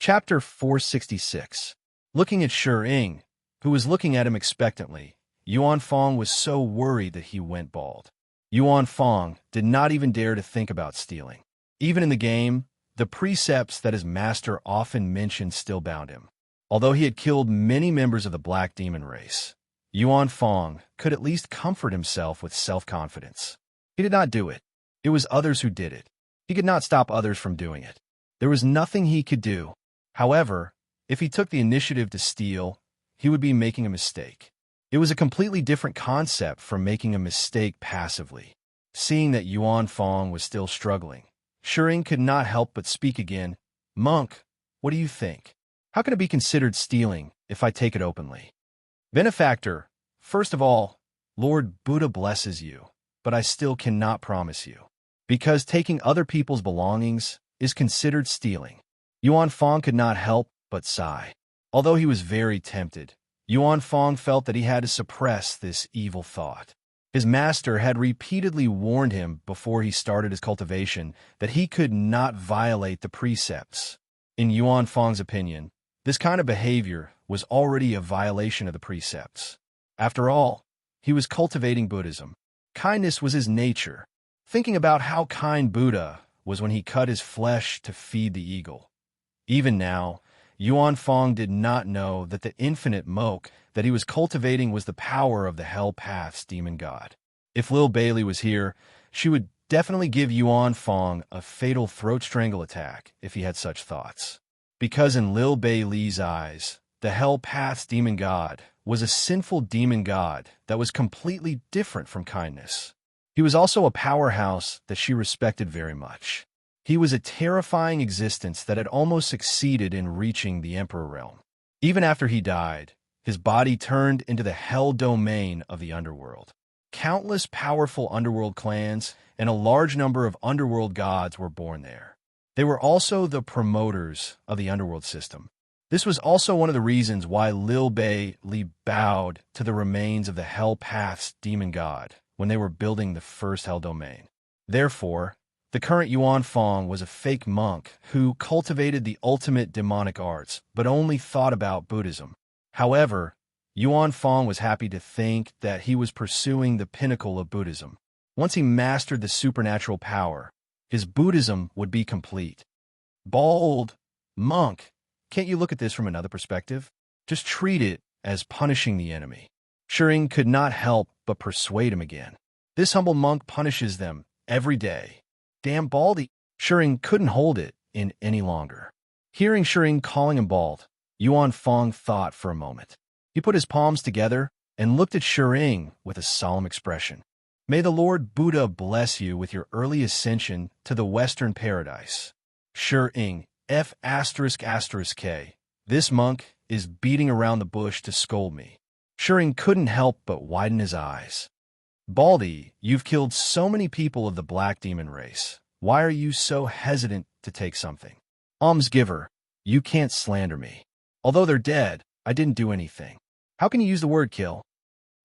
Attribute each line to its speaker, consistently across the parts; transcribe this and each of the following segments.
Speaker 1: Chapter 466. Looking at Shi, who was looking at him expectantly, Yuan Fong was so worried that he went bald. Yuan Fong did not even dare to think about stealing. Even in the game, the precepts that his master often mentioned still bound him. Although he had killed many members of the Black Demon race, Yuan Fong could at least comfort himself with self-confidence. He did not do it. It was others who did it. He could not stop others from doing it. There was nothing he could do. However, if he took the initiative to steal, he would be making a mistake. It was a completely different concept from making a mistake passively. Seeing that Yuan Fong was still struggling, Shi could not help but speak again. "Monk, what do you think? How can it be considered stealing if I take it openly?" "Benefactor, first of all, Lord Buddha blesses you, but I still cannot promise you, because taking other people's belongings is considered stealing." Yuan Fong could not help but sigh. Although he was very tempted, Yuan Fong felt that he had to suppress this evil thought. His master had repeatedly warned him before he started his cultivation that he could not violate the precepts. In Yuan Fong's opinion, this kind of behavior was already a violation of the precepts. After all, he was cultivating Buddhism. Kindness was his nature. Thinking about how kind Buddha was when he cut his flesh to feed the eagle. Even now, Yuan Fong did not know that the infinite moke that he was cultivating was the power of the Hell Path's demon god. If Lil Bailey was here, she would definitely give Yuan Fong a fatal throat strangle attack if he had such thoughts. Because in Lil Bailey's eyes, the Hell Path's demon god was a sinful demon god that was completely different from kindness. He was also a powerhouse that she respected very much. He was a terrifying existence that had almost succeeded in reaching the Emperor realm. Even after he died, his body turned into the hell domain of the underworld. Countless powerful underworld clans and a large number of underworld gods were born there. They were also the promoters of the underworld system. This was also one of the reasons why Lil Bailey bowed to the remains of the Hell Path's demon god when they were building the first hell domain. Therefore, the current Yuan Fong was a fake monk who cultivated the ultimate demonic arts, but only thought about Buddhism. However, Yuan Fong was happy to think that he was pursuing the pinnacle of Buddhism. Once he mastered the supernatural power, his Buddhism would be complete. "Bald, monk, can't you look at this from another perspective? Just treat it as punishing the enemy." Shi could not help but persuade him again. "This humble monk punishes them every day. Damn baldy." Shi couldn't hold it in any longer. Hearing Shi calling him bald, Yuan Fong thought for a moment. He put his palms together and looked at Shi with a solemn expression. "May the Lord Buddha bless you with your early ascension to the Western Paradise." Shi F***K. This monk is beating around the bush to scold me. Shi couldn't help but widen his eyes. "Baldy, you've killed so many people of the Black Demon race. Why are you so hesitant to take something? Almsgiver, you can't slander me. Although they're dead, I didn't do anything. How can you use the word kill?"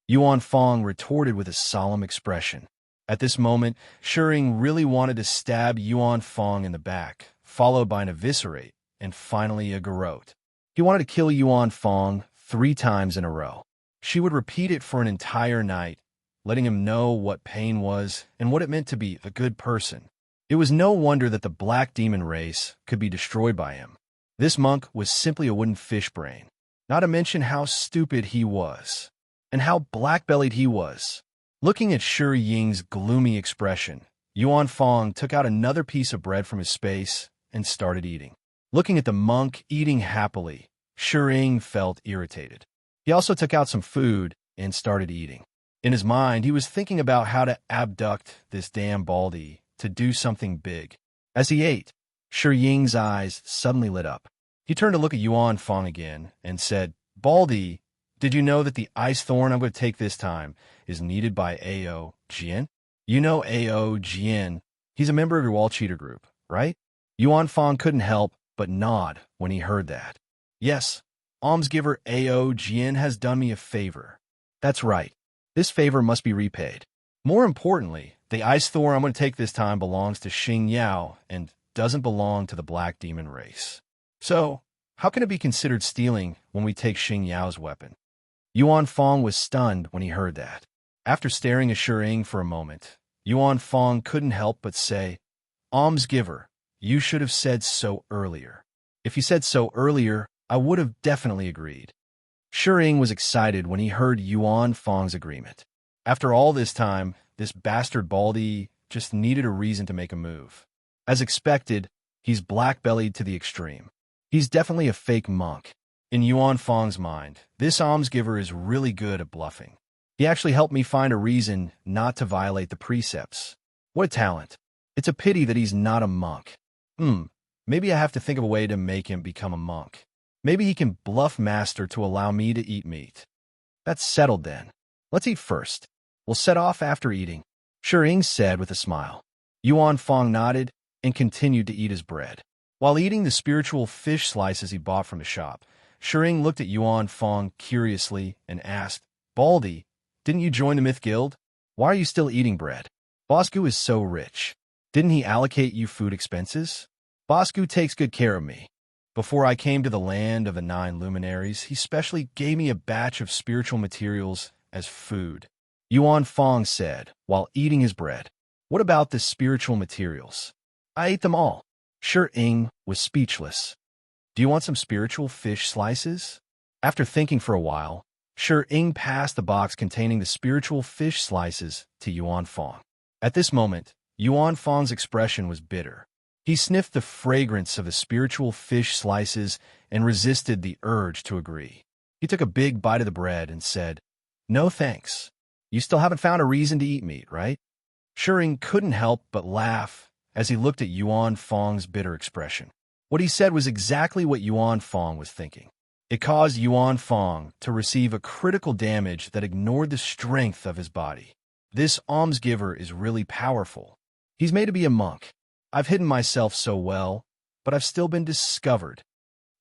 Speaker 1: Yuan Fong retorted with a solemn expression. At this moment, Shi really wanted to stab Yuan Fong in the back, followed by an eviscerate, and finally a garrote. He wanted to kill Yuan Fong 3 times in a row. She would repeat it for an entire night, letting him know what pain was and what it meant to be a good person. It was no wonder that the Black Demon race could be destroyed by him. This monk was simply a wooden fish brain, not to mention how stupid he was, and how black-bellied he was. Looking at Shi Ying's gloomy expression, Yuan Fong took out another piece of bread from his space and started eating. Looking at the monk eating happily, Shi Ying felt irritated. He also took out some food and started eating. In his mind, he was thinking about how to abduct this damn baldy to do something big. As he ate, Shi Ying's eyes suddenly lit up. He turned to look at Yuan Fong again and said, "Baldy, did you know that the ice thorn I'm going to take this time is needed by A.O. Jian? You know A.O. Jian. He's a member of your wall cheater group, right?" Yuan Fong couldn't help but nod when he heard that. "Yes, almsgiver A.O. Jian has done me a favor." "That's right. This favor must be repaid. More importantly, the ice thorn I'm going to take this time belongs to Xing Yao and doesn't belong to the Black Demon race. So, How can it be considered stealing when we take Xing Yao's weapon? Yuan Fong was stunned when he heard that. After staring at Shi Ying for a moment, Yuan Fong couldn't help but say, Almsgiver, you should have said so earlier. If you said so earlier, I would have definitely agreed. Shi Ying was excited when he heard Yuan Fong's agreement. After all this time, this bastard Baldy just needed a reason to make a move. As expected, he's black-bellied to the extreme. He's definitely a fake monk. In Yuan Fong's mind, this almsgiver is really good at bluffing. He actually helped me find a reason not to violate the precepts. What a talent. It's a pity that he's not a monk. Maybe I have to think of a way to make him become a monk. Maybe he can bluff master to allow me to eat meat. That's settled then. Let's eat first. We'll set off after eating, Shi Ying said with a smile. Yuan Fong nodded and continued to eat his bread. While eating the spiritual fish slices he bought from the shop, Shi Ying looked at Yuan Fong curiously and asked, Baldy, didn't you join the Myth Guild? Why are you still eating bread? Bosku is so rich. Didn't he allocate you food expenses? Bosku takes good care of me. Before I came to the land of the 9 luminaries, he specially gave me a batch of spiritual materials as food, Yuan Fong said while eating his bread. What about the spiritual materials? I ate them all. Shi Ying was speechless. Do you want some spiritual fish slices? After thinking for a while, Shi Ying passed the box containing the spiritual fish slices to Yuan Fong. At this moment, Yuan Fong's expression was bitter. He sniffed the fragrance of the spiritual fish slices and resisted the urge to agree. He took a big bite of the bread and said, No thanks. You still haven't found a reason to eat meat, right? Shi Ying couldn't help but laugh as he looked at Yuan Fong's bitter expression. What he said was exactly what Yuan Fong was thinking. It caused Yuan Fong to receive a critical damage that ignored the strength of his body. This almsgiver is really powerful. He's made to be a monk. I've hidden myself so well, but I've still been discovered.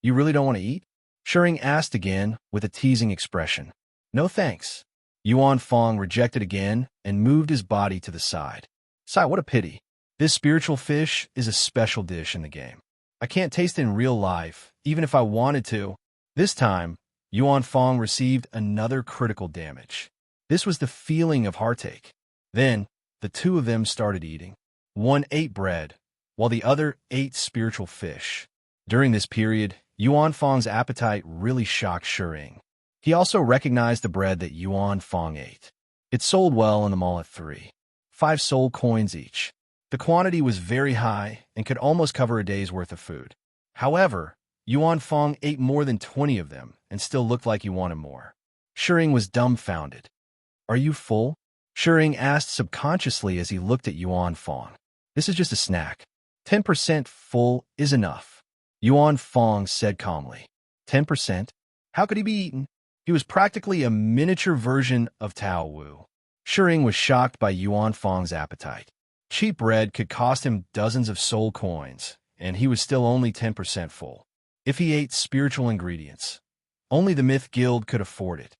Speaker 1: You really don't want to eat? Shi Ying asked again with a teasing expression. No thanks. Yuan Fong rejected again and moved his body to the side. Sigh, what a pity. This spiritual fish is a special dish in the game. I can't taste it in real life, even if I wanted to. This time, Yuan Fong received another critical damage. This was the feeling of heartache. Then, the two of them started eating. One ate bread, while the other ate spiritual fish. During this period, Yuan Fong's appetite really shocked Shi Ying. He also recognized the bread that Yuan Fong ate. It sold well in the mall at 5 soul coins each. The quantity was very high and could almost cover a day's worth of food. However, Yuan Fong ate more than 20 of them and still looked like he wanted more. Shi Ying was dumbfounded. Are you full? Shi Ying asked subconsciously as he looked at Yuan Fong. This is just a snack. 10% full is enough, Yuan Fong said calmly. 10%? How could he be eaten? He was practically a miniature version of Tao Wu. Shi Ying was shocked by Yuan Fong's appetite. Cheap bread could cost him dozens of soul coins, and he was still only 10% full. If he ate spiritual ingredients, only the Myth Guild could afford it.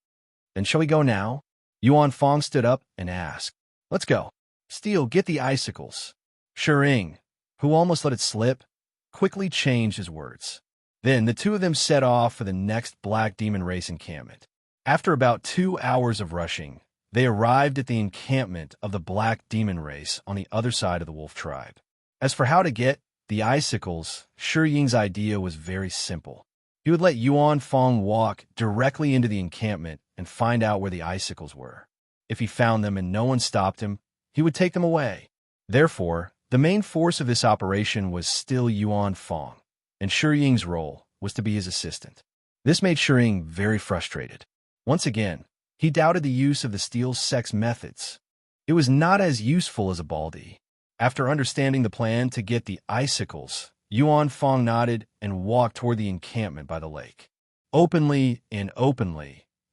Speaker 1: Then shall we go now? Yuan Fong stood up and asked. Let's go. Steele, get the icicles. Shi Ying, who almost let it slip, quickly changed his words. Then the two of them set off for the next Black Demon Race encampment. After about 2 hours of rushing, they arrived at the encampment of the Black Demon Race on the other side of the Wolf Tribe. As for how to get the icicles, Shi Ying's idea was very simple. He would let Yuan Fong walk directly into the encampment and find out where the icicles were. If he found them and no one stopped him, he would take them away. Therefore, the main force of this operation was still Yuan Fong, and Shi Ying's role was to be his assistant. This made Shi Ying very frustrated. Once again, he doubted the use of the steel sex methods. It was not as useful as a baldy. After understanding the plan to get the icicles, Yuan Fong nodded and walked toward the encampment by the lake. Openly,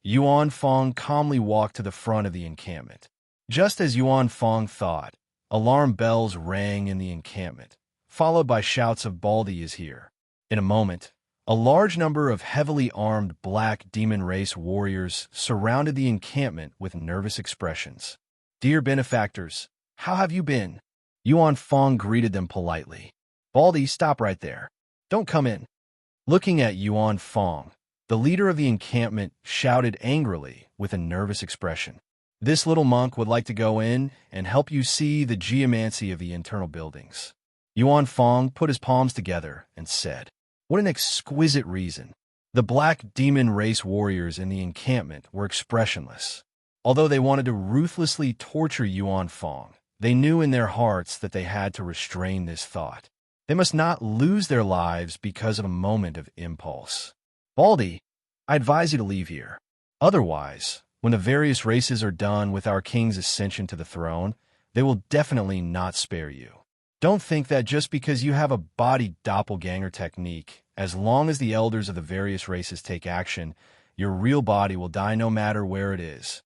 Speaker 1: Yuan Fong calmly walked to the front of the encampment. Just as Yuan Fong thought, alarm bells rang in the encampment, followed by shouts of Baldy is here. In a moment, a large number of heavily armed Black Demon Race warriors surrounded the encampment with nervous expressions. Dear benefactors, how have you been? Yuan Fong greeted them politely. Baldy, stop right there. Don't come in. Looking at Yuan Fong, the leader of the encampment shouted angrily with a nervous expression. This little monk would like to go in and help you see the geomancy of the internal buildings. Yuan Fong put his palms together and said, "What an exquisite reason." The black demon race warriors in the encampment were expressionless. Although they wanted to ruthlessly torture Yuan Fong, they knew in their hearts that they had to restrain this thought. They must not lose their lives because of a moment of impulse. "Baldy, I advise you to leave here. Otherwise, when the various races are done with our king's ascension to the throne, they will definitely not spare you. Don't think that just because you have a body doppelganger technique, as long as the elders of the various races take action, your real body will die no matter where it is."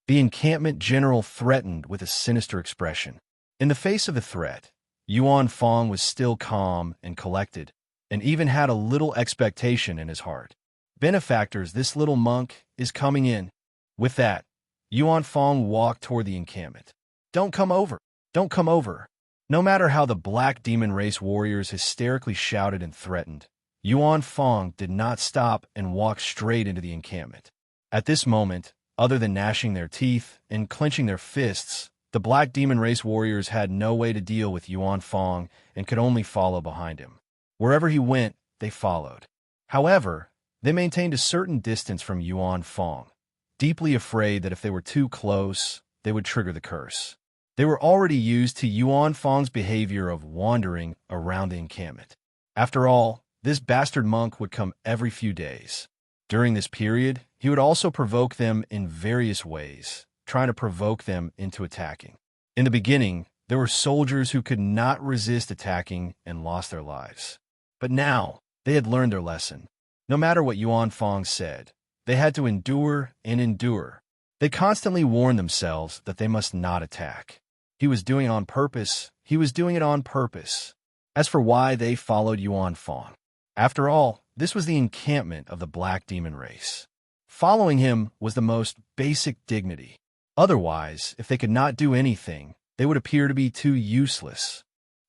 Speaker 1: The encampment general threatened with a sinister expression. In the face of the threat, Yuan Fong was still calm and collected, and even had a little expectation in his heart. "Benefactors, this little monk is coming in." With that, Yuan Fong walked toward the encampment. "Don't come over! Don't come over!" No matter how the black demon race warriors hysterically shouted and threatened, Yuan Fong did not stop and walked straight into the encampment. At this moment, other than gnashing their teeth and clenching their fists, the black demon race warriors had no way to deal with Yuan Fong and could only follow behind him. Wherever he went, they followed. However, they maintained a certain distance from Yuan Fong, deeply afraid that if they were too close, they would trigger the curse. They were already used to Yuan Fong's behavior of wandering around the encampment. After all, this bastard monk would come every few days. During this period, he would also provoke them in various ways, trying to provoke them into attacking. In the beginning, there were soldiers who could not resist attacking and lost their lives. But now, they had learned their lesson. No matter what Yuan Fong said, they had to endure and endure. They constantly warned themselves that they must not attack. He was doing it on purpose. He was doing it on purpose. As for why they followed Yuan Fong, after all, this was the encampment of the black demon race. Following him was the most basic dignity. Otherwise, if they could not do anything, they would appear to be too useless.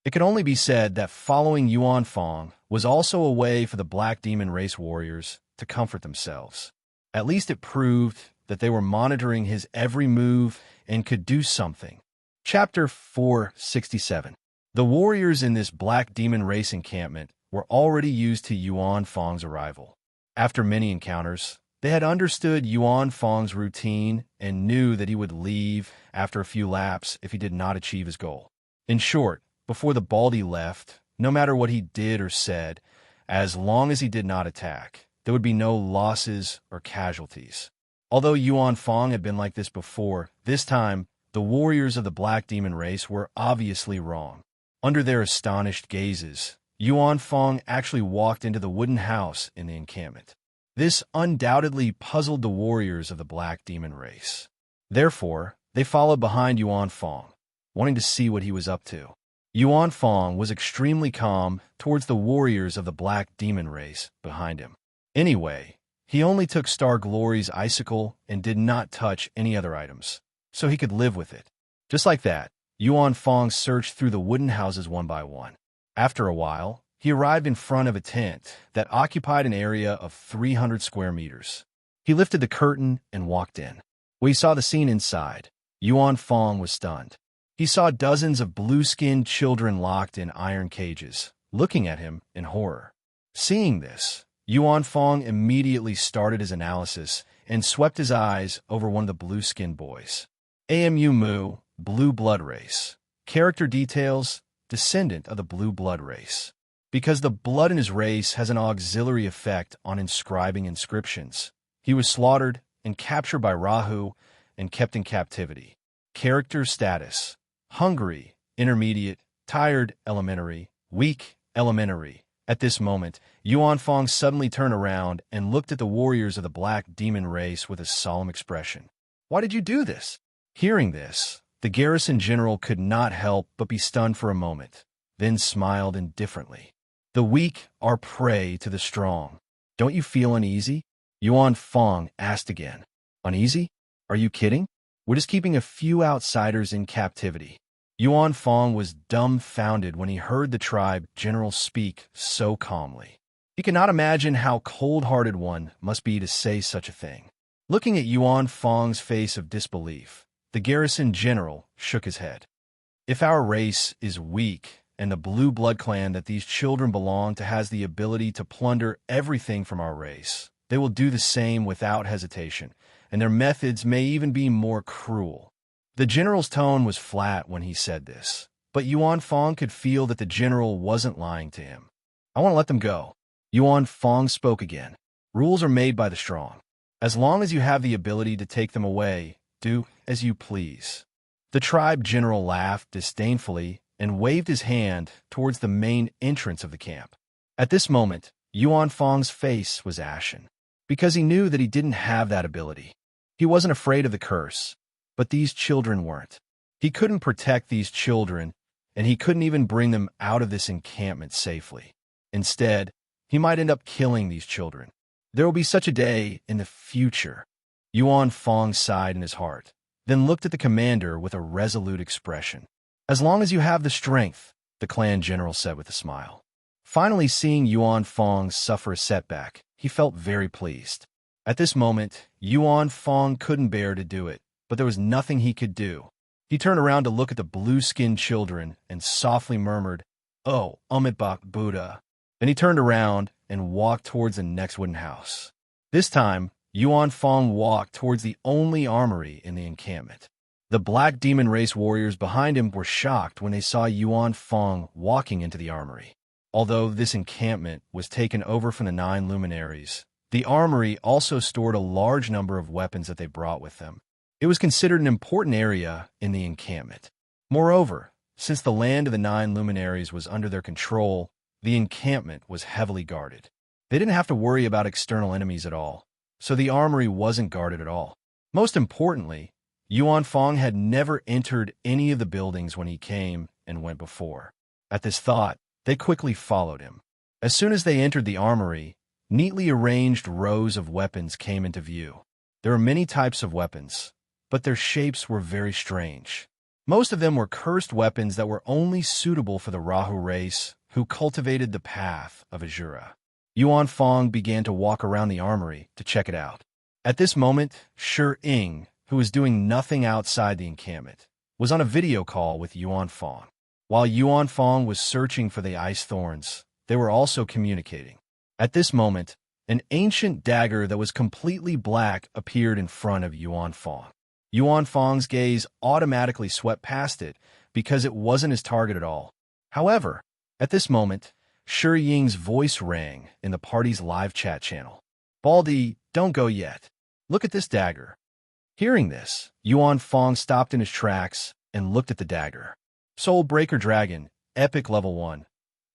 Speaker 1: It could only be said that following Yuan Fong was also a way for the black demon race warriors to comfort themselves. At least it proved that they were monitoring his every move and could do something. Chapter 467. The warriors in this black demon race encampment were already used to Yuan Fong's arrival. After many encounters, they had understood Yuan Fong's routine and knew that he would leave after a few laps if he did not achieve his goal. In short, before the Baldy left, no matter what he did or said, as long as he did not attack, there would be no losses or casualties. Although Yuan Fong had been like this before, this time, the warriors of the black demon race were obviously wrong. Under their astonished gazes, Yuan Fong actually walked into the wooden house in the encampment. This undoubtedly puzzled the warriors of the black demon race. Therefore, they followed behind Yuan Fong, wanting to see what he was up to. Yuan Fong was extremely calm towards the warriors of the black demon race behind him. Anyway, he only took Star Glory's icicle and did not touch any other items, so he could live with it. Just like that, Yuan Fong searched through the wooden houses one by one. After a while, he arrived in front of a tent that occupied an area of 300 square meters. He lifted the curtain and walked in. When he saw the scene inside, Yuan Fong was stunned. He saw dozens of blue-skinned children locked in iron cages, looking at him in horror. Seeing this, Yuan Fong immediately started his analysis and swept his eyes over one of the blue-skinned boys. AMU Mu, blue blood race. Character details, descendant of the blue blood race. Because the blood in his race has an auxiliary effect on inscribing inscriptions, he was slaughtered and captured by Rahu and kept in captivity. Character status: hungry, intermediate, tired, elementary, weak, elementary. At this moment, Yuan Fong suddenly turned around and looked at the warriors of the black demon race with a solemn expression. "Why did you do this?" Hearing this, the garrison general could not help but be stunned for a moment, then smiled indifferently. "The weak are prey to the strong. Don't you feel uneasy?" Yuan Fong asked again. "Uneasy? Are you kidding? We're just keeping a few outsiders in captivity." Yuan Fong was dumbfounded when he heard the tribe general speak so calmly. He could not imagine how cold-hearted one must be to say such a thing. Looking at Yuan Fang's face of disbelief, the garrison general shook his head. If our race is weak, and the Blue Blood clan that these children belong to has the ability to plunder everything from our race, they will do the same without hesitation, and their methods may even be more cruel. The general's tone was flat when he said this, but Yuan Fang could feel that the general wasn't lying to him. I want to let them go. Yuan Fang spoke again. Rules are made by the strong. As long as you have the ability to take them away, do as you please. The tribe general laughed disdainfully and waved his hand towards the main entrance of the camp. At this moment, Yuan Fang's face was ashen, because he knew that he didn't have that ability. He wasn't afraid of the curse, but these children weren't. He couldn't protect these children, and he couldn't even bring them out of this encampment safely. Instead, he might end up killing these children. There will be such a day in the future. Yuan Fang sighed in his heart, then looked at the commander with a resolute expression. As long as you have the strength, the clan general said with a smile. Finally seeing Yuan Fang suffer a setback, he felt very pleased. At this moment, Yuan Fang couldn't bear to do it, but there was nothing he could do. He turned around to look at the blue-skinned children and softly murmured, "Oh, Embark Buddha." Then he turned around and walked towards the next wooden house. This time, Yuan Fang walked towards the only armory in the encampment. The black demon race warriors behind him were shocked when they saw Yuan Fang walking into the armory. Although this encampment was taken over from the 9 luminaries, the armory also stored a large number of weapons that they brought with them. It was considered an important area in the encampment. Moreover, since the land of the 9 luminaries was under their control, the encampment was heavily guarded. They didn't have to worry about external enemies at all, so the armory wasn't guarded at all. Most importantly, Yuan Fang had never entered any of the buildings when he came and went before. At this thought, they quickly followed him. As soon as they entered the armory, neatly arranged rows of weapons came into view. There were many types of weapons, but their shapes were very strange. Most of them were cursed weapons that were only suitable for the Rahu race, who cultivated the path of Azura. Yuan Fang began to walk around the armory to check it out. At this moment, Serene, who was doing nothing outside the encampment, was on a video call with Yuan Fang. While Yuan Fang was searching for the ice thorns, they were also communicating. At this moment, an ancient dagger that was completely black appeared in front of Yuan Fang. Yuan Fang's gaze automatically swept past it because it wasn't his target at all. However, at this moment, Shi Ying's voice rang in the party's live chat channel. "Baldy, don't go yet. Look at this dagger." Hearing this, Yuan Fang stopped in his tracks and looked at the dagger. Soul Breaker Dragon, Epic Level 1.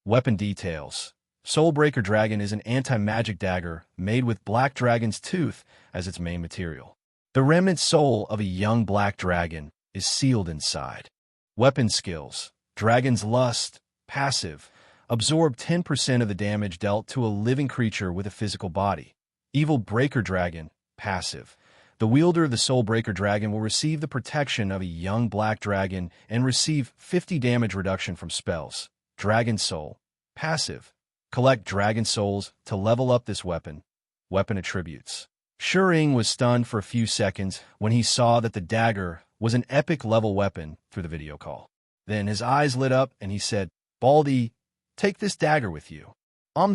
Speaker 1: Weapon details. Soul Breaker Dragon is an anti-magic dagger made with black dragon's tooth as its main material. The remnant soul of a young black dragon is sealed inside. Weapon skills. Dragon's Lust, passive. Absorb 10% of the damage dealt to a living creature with a physical body. Evil Breaker Dragon, passive. The wielder of the Soul Breaker Dragon will receive the protection of a young black dragon and receive 50 damage reduction from spells. Dragon Soul, passive. Collect dragon souls to level up this weapon. Weapon attributes. Shering was stunned for a few seconds when he saw that the dagger was an epic level weapon through the video call. Then his eyes lit up and he said, "Baldy, take this dagger with you."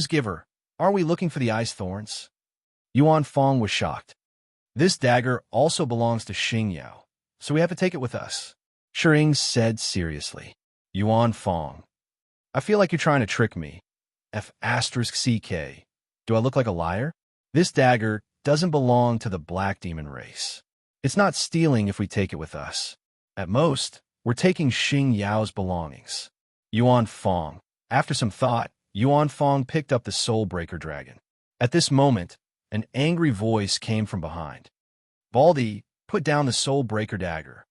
Speaker 1: Giver, are we looking for the ice thorns?" Yuan Fang was shocked. "This dagger also belongs to Xing Yao, so we have to take it with us," Shering said seriously. Yuan Fang, "I feel like you're trying to trick me. F***CK. Do I look like a liar? This dagger doesn't belong to the Black Demon race. It's not stealing if we take it with us. At most, we're taking Xing Yao's belongings." Yuan Fang. After some thought, Yuan Fang picked up the Soul Breaker Dragon. At this moment, an angry voice came from behind. "Baldy, put down the Soul Breaker dagger."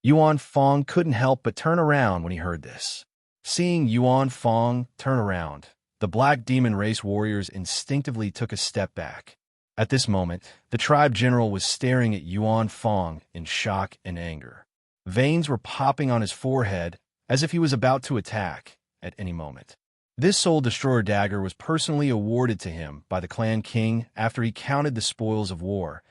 Speaker 1: Yuan Fang couldn't help but turn around when he heard this. Seeing Yuan Fang turn around, the Black Demon race warriors instinctively took a step back. At this moment, the tribe general was staring at Yuan Fang in shock and anger. Veins were popping on his forehead as if he was about to attack at any moment. This Soul Destroyer dagger was personally awarded to him by the clan king after he counted the spoils of war,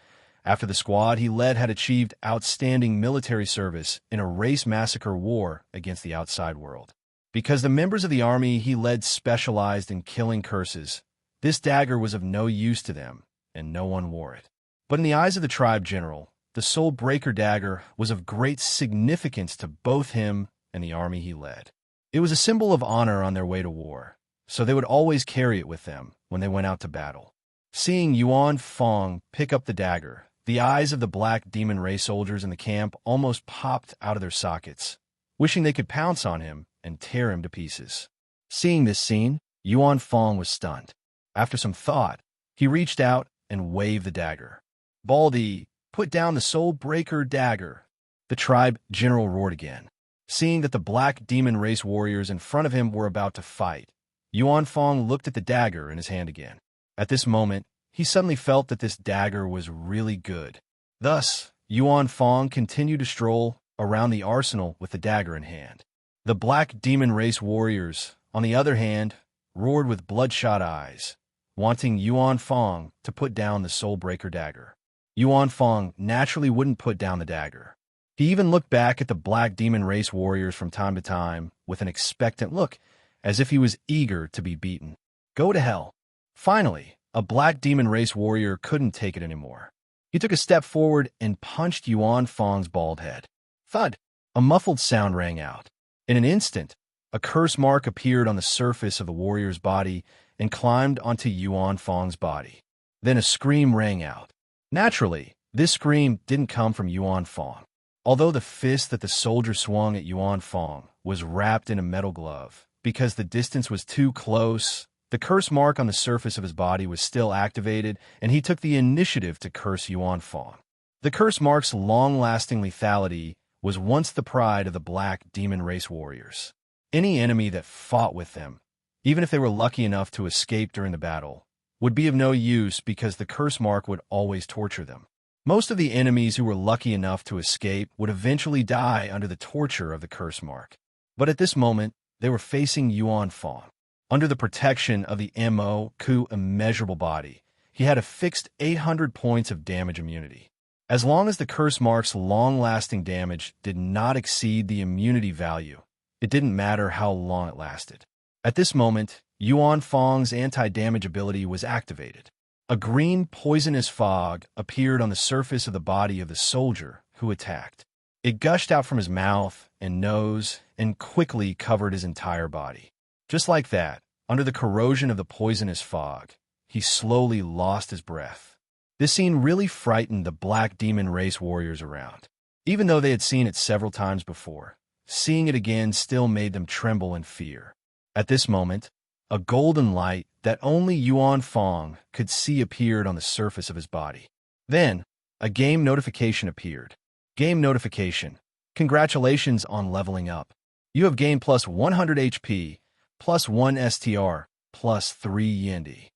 Speaker 1: after the squad he led had achieved outstanding military service in a race massacre war against the outside world. Because the members of the army he led specialized in killing curses, this dagger was of no use to them, and no one wore it. But in the eyes of the tribe general, the Soul Breaker dagger was of great significance to both him and the army he led. It was a symbol of honor on their way to war, so they would always carry it with them when they went out to battle. Seeing Yuan Fong pick up the dagger, the eyes of the black demon ray soldiers in the camp almost popped out of their sockets, wishing they could pounce on him and tear him to pieces. Seeing this scene, Yuan Fong was stunned. After some thought, he reached out and waved the dagger. "Baldy, put down the Soul Breaker dagger." The tribe general roared again. Seeing that the black demon race warriors in front of him were about to fight, Yuan Fong looked at the dagger in his hand again. At this moment, he suddenly felt that this dagger was really good. Thus, Yuan Fong continued to stroll around the arsenal with the dagger in hand. The black demon race warriors, on the other hand, roared with bloodshot eyes, wanting Yuan Fong to put down the Soul Breaker dagger. Yuan Fong naturally wouldn't put down the dagger. He even looked back at the black demon race warriors from time to time with an expectant look, as if he was eager to be beaten. Go to hell. Finally, a black demon race warrior couldn't take it anymore. He took a step forward and punched Yuan Fong's bald head. Thud! A muffled sound rang out. In an instant, a curse mark appeared on the surface of the warrior's body and climbed onto Yuan Fong's body. Then a scream rang out. Naturally, this scream didn't come from Yuan Fong. Although the fist that the soldier swung at Yuan Fong was wrapped in a metal glove, because the distance was too close, the curse mark on the surface of his body was still activated, and he took the initiative to curse Yuan Fong. The curse mark's long-lasting lethality was once the pride of the black demon race warriors. Any enemy that fought with them, even if they were lucky enough to escape during the battle, would be of no use because the curse mark would always torture them. Most of the enemies who were lucky enough to escape would eventually die under the torture of the curse mark. But at this moment, they were facing Yuan Fong. Under the protection of the Mo.Ku immeasurable body, he had a fixed 800 points of damage immunity. As long as the curse mark's long-lasting damage did not exceed the immunity value, it didn't matter how long it lasted. At this moment, Yuan Fong's anti-damage ability was activated. A green poisonous fog appeared on the surface of the body of the soldier who attacked. It gushed out from his mouth and nose and quickly covered his entire body. Just like that, under the corrosion of the poisonous fog, he slowly lost his breath. This scene really frightened the black demon race warriors around. Even though they had seen it several times before, seeing it again still made them tremble in fear. At this moment, a golden light that only Yuan Fong could see appeared on the surface of his body. Then, a game notification appeared. Game notification. Congratulations on leveling up. You have gained plus 100 HP, plus 1 STR, plus 3 Yendi.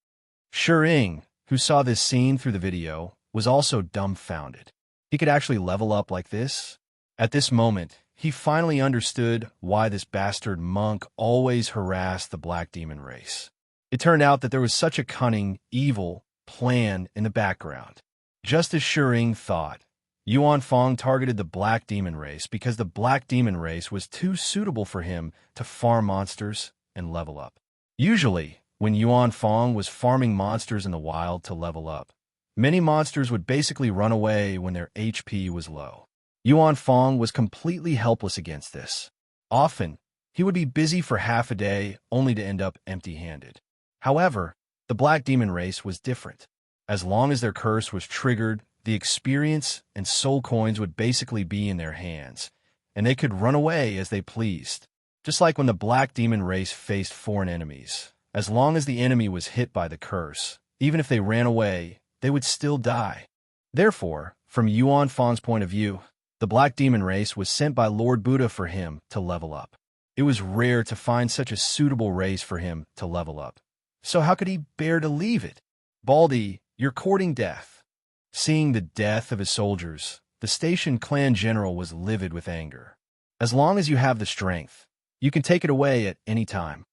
Speaker 1: Shering, who saw this scene through the video, was also dumbfounded. He could actually level up like this? At this moment, he finally understood why this bastard monk always harassed the black demon race. It turned out that there was such a cunning, evil plan in the background. Just as Shering thought, Yuan Fong targeted the black demon race because the black demon race was too suitable for him to farm monsters and level up. Usually, when Yuan Fong was farming monsters in the wild to level up, many monsters would basically run away when their HP was low. Yuan Fong was completely helpless against this. Often, he would be busy for half a day only to end up empty-handed. However, the black demon race was different. As long as their curse was triggered, the experience and soul coins would basically be in their hands, and they could run away as they pleased. Just like when the black demon race faced foreign enemies. As long as the enemy was hit by the curse, even if they ran away, they would still die. Therefore, from Yuan Fong's point of view, the black demon race was sent by Lord Buddha for him to level up. It was rare to find such a suitable race for him to level up. So how could he bear to leave it? Baldy, you're courting death. Seeing the death of his soldiers, the station clan general was livid with anger. As long as you have the strength, you can take it away at any time.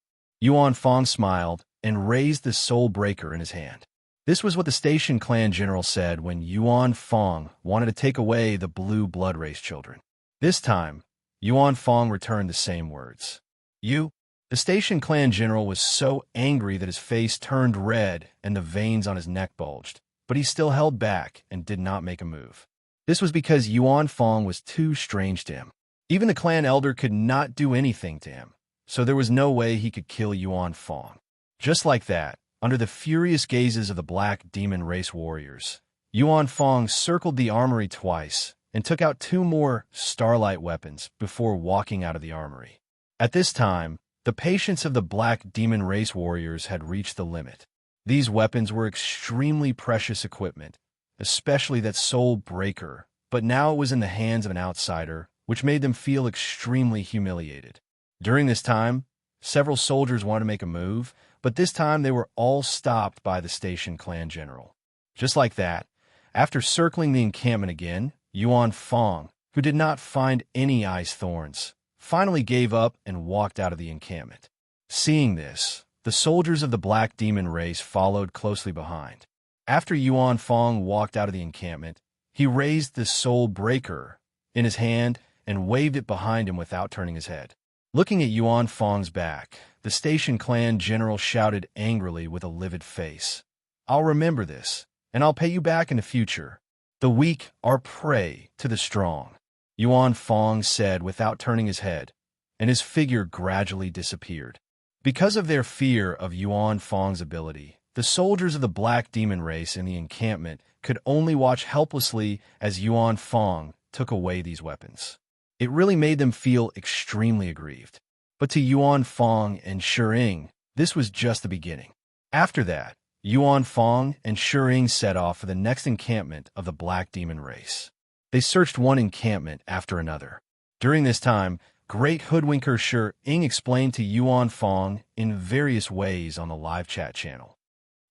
Speaker 1: Yuan Fong smiled and raised the soul breaker in his hand. This was what the station clan general said when Yuan Fong wanted to take away the blue blood race children. This time, Yuan Fong returned the same words. You? The station clan general was so angry that his face turned red and the veins on his neck bulged, but he still held back and did not make a move. This was because Yuan Fong was too strange to him. Even the clan elder could not do anything to him, so there was no way he could kill Yuan Fong. Just like that, under the furious gazes of the black demon race warriors, Yuan Fong circled the armory twice and took out 2 more starlight weapons before walking out of the armory. At this time, the patience of the black demon race warriors had reached the limit. These weapons were extremely precious equipment, especially that soul breaker, but now it was in the hands of an outsider, which made them feel extremely humiliated. During this time, several soldiers wanted to make a move, but this time they were all stopped by the station clan general. Just like that, after circling the encampment again, Yuan Fong, who did not find any ice thorns, finally gave up and walked out of the encampment. Seeing this, the soldiers of the black demon race followed closely behind. After Yuan Fong walked out of the encampment, he raised the soul breaker in his hand and waved it behind him without turning his head. Looking at Yuan Fong's back, the station clan general shouted angrily with a livid face. I'll remember this, and I'll pay you back in the future. The weak are prey to the strong, Yuan Fong said without turning his head, and his figure gradually disappeared. Because of their fear of Yuan Fong's ability, the soldiers of the black demon race in the encampment could only watch helplessly as Yuan Fong took away these weapons. It really made them feel extremely aggrieved. But to Yuan Fong and Serene, this was just the beginning. After that, Yuan Fong and Serene set off for the next encampment of the black demon race. They searched one encampment after another. During this time, Great Hoodwinker Serene explained to Yuan Fong in various ways on the live chat channel.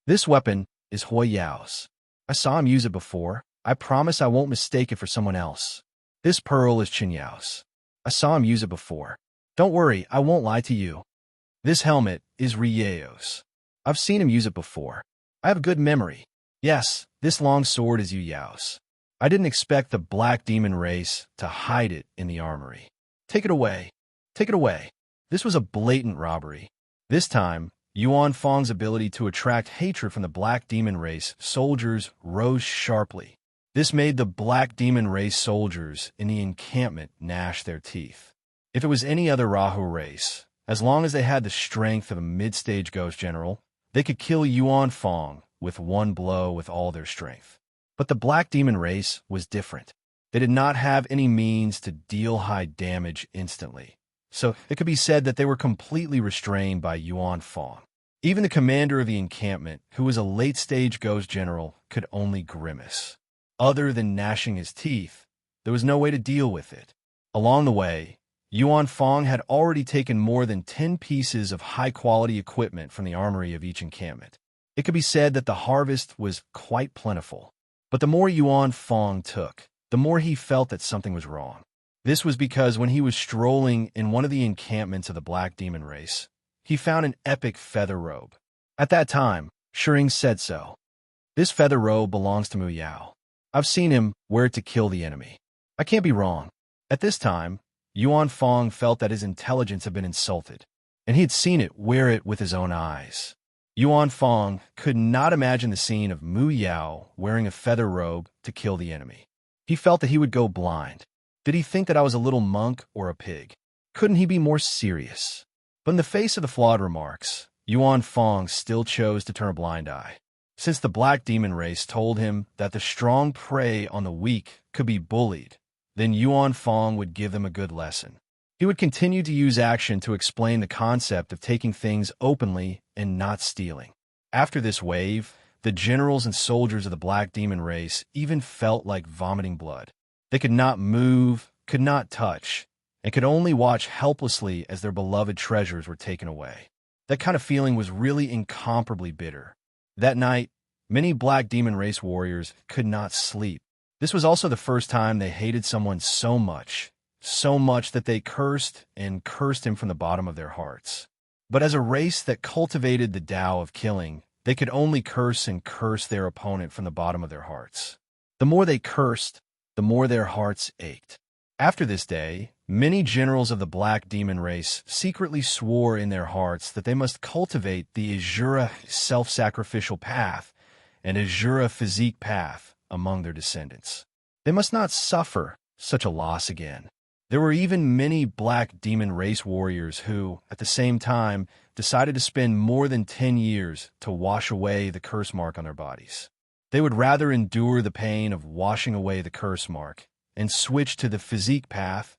Speaker 1: This weapon is Hoi Yao's. I saw him use it before. I promise I won't mistake it for someone else. This pearl is Qin Yao's. I saw him use it before. Don't worry, I won't lie to you. This helmet is Rieo's. I've seen him use it before. I have a good memory. Yes, this long sword is Yu Yao's. I didn't expect the black demon race to hide it in the armory. Take it away. Take it away. This was a blatant robbery. This time, Yuan Fong's ability to attract hatred from the black demon race soldiers rose sharply. This made the black demon race soldiers in the encampment gnash their teeth. If it was any other Rahu race, as long as they had the strength of a mid-stage ghost general, they could kill Yuan Fong with one blow with all their strength. But the black demon race was different. They did not have any means to deal high damage instantly, so it could be said that they were completely restrained by Yuan Fong. Even the commander of the encampment, who was a late-stage ghost general, could only grimace. Other than gnashing his teeth, there was no way to deal with it. Along the way, Yuan Fong had already taken more than 10 pieces of high-quality equipment from the armory of each encampment. It could be said that the harvest was quite plentiful. But the more Yuan Fong took, the more he felt that something was wrong. This was because when he was strolling in one of the encampments of the black demon race, he found an epic feather robe. At that time, Shering said so. This feather robe belongs to Mu Yao. I've seen him wear it to kill the enemy. I can't be wrong. At this time, Yuan Fong felt that his intelligence had been insulted, and he had seen it wear it with his own eyes. Yuan Fong could not imagine the scene of Mu Yao wearing a feather robe to kill the enemy. He felt that he would go blind. Did he think that I was a little monk or a pig? Couldn't he be more serious? But in the face of the flawed remarks, Yuan Fong still chose to turn a blind eye. Since the black demon race told him that the strong prey on the weak could be bullied, then Yuan Fong would give them a good lesson. He would continue to use action to explain the concept of taking things openly and not stealing. After this wave, the generals and soldiers of the black demon race even felt like vomiting blood. They could not move, could not touch, and could only watch helplessly as their beloved treasures were taken away. That kind of feeling was really incomparably bitter. That night, many black demon race warriors could not sleep. This was also the first time they hated someone so much that they cursed him from the bottom of their hearts. But as a race that cultivated the Tao of killing, they could only curse and curse their opponent from the bottom of their hearts. The more they cursed, the more their hearts ached. After this day, many generals of the black demon race secretly swore in their hearts that they must cultivate the Azura self-sacrificial path and Azura physique path among their descendants. They must not suffer such a loss again. There were even many black demon race warriors who, at the same time, decided to spend more than 10 years to wash away the curse mark on their bodies. They would rather endure the pain of washing away the curse mark and switch to the physique path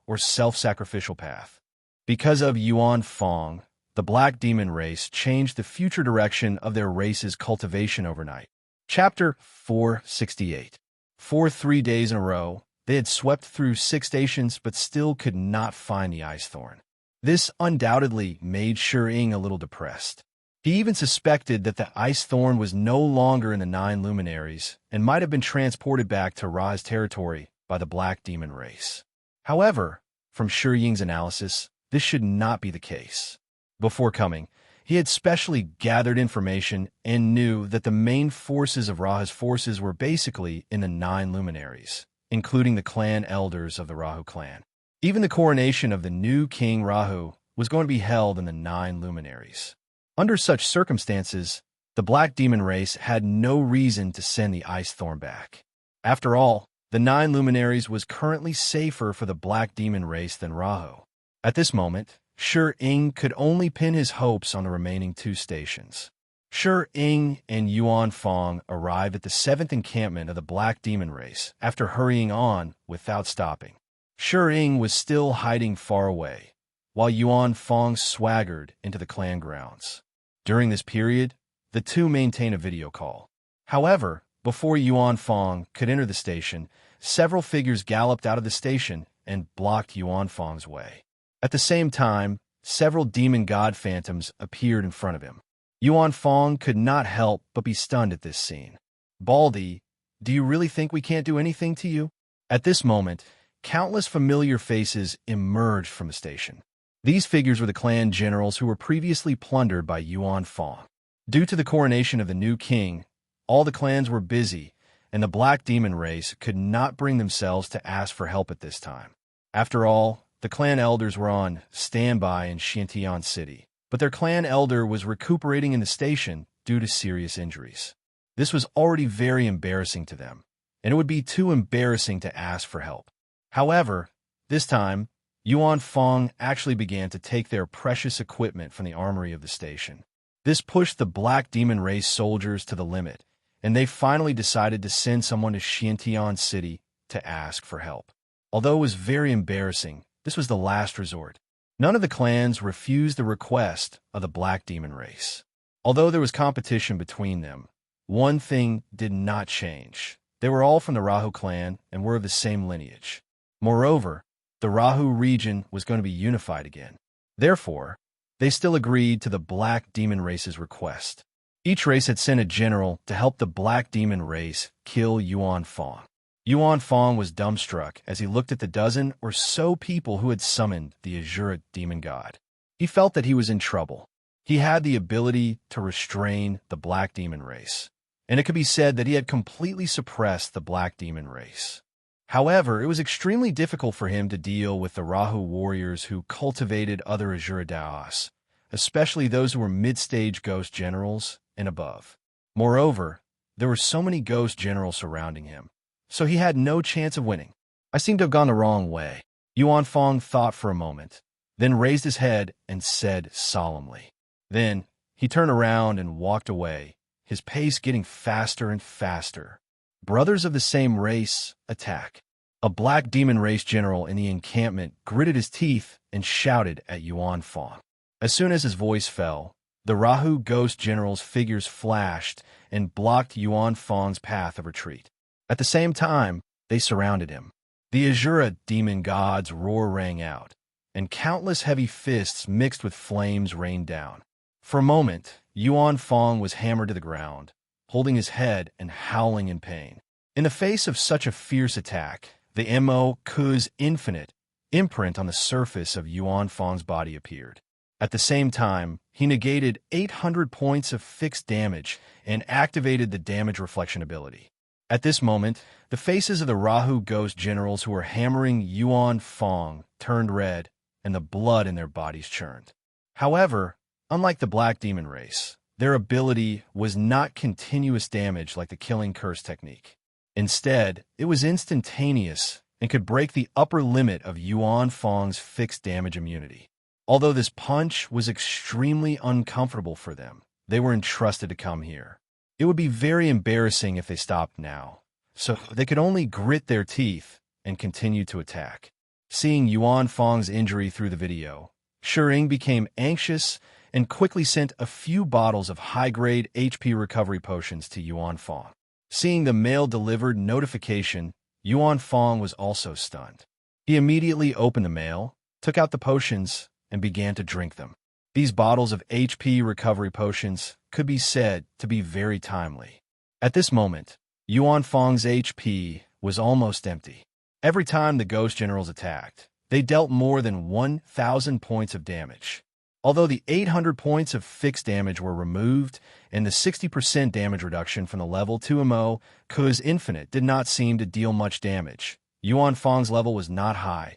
Speaker 1: or self-sacrificial path. Because of Yuan Fong, the black demon race changed the future direction of their race's cultivation overnight. Chapter 468. For 3 days in a row, they had swept through 6 stations but still could not find the ice thorn. This undoubtedly made Shi-Ing a little depressed. He even suspected that the ice thorn was no longer in the 9 luminaries and might have been transported back to Ra's territory by the black demon race. However, from Shi-Ying's analysis, this should not be the case. Before coming, he had specially gathered information and knew that the main forces of Ra's forces were basically in the 9 luminaries, including the clan elders of the Rahu clan. Even the coronation of the new King Rahu was going to be held in the 9 luminaries. Under such circumstances, the black demon race had no reason to send the ice thorn back. After all, the 9 luminaries was currently safer for the black demon race than Rahu. At this moment, Shi-Ing could only pin his hopes on the remaining 2 stations. Shi-Ing and Yuan Fong arrived at the 7th encampment of the black demon race after hurrying on without stopping. Shi-Ing was still hiding far away, while Yuan Fong swaggered into the clan grounds. During this period, the two maintained a video call. However, before Yuan Fong could enter the station, several figures galloped out of the station and blocked Yuan Fong's way. At the same time, several demon god phantoms appeared in front of him. Yuan Fong could not help but be stunned at this scene. "Baldy, do you really think we can't do anything to you?" At this moment, countless familiar faces emerged from the station. These figures were the clan generals who were previously plundered by Yuan Fong. Due to the coronation of the new king, all the clans were busy, and the black demon race could not bring themselves to ask for help at this time. After all, the clan elders were on standby in Xiantian City, but their clan elder was recuperating in the station due to serious injuries. This was already very embarrassing to them, and it would be too embarrassing to ask for help. However, this time, Yuan Fong actually began to take their precious equipment from the armory of the station. This pushed the black demon race soldiers to the limit, and they finally decided to send someone to Xiantian City to ask for help. Although it was very embarrassing, this was the last resort. None of the clans refused the request of the black demon race. Although there was competition between them, one thing did not change. They were all from the Rahu clan and were of the same lineage. Moreover, the Rahu region was going to be unified again. Therefore, they still agreed to the black demon race's request. Each race had sent a general to help the black demon race kill Yuan Fong. Yuan Fong was dumbstruck as he looked at the dozen or so people who had summoned the Azura demon god. He felt that he was in trouble. He had the ability to restrain the black demon race, and it could be said that he had completely suppressed the black demon race. However, it was extremely difficult for him to deal with the Rahu warriors who cultivated other Azura Daos, especially those who were mid-stage ghost generals and above. Moreover, there were so many ghost generals surrounding him, so he had no chance of winning. "I seem to have gone the wrong way." Yuan Fong thought for a moment, then raised his head and said solemnly. Then he turned around and walked away, his pace getting faster and faster. Brothers of the same race, attack. A black demon race general in the encampment gritted his teeth and shouted at Yuan Fong. As soon as his voice fell, the Rahu ghost general's figures flashed and blocked Yuan Fong's path of retreat. At the same time, they surrounded him. The Azura demon god's roar rang out, and countless heavy fists mixed with flames rained down. For a moment, Yuan Fong was hammered to the ground, holding his head and howling in pain. In the face of such a fierce attack, the Mo Ku's infinite imprint on the surface of Yuan Fong's body appeared. At the same time, he negated 800 points of fixed damage and activated the damage reflection ability. At this moment, the faces of the Rahu Ghost generals who were hammering Yuan Fong turned red, and the blood in their bodies churned. However, unlike the Black Demon race, their ability was not continuous damage like the Killing Curse technique. Instead, it was instantaneous and could break the upper limit of Yuan Fong's fixed damage immunity. Although this punch was extremely uncomfortable for them, they were entrusted to come here. It would be very embarrassing if they stopped now, so they could only grit their teeth and continue to attack. Seeing Yuan Fong's injury through the video, Shering became anxious and quickly sent a few bottles of high-grade HP recovery potions to Yuan Fong. Seeing the mail-delivered notification, Yuan Fong was also stunned. He immediately opened the mail, took out the potions, and began to drink them. These bottles of HP recovery potions could be said to be very timely. At this moment, Yuan Fong's HP was almost empty. Every time the Ghost Generals attacked, they dealt more than 1,000 points of damage. Although the 800 points of fixed damage were removed and the 60% damage reduction from the level 2 MO Kuz Infinite did not seem to deal much damage, Yuan Fong's level was not high,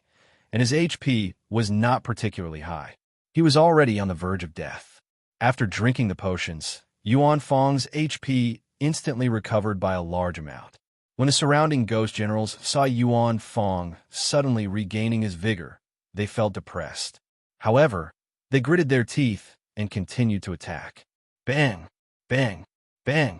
Speaker 1: and his HP was not particularly high. He was already on the verge of death. After drinking the potions, Yuan Fong's HP instantly recovered by a large amount. When the surrounding Ghost Generals saw Yuan Fong suddenly regaining his vigor, they felt depressed. However, they gritted their teeth and continued to attack. Bang! Bang! Bang!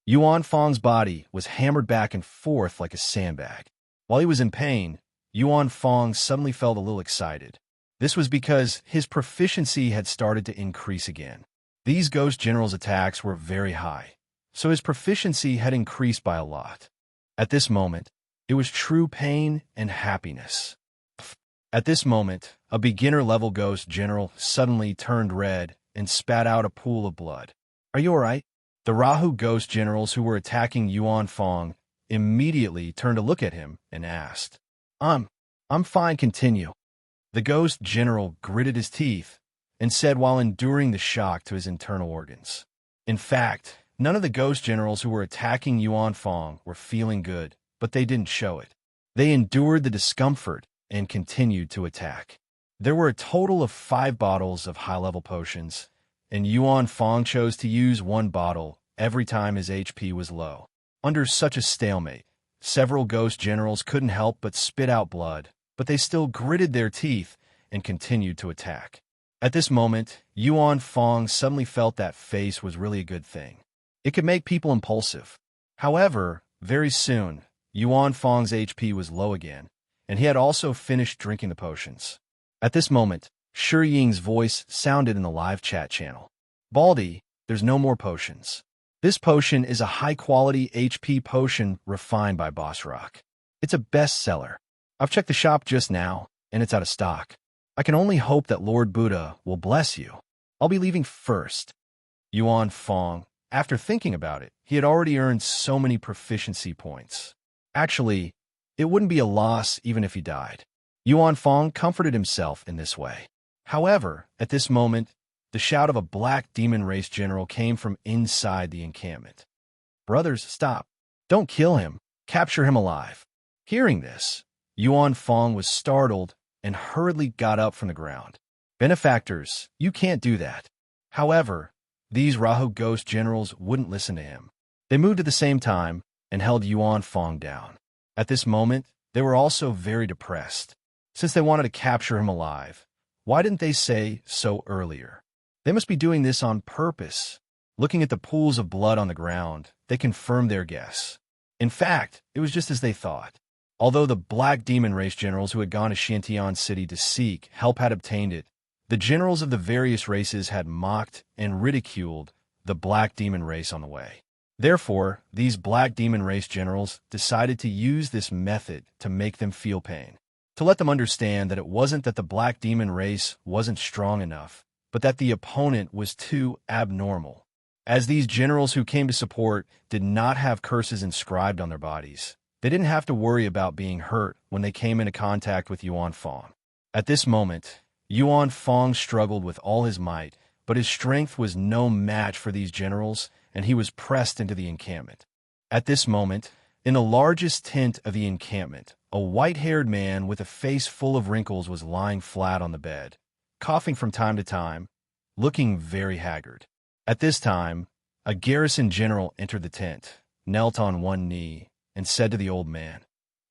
Speaker 1: Yuan Fong's body was hammered back and forth like a sandbag. While he was in pain, Yuan Fong suddenly felt a little excited. This was because his proficiency had started to increase again. These Ghost Generals' attacks were very high, so his proficiency had increased by a lot. At this moment, it was true pain and happiness. At this moment, a beginner-level Ghost General suddenly turned red and spat out a pool of blood. "Are you all right?" The Rahu Ghost Generals who were attacking Yuan Fong immediately turned to look at him and asked, I'm fine, continue." The Ghost General gritted his teeth and said while enduring the shock to his internal organs. In fact, none of the Ghost Generals who were attacking Yuan Fong were feeling good, but they didn't show it. They endured the discomfort and continued to attack. There were a total of 5 bottles of high-level potions, and Yuan Fong chose to use 1 bottle every time his HP was low. Under such a stalemate, several Ghost Generals couldn't help but spit out blood, but they still gritted their teeth and continued to attack. At this moment, Yuan Fong suddenly felt that face was really a good thing. It could make people impulsive. However, very soon, Yuan Fong's HP was low again, and he had also finished drinking the potions. At this moment, Shi Ying's voice sounded in the live chat channel. "Baldy, there's no more potions. This potion is a high-quality HP potion refined by Boss Rock. It's a bestseller. I've checked the shop just now, and it's out of stock. I can only hope that Lord Buddha will bless you. I'll be leaving first." Yuan Fong, after thinking about it, he had already earned so many proficiency points. Actually, it wouldn't be a loss even if he died. Yuan Fong comforted himself in this way. However, at this moment, the shout of a Black Demon Race general came from inside the encampment. "Brothers, stop. Don't kill him. Capture him alive." Hearing this, Yuan Fong was startled and hurriedly got up from the ground. "Benefactors, you can't do that." However, these Rahu Ghost Generals wouldn't listen to him. They moved at the same time and held Yuan Fong down. At this moment, they were also very depressed. Since they wanted to capture him alive, why didn't they say so earlier? They must be doing this on purpose. Looking at the pools of blood on the ground, they confirmed their guess. In fact, it was just as they thought. Although the Black Demon Race generals who had gone to Shantian City to seek help had obtained it, the generals of the various races had mocked and ridiculed the Black Demon Race on the way. Therefore, these Black Demon Race generals decided to use this method to make them feel pain, to let them understand that it wasn't that the Black Demon Race wasn't strong enough, but that the opponent was too abnormal. As these generals who came to support did not have curses inscribed on their bodies, they didn't have to worry about being hurt when they came into contact with Yuan Fong. At this moment, Yuan Fong struggled with all his might, but his strength was no match for these generals, and he was pressed into the encampment. At this moment, in the largest tent of the encampment, a white-haired man with a face full of wrinkles was lying flat on the bed, coughing from time to time, looking very haggard. At this time, a garrison general entered the tent, knelt on one knee, and said to the old man,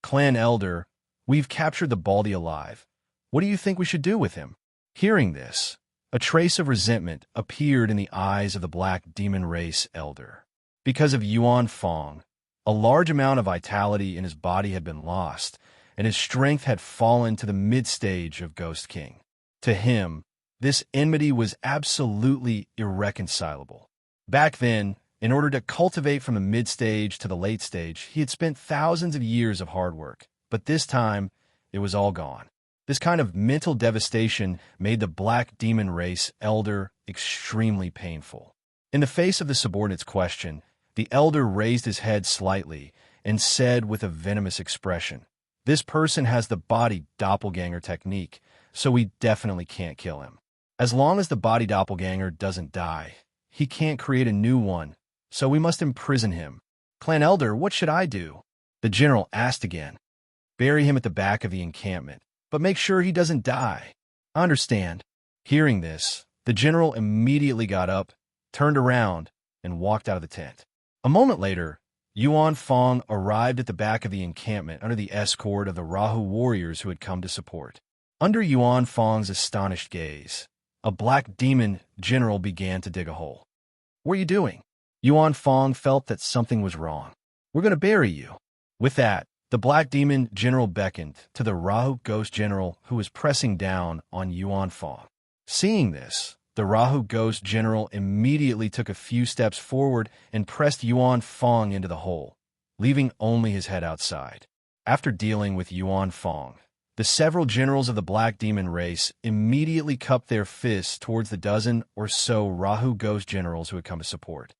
Speaker 1: "Clan elder, we've captured the Baldy alive. What do you think we should do with him?" Hearing this, a trace of resentment appeared in the eyes of the black demon race elder. Because of Yuan Fong, a large amount of vitality in his body had been lost, and his strength had fallen to the mid-stage of Ghost King. To him, this enmity was absolutely irreconcilable. Back then, in order to cultivate from the mid-stage to the late stage, he had spent thousands of years of hard work, but this time, it was all gone. This kind of mental devastation made the black demon race elder extremely painful. In the face of the subordinate's question, the elder raised his head slightly and said with a venomous expression, "This person has the body doppelganger technique, so we definitely can't kill him. As long as the body doppelganger doesn't die, he can't create a new one, so we must imprison him." "Clan elder, what should I do?" the general asked again. "Bury him at the back of the encampment, but make sure he doesn't die." "I understand." Hearing this, the general immediately got up, turned around, and walked out of the tent. A moment later, Yuan Fong arrived at the back of the encampment under the escort of the Rahu warriors who had come to support. Under Yuan Fong's astonished gaze, a black demon general began to dig a hole. "What are you doing?" Yuan Fong felt that something was wrong. "We're going to bury you." With that, the black demon general beckoned to the Rahu ghost general who was pressing down on Yuan Fong. Seeing this, the Rahu ghost general immediately took a few steps forward and pressed Yuan Fong into the hole, leaving only his head outside. After dealing with Yuan Fong, the several generals of the black demon race immediately cupped their fists towards the dozen or so Rahu ghost generals who had come to support.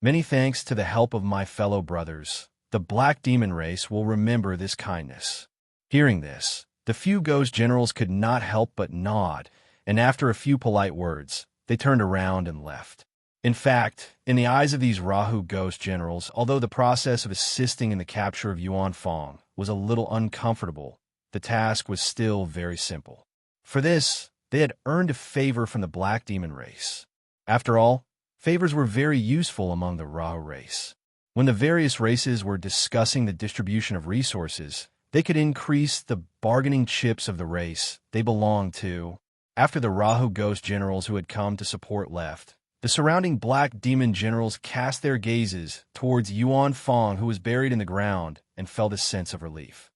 Speaker 1: Many thanks to the help of my fellow brothers, the black demon race will remember this kindness. Hearing this, the few ghost generals could not help but nod, and after a few polite words, they turned around and left. In fact, in the eyes of these Rahu ghost generals, although the process of assisting in the capture of Yuan Fong was a little uncomfortable, the task was still very simple. For this, they had earned a favor from the black demon race. After all, favors were very useful among the Rahu race. When the various races were discussing the distribution of resources, they could increase the bargaining chips of the race they belonged to. After the Rahu ghost generals who had come to support left, the surrounding black demon generals cast their gazes towards Yuan Fong, who was buried in the ground, and felt a sense of relief.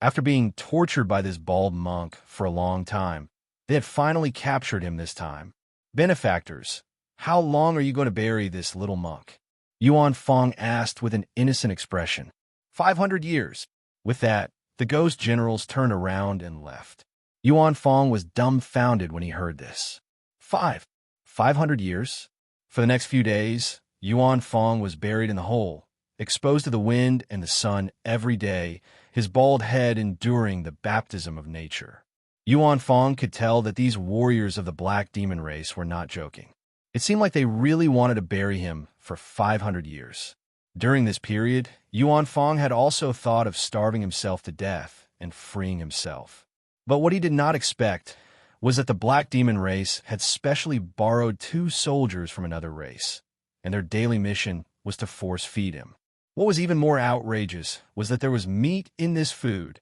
Speaker 1: After being tortured by this bald monk for a long time, they had finally captured him this time. "Benefactors, how long are you going to bury this little monk?" Yuan Fong asked with an innocent expression. 500 years. With that, the ghost generals turned around and left. Yuan Fong was dumbfounded when he heard this. 500 years? For the next few days, Yuan Fong was buried in the hole, exposed to the wind and the sun every day, his bald head enduring the baptism of nature. Yuan Fong could tell that these warriors of the black demon race were not joking. It seemed like they really wanted to bury him for 500 years. During this period, Yuan Fong had also thought of starving himself to death and freeing himself. But what he did not expect was that the black demon race had specially borrowed 2 soldiers from another race, and their daily mission was to force-feed him. What was even more outrageous was that there was meat in this food.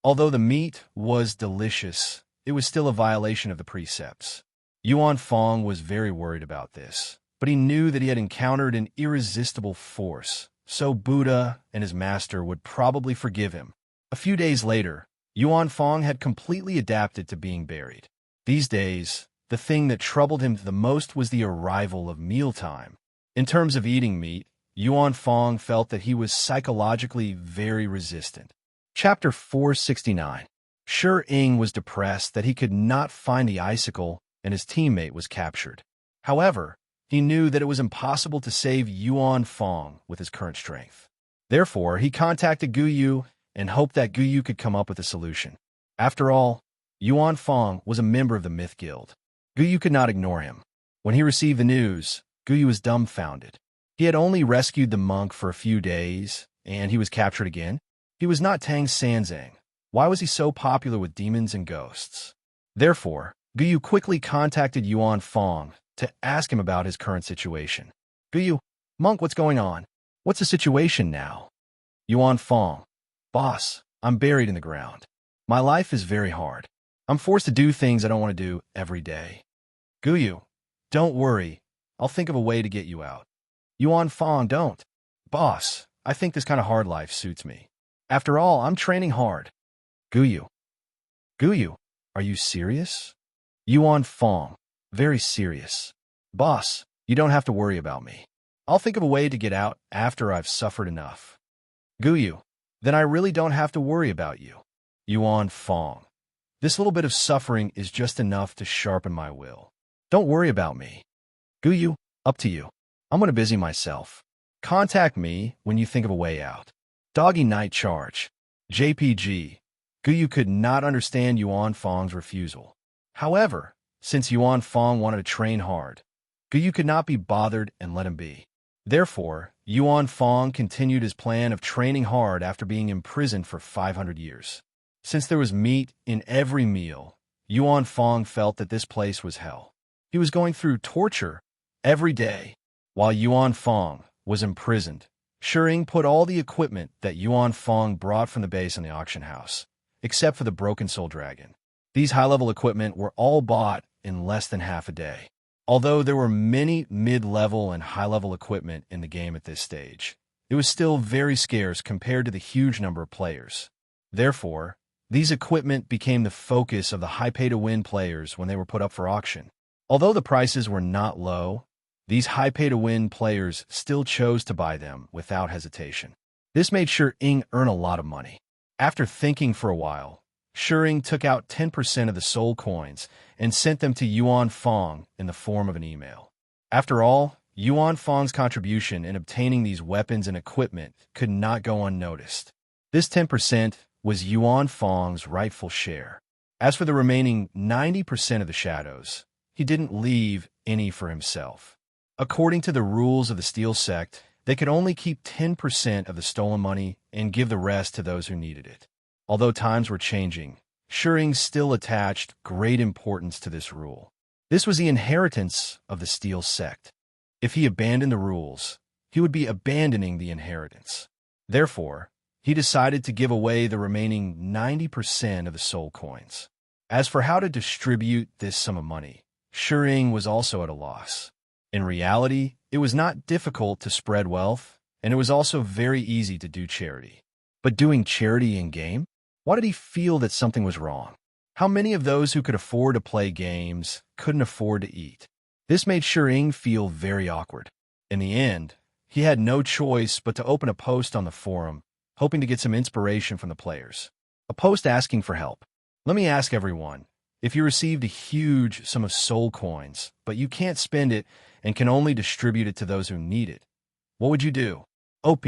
Speaker 1: Although the meat was delicious, it was still a violation of the precepts. Yuan Fong was very worried about this, but he knew that he had encountered an irresistible force, so Buddha and his master would probably forgive him. A few days later, Yuan Fong had completely adapted to being buried. These days, the thing that troubled him the most was the arrival of mealtime. In terms of eating meat, Yuan Fong felt that he was psychologically very resistant. Chapter 469. Shi Ying was depressed that he could not find the icicle and his teammate was captured. However, he knew that it was impossible to save Yuan Fong with his current strength. Therefore, he contacted Gu Yu and hoped that Gu Yu could come up with a solution. After all, Yuan Fong was a member of the Myth Guild. Guyu could not ignore him. When he received the news, Guyu was dumbfounded. He had only rescued the monk for a few days, and he was captured again. He was not Tang Sanzang. Why was he so popular with demons and ghosts? Therefore, Guyu quickly contacted Yuan Fong to ask him about his current situation. Guyu, monk, what's going on? What's the situation now? Yuan Fong, boss, I'm buried in the ground. My life is very hard. I'm forced to do things I don't want to do every day. Guyu, don't worry. I'll think of a way to get you out. Yuan Fong, don't. Boss, I think this kind of hard life suits me. After all, I'm training hard. Guyu, are you serious? Yuan Fong, very serious. Boss, you don't have to worry about me. I'll think of a way to get out after I've suffered enough. Guyu, then I really don't have to worry about you. Yuan Fong, this little bit of suffering is just enough to sharpen my will. Don't worry about me. Guyu, up to you. I'm going to busy myself. Contact me when you think of a way out. Doggy Night Charge. JPG. Guyu could not understand Yuan Fong's refusal. However, since Yuan Fong wanted to train hard, Guyu could not be bothered and let him be. Therefore, Yuan Fong continued his plan of training hard after being imprisoned for 500 years. Since there was meat in every meal, Yuan Fong felt that this place was hell. He was going through torture every day. While Yuan Fong was imprisoned, Shering put all the equipment that Yuan Fong brought from the base in the auction house, except for the Broken Soul Dragon. These high-level equipment were all bought in less than half a day. Although there were many mid-level and high-level equipment in the game at this stage, it was still very scarce compared to the huge number of players. Therefore, these equipment became the focus of the high-pay-to-win players when they were put up for auction. Although the prices were not low, these high-pay-to-win players still chose to buy them without hesitation. This made Shering earn a lot of money. After thinking for a while, Shering took out 10% of the soul coins and sent them to Yuan Fong in the form of an email. After all, Yuan Fong's contribution in obtaining these weapons and equipment could not go unnoticed. This 10% was Yuan Fong's rightful share. As for the remaining 90% of the shadows, he didn't leave any for himself. According to the rules of the Steel Sect, they could only keep 10% of the stolen money and give the rest to those who needed it. Although times were changing, Shering still attached great importance to this rule. This was the inheritance of the Steel Sect. If he abandoned the rules, he would be abandoning the inheritance. Therefore, he decided to give away the remaining 90% of the soul coins. As for how to distribute this sum of money, Shering was also at a loss. In reality, it was not difficult to spread wealth, and it was also very easy to do charity. But doing charity in-game? Why did he feel that something was wrong? How many of those who could afford to play games couldn't afford to eat? This made Shering feel very awkward. In the end, he had no choice but to open a post on the forum, hoping to get some inspiration from the players. A post asking for help. Let me ask everyone, if you received a huge sum of soul coins, but you can't spend it and can only distribute it to those who need it, what would you do? OP.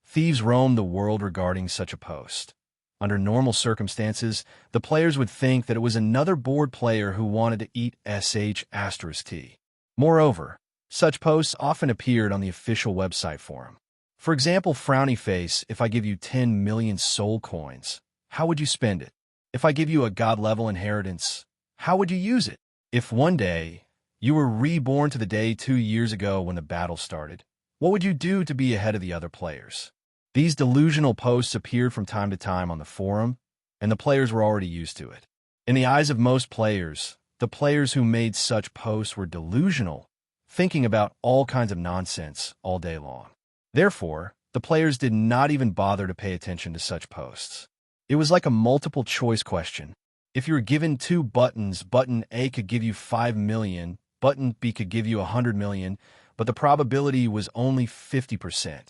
Speaker 1: Thieves roam the world regarding such a post. Under normal circumstances, the players would think that it was another bored player who wanted to eat sh*t. Moreover, such posts often appeared on the official website forum. For example, Frowny Face, if I give you 10 million soul coins, how would you spend it? If I give you a god-level inheritance, how would you use it? If one day you were reborn to the day 2 years ago when the battle started, what would you do to be ahead of the other players? These delusional posts appeared from time to time on the forum, and the players were already used to it. In the eyes of most players, the players who made such posts were delusional, thinking about all kinds of nonsense all day long. Therefore, the players did not even bother to pay attention to such posts. It was like a multiple-choice question. If you were given 2 buttons, button A could give you 5 million, button B could give you 100 million, but the probability was only 50%.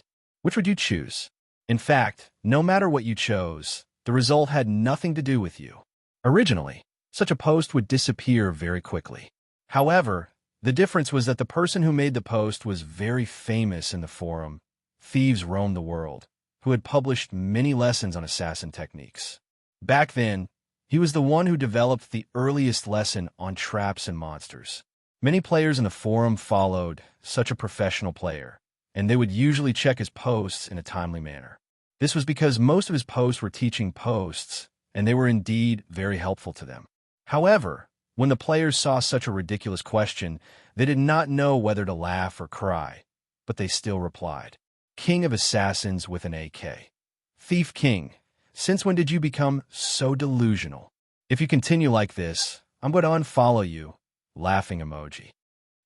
Speaker 1: Which would you choose? In fact, no matter what you chose, the result had nothing to do with you. Originally, such a post would disappear very quickly. However, the difference was that the person who made the post was very famous in the forum, Thieves Roam the World, who had published many lessons on assassin techniques. Back then, He was the one who developed the earliest lesson on traps and monsters. Many players in the forum followed such a professional player, and they would usually check his posts in a timely manner. This was because most of his posts were teaching posts, and they were indeed very helpful to them. However, when the players saw such a ridiculous question, they did not know whether to laugh or cry, but they still replied. King of Assassins with an AK. Thief King, since when did you become so delusional? If you continue like this, I'm going to unfollow you. Laughing emoji.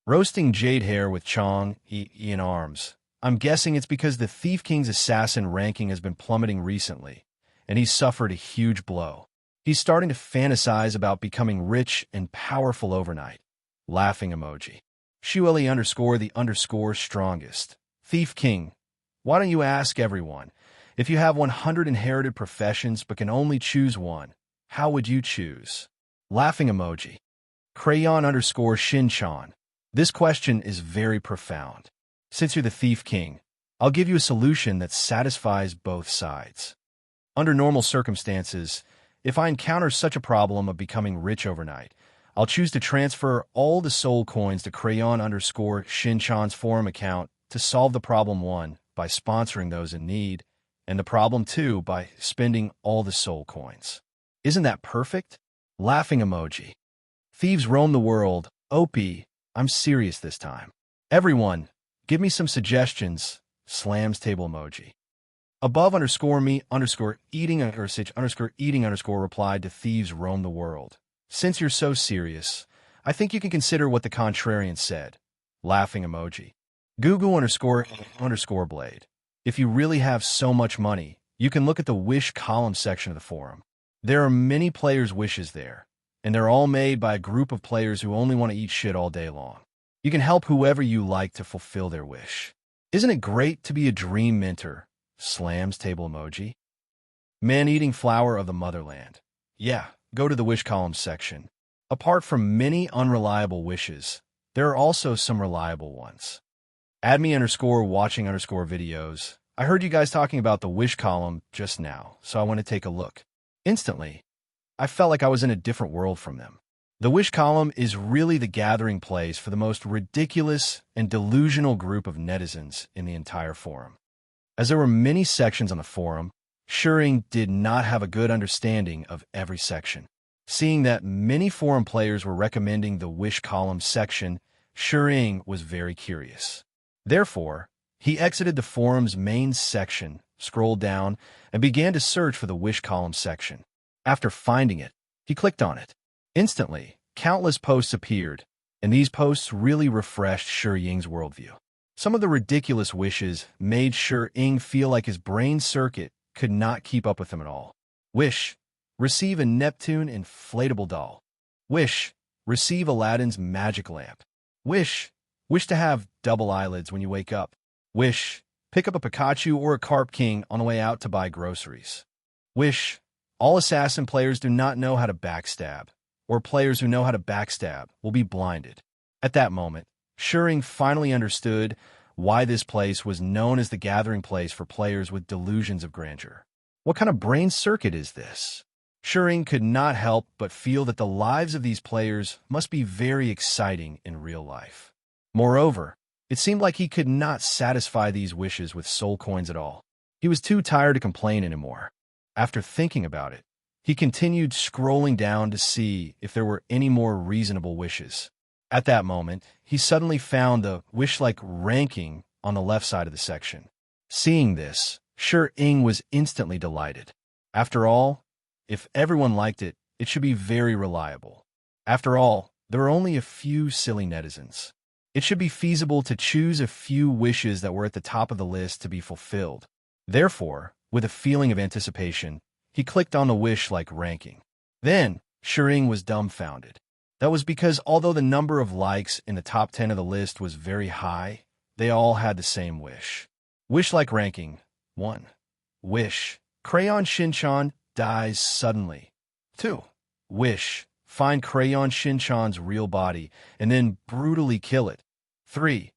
Speaker 1: Roasting Jade Hair with Chong in arms. I'm guessing it's because the Thief King's assassin ranking has been plummeting recently, and he's suffered a huge blow. He's starting to fantasize about becoming rich and powerful overnight. Laughing emoji. Shueli _the_ strongest. Thief King, why don't you ask everyone? If you have 100 inherited professions but can only choose one, how would you choose? Laughing emoji. Crayon _Shinchan. This question is very profound. Since you're the Thief King, I'll give you a solution that satisfies both sides. Under normal circumstances, if I encounter such a problem of becoming rich overnight, I'll choose to transfer all the soul coins to Crayon _Shinchan's forum account to solve the problem 1 by sponsoring those in need, and the problem 2 by spending all the soul coins. Isn't that perfect? Laughing emoji. Thieves roam the world. OP, I'm serious this time. Everyone, give me some suggestions. Slams table emoji. Above _me _eating eating replied to Thieves roam the world. Since you're so serious, I think you can consider what the contrarian said. Laughing emoji. Google _ blade. If you really have so much money, you can look at the wish column section of the forum. There are many players' wishes there, and they're all made by a group of players who only want to eat shit all day long. You can help whoever you like to fulfill their wish. Isn't it great to be a dream minter? Slams table emoji. Man-eating flower of the motherland. Yeah, go to the wish column section. Apart from many unreliable wishes, there are also some reliable ones. Adme _watching videos. I heard you guys talking about the wish column just now, so I want to take a look. Instantly, I felt like I was in a different world from them. The wish column is really the gathering place for the most ridiculous and delusional group of netizens in the entire forum. As there were many sections on the forum, Shuring did not have a good understanding of every section. Seeing that many forum players were recommending the wish column section, Shuring was very curious. Therefore, he exited the forum's main section, scrolled down, and began to search for the wish column section. After finding it, he clicked on it. Instantly, countless posts appeared, and these posts really refreshed Shuring's worldview. Some of the ridiculous wishes made Shuring feel like his brain circuit could not keep up with him at all. Wish, receive a Neptune inflatable doll. Wish, receive Aladdin's magic lamp. Wish to have double eyelids when you wake up. Wish, pick up a Pikachu or a Carp King on the way out to buy groceries. Wish, all assassin players do not know how to backstab, or players who know how to backstab will be blinded. At that moment, Shuring finally understood why this place was known as the gathering place for players with delusions of grandeur. What kind of brain circuit is this? Shuring could not help but feel that the lives of these players must be very exciting in real life. Moreover, it seemed like he could not satisfy these wishes with soul coins at all. He was too tired to complain anymore. After thinking about it, he continued scrolling down to see if there were any more reasonable wishes. At that moment, he suddenly found the wish-like ranking on the left side of the section. Seeing this, Shuring was instantly delighted. After all, if everyone liked it, it should be very reliable. After all, there are only a few silly netizens. It should be feasible to choose a few wishes that were at the top of the list to be fulfilled. Therefore, with a feeling of anticipation, he clicked on the wish-like ranking. Then, Shuring was dumbfounded. That was because although the number of likes in the top 10 of the list was very high, they all had the same wish. Wish-like ranking 1. Wish, Crayon Shinchan dies suddenly. 2. Wish, find Crayon Shinchan's real body and then brutally kill it. 3.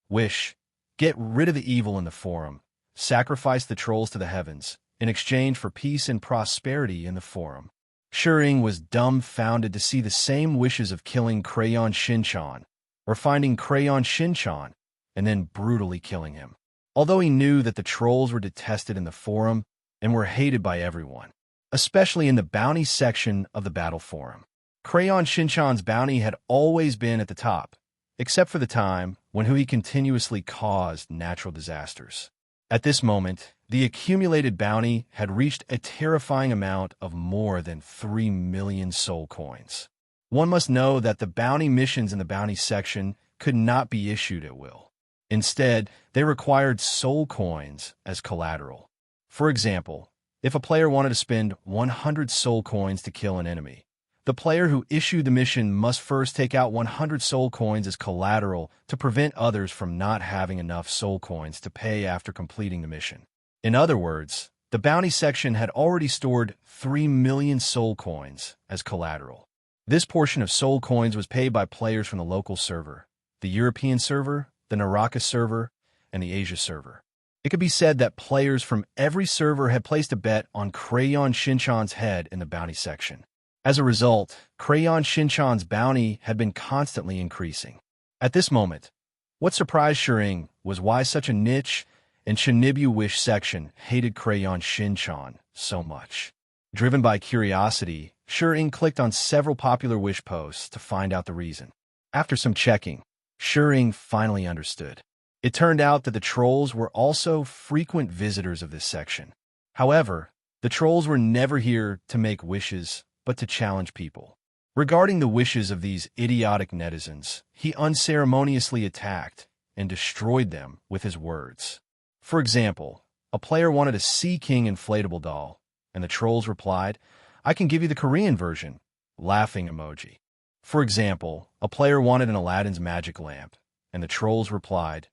Speaker 1: Wish, get rid of the evil in the forum. Sacrifice the trolls to the heavens in exchange for peace and prosperity in the forum. Shering was dumbfounded to see the same wishes of killing Crayon Shinchan, or finding Crayon Shinchan, and then brutally killing him. Although he knew that the trolls were detested in the forum and were hated by everyone, especially in the bounty section of the battle forum. Crayon Shinchan's bounty had always been at the top, except for the time when he continuously caused natural disasters. At this moment, the accumulated bounty had reached a terrifying amount of more than 3 million soul coins. One must know that the bounty missions in the bounty section could not be issued at will. Instead, they required soul coins as collateral. For example, if a player wanted to spend 100 soul coins to kill an enemy, the player who issued the mission must first take out 100 soul coins as collateral to prevent others from not having enough soul coins to pay after completing the mission. In other words, the bounty section had already stored 3 million soul coins as collateral. This portion of soul coins was paid by players from the local server, the European server, the Naraka server, and the Asia server. It could be said that players from every server had placed a bet on Crayon Shinchan's head in the bounty section. As a result, Crayon Shinchan's bounty had been constantly increasing. At this moment, what surprised Shering was why such a niche and Shinibu Wish section hated Crayon Shinchan so much. Driven by curiosity, Shering clicked on several popular Wish posts to find out the reason. After some checking, Shering finally understood. It turned out that the trolls were also frequent visitors of this section. However, the trolls were never here to make wishes, but to challenge people. Regarding the wishes of these idiotic netizens, he unceremoniously attacked and destroyed them with his words. For example, a player wanted a Sea King inflatable doll, and the trolls replied, "I can give you the Korean version," laughing emoji. For example, a player wanted an Aladdin's magic lamp, and the trolls replied,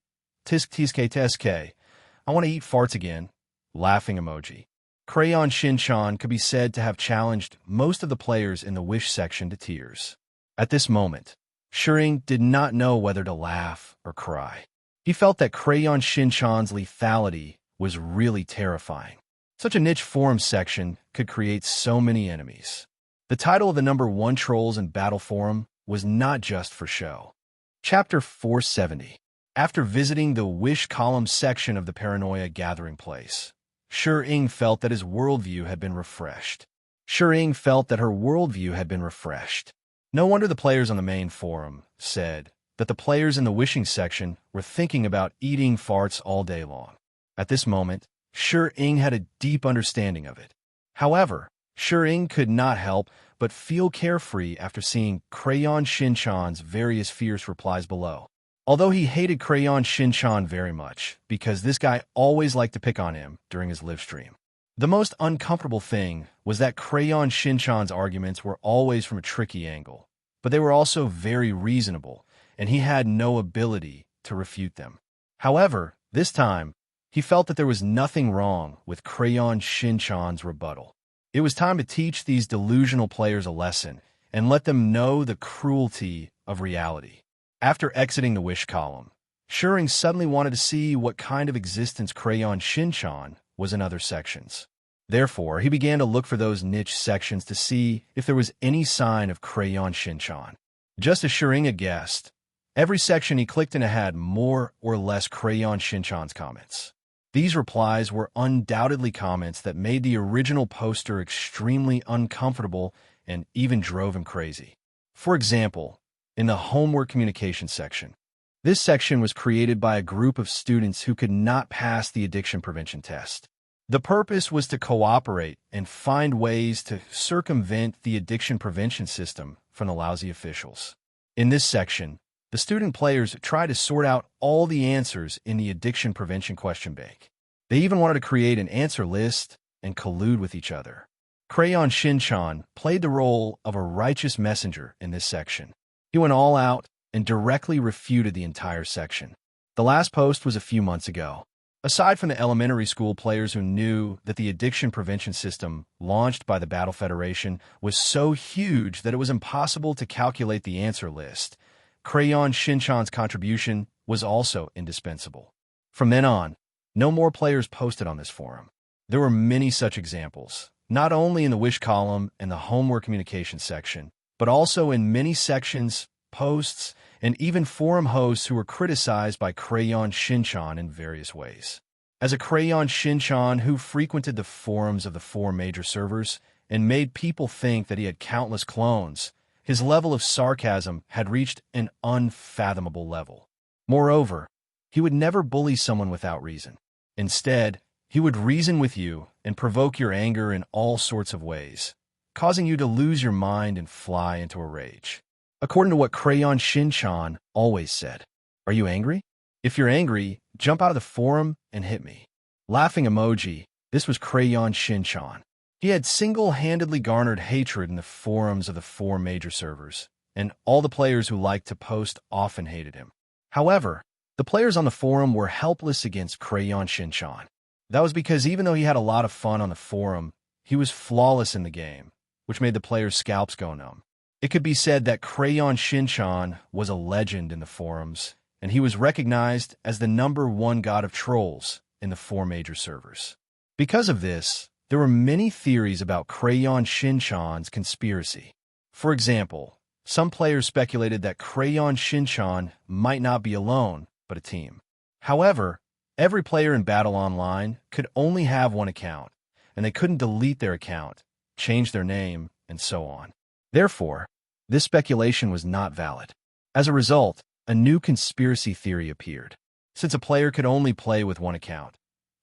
Speaker 1: "Tisk tiske teske, I want to eat farts again," laughing emoji. Crayon Shinchan could be said to have challenged most of the players in the Wish section to tears. At this moment, Shering did not know whether to laugh or cry. He felt that Crayon Shinchan's lethality was really terrifying. Such a niche forum section could create so many enemies. The title of the #1 Trolls in Battle Forum was not just for show. Chapter 470. After visiting the Wish column section of the Paranoia Gathering Place, Shering felt that his worldview had been refreshed. Shering felt that her worldview had been refreshed. No wonder the players on the main forum said that the players in the wishing section were thinking about eating farts all day long. At this moment, Shering had a deep understanding of it. However, Shering could not help but feel carefree after seeing Crayon Shinchan's various fierce replies below. Although he hated Crayon Shinchan very much, because this guy always liked to pick on him during his live stream. The most uncomfortable thing was that Crayon Shinchan's arguments were always from a tricky angle, but they were also very reasonable, and he had no ability to refute them. However, this time, he felt that there was nothing wrong with Crayon Shinchan's rebuttal. It was time to teach these delusional players a lesson and let them know the cruelty of reality. After exiting the Wish column, Shering suddenly wanted to see what kind of existence Crayon Shinchan was in other sections. Therefore, he began to look for those niche sections to see if there was any sign of Crayon Shinchan. Just as Shering had guessed, every section he clicked in had more or less Crayon Shinchan's comments. These replies were undoubtedly comments that made the original poster extremely uncomfortable and even drove him crazy. For example, in the homework communication section. This section was created by a group of students who could not pass the addiction prevention test. The purpose was to cooperate and find ways to circumvent the addiction prevention system from the lousy officials. In this section, the student players tried to sort out all the answers in the addiction prevention question bank. They even wanted to create an answer list and collude with each other. Crayon Shinchan played the role of a righteous messenger in this section. He went all out and directly refuted the entire section. The last post was a few months ago. Aside from the elementary school players who knew that the addiction prevention system launched by the Battle Federation was so huge that it was impossible to calculate the answer list, Crayon Shinchan's contribution was also indispensable. From then on, no more players posted on this forum. There were many such examples, not only in the wish column and the homework communication section, but also in many sections, posts, and even forum hosts who were criticized by Crayon Shinchan in various ways. As a Crayon Shinchan who frequented the forums of the four major servers and made people think that he had countless clones, his level of sarcasm had reached an unfathomable level. Moreover, he would never bully someone without reason. Instead, he would reason with you and provoke your anger in all sorts of ways, causing you to lose your mind and fly into a rage. According to what Crayon Shinchan always said, "Are you angry? If you're angry, jump out of the forum and hit me." Laughing emoji, this was Crayon Shinchan. He had single-handedly garnered hatred in the forums of the four major servers, and all the players who liked to post often hated him. However, the players on the forum were helpless against Crayon Shinchan. That was because even though he had a lot of fun on the forum, he was flawless in the game, which made the players' scalps go numb. It could be said that Crayon Shinchan was a legend in the forums, and he was recognized as the #1 god of trolls in the four major servers. Because of this, there were many theories about Crayon Shinchan's conspiracy. For example, some players speculated that Crayon Shinchan might not be alone, but a team. However, every player in Battle Online could only have one account, and they couldn't delete their account, change their name, and so on. Therefore, this speculation was not valid. As a result, a new conspiracy theory appeared. Since a player could only play with one account,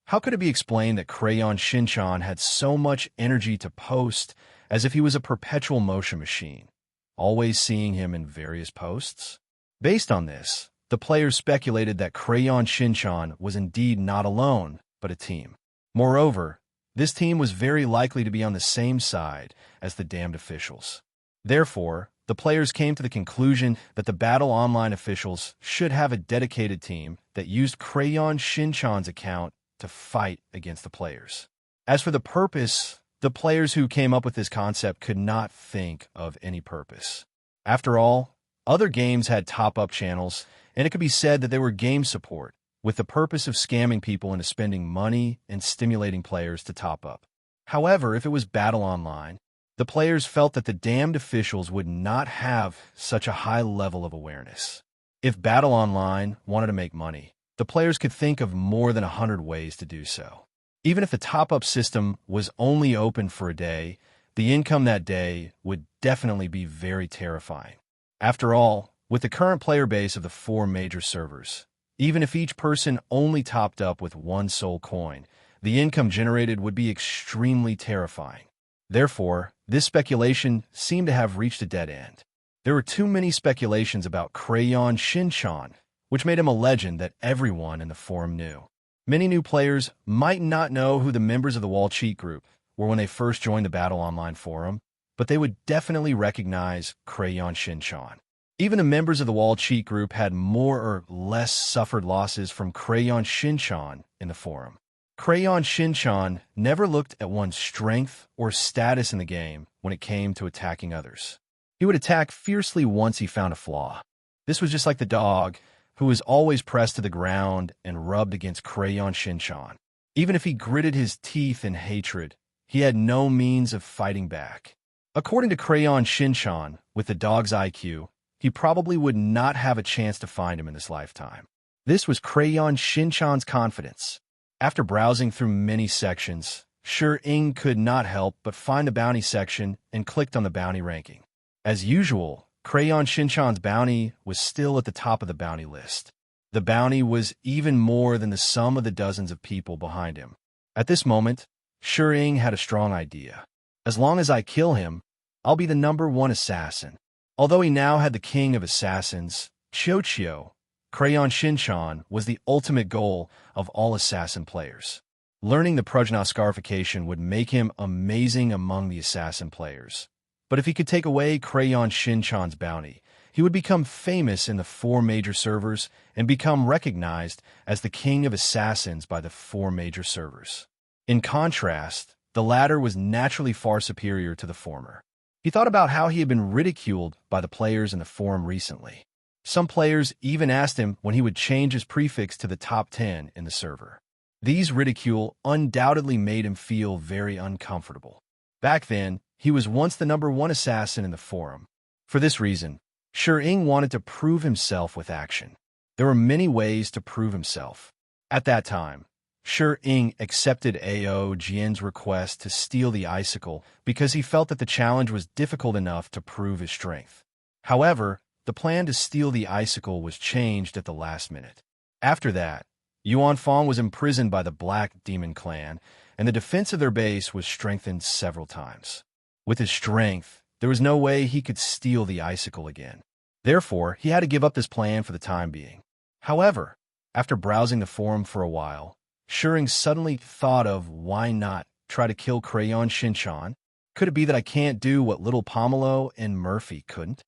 Speaker 1: how could it be explained that Crayon Shinchan had so much energy to post as if he was a perpetual motion machine, always seeing him in various posts? Based on this, the players speculated that Crayon Shinchan was indeed not alone, but a team. Moreover, this team was very likely to be on the same side as the damned officials. Therefore, the players came to the conclusion that the Battle Online officials should have a dedicated team that used Crayon Shinchan's account to fight against the players. As for the purpose, the players who came up with this concept could not think of any purpose. After all, other games had top-up channels, and it could be said that they were game support, with the purpose of scamming people into spending money and stimulating players to top up. However, if it was Battle Online, the players felt that the damned officials would not have such a high level of awareness. If Battle Online wanted to make money, the players could think of more than 100 ways to do so. Even if the top-up system was only open for a day, the income that day would definitely be very terrifying. After all, with the current player base of the four major servers, even if each person only topped up with one soul coin, the income generated would be extremely terrifying. Therefore, this speculation seemed to have reached a dead end. There were too many speculations about Crayon Shinchan, which made him a legend that everyone in the forum knew. Many new players might not know who the members of the Wall Cheat Group were when they first joined the Battle Online forum, but they would definitely recognize Crayon Shinchan. Even the members of the Wall Cheat Group had more or less suffered losses from Crayon Shinchan in the forum. Crayon Shinchan never looked at one's strength or status in the game when it came to attacking others. He would attack fiercely once he found a flaw. This was just like the dog, who was always pressed to the ground and rubbed against Crayon Shinchan. Even if he gritted his teeth in hatred, he had no means of fighting back. According to Crayon Shinchan, with the dog's IQ, he probably would not have a chance to find him in this lifetime. This was Crayon Shinchan's confidence. After browsing through many sections, Serene could not help but find the bounty section and clicked on the bounty ranking. As usual, Crayon Shinchan's bounty was still at the top of the bounty list. The bounty was even more than the sum of the dozens of people behind him. At this moment, Serene had a strong idea. As long as I kill him, I'll be the #1 assassin. Although he now had the king of assassins, Chio, Crayon Shinchan was the ultimate goal of all assassin players. Learning the Prajna scarification would make him amazing among the assassin players. But if he could take away Crayon Shinchan's bounty, he would become famous in the four major servers and become recognized as the king of assassins by the four major servers. In contrast, the latter was naturally far superior to the former. He thought about how he had been ridiculed by the players in the forum recently. Some players even asked him when he would change his prefix to the top 10 in the server. These ridicule undoubtedly made him feel very uncomfortable. Back then, he was once the #1 assassin in the forum. For this reason, Shi wanted to prove himself with action. There were many ways to prove himself. At that time, Shi accepted Ao Jian's request to steal the icicle because he felt that the challenge was difficult enough to prove his strength. However, the plan to steal the icicle was changed at the last minute. After that, Yuan Fong was imprisoned by the Black Demon Clan, and the defense of their base was strengthened several times. With his strength, there was no way he could steal the icicle again. Therefore, he had to give up this plan for the time being. However, after browsing the forum for a while, Shi suddenly thought of why not try to kill Crayon Shinchan? Could it be that I can't do what little Pomelo and Murphy couldn't?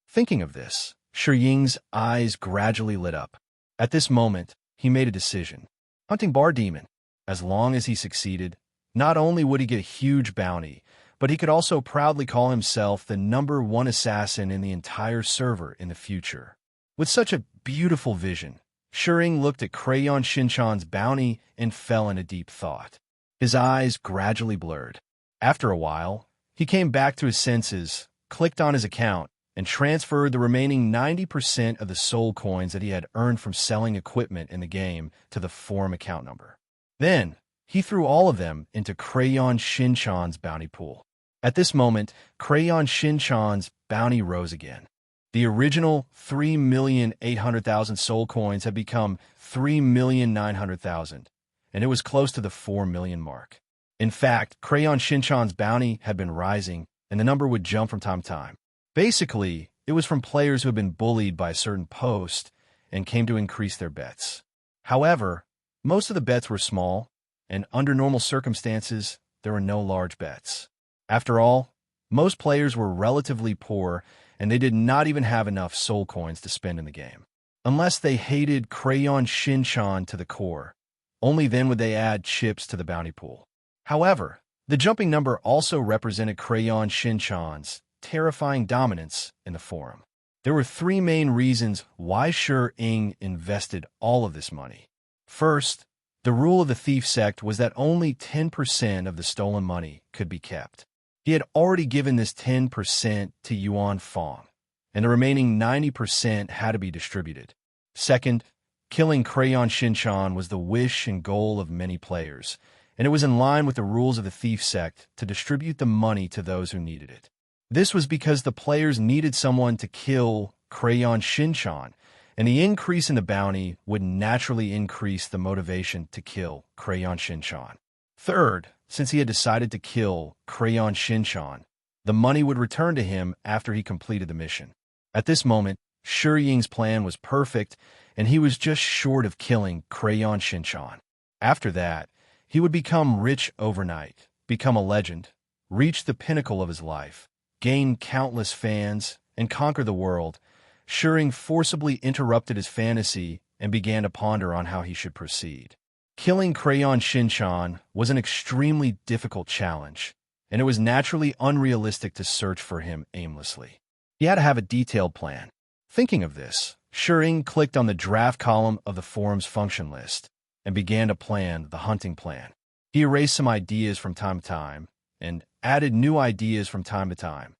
Speaker 1: Thinking of this, Shi's eyes gradually lit up. At this moment, he made a decision. Hunting Bar Demon. As long as he succeeded, not only would he get a huge bounty, but he could also proudly call himself the #1 assassin in the entire server in the future. With such a beautiful vision, Shi looked at Crayon Shinchan's bounty and fell into deep thought. His eyes gradually blurred. After a while, he came back to his senses, clicked on his account, and transferred the remaining 90% of the soul coins that he had earned from selling equipment in the game to the forum account number. Then, he threw all of them into Crayon Shinchan's bounty pool. At this moment, Crayon Shinchan's bounty rose again. The original 3,800,000 soul coins had become 3,900,000, and it was close to the 4 million mark. In fact, Crayon Shinchan's bounty had been rising, and the number would jump from time to time. Basically, it was from players who had been bullied by a certain post and came to increase their bets. However, most of the bets were small, and under normal circumstances, there were no large bets. After all, most players were relatively poor, and they did not even have enough soul coins to spend in the game. Unless they hated Crayon Shinchan to the core, only then would they add chips to the bounty pool. However, the jumping number also represented Crayon Shinchan's terrifying dominance in the forum. There were three main reasons why Shi invested all of this money. First, the rule of the thief sect was that only 10% of the stolen money could be kept. He had already given this 10% to Yuan Fong, and the remaining 90% had to be distributed. Second, killing Crayon Shinchan was the wish and goal of many players, and it was in line with the rules of the thief sect to distribute the money to those who needed it. This was because the players needed someone to kill Crayon Shinchan, and the increase in the bounty would naturally increase the motivation to kill Crayon Shinchan. Third, since he had decided to kill Crayon Shinchan, the money would return to him after he completed the mission. At this moment, Shi plan was perfect, and he was just short of killing Crayon Shinchan. After that, he would become rich overnight, become a legend, reach the pinnacle of his life, gain countless fans, and conquer the world. Shi forcibly interrupted his fantasy and began to ponder on how he should proceed. Killing Crayon Shinchan was an extremely difficult challenge, and it was naturally unrealistic to search for him aimlessly. He had to have a detailed plan. Thinking of this, Shi clicked on the draft column of the forum's function list and began to plan the hunting plan. He erased some ideas from time to time and added new ideas from time to time.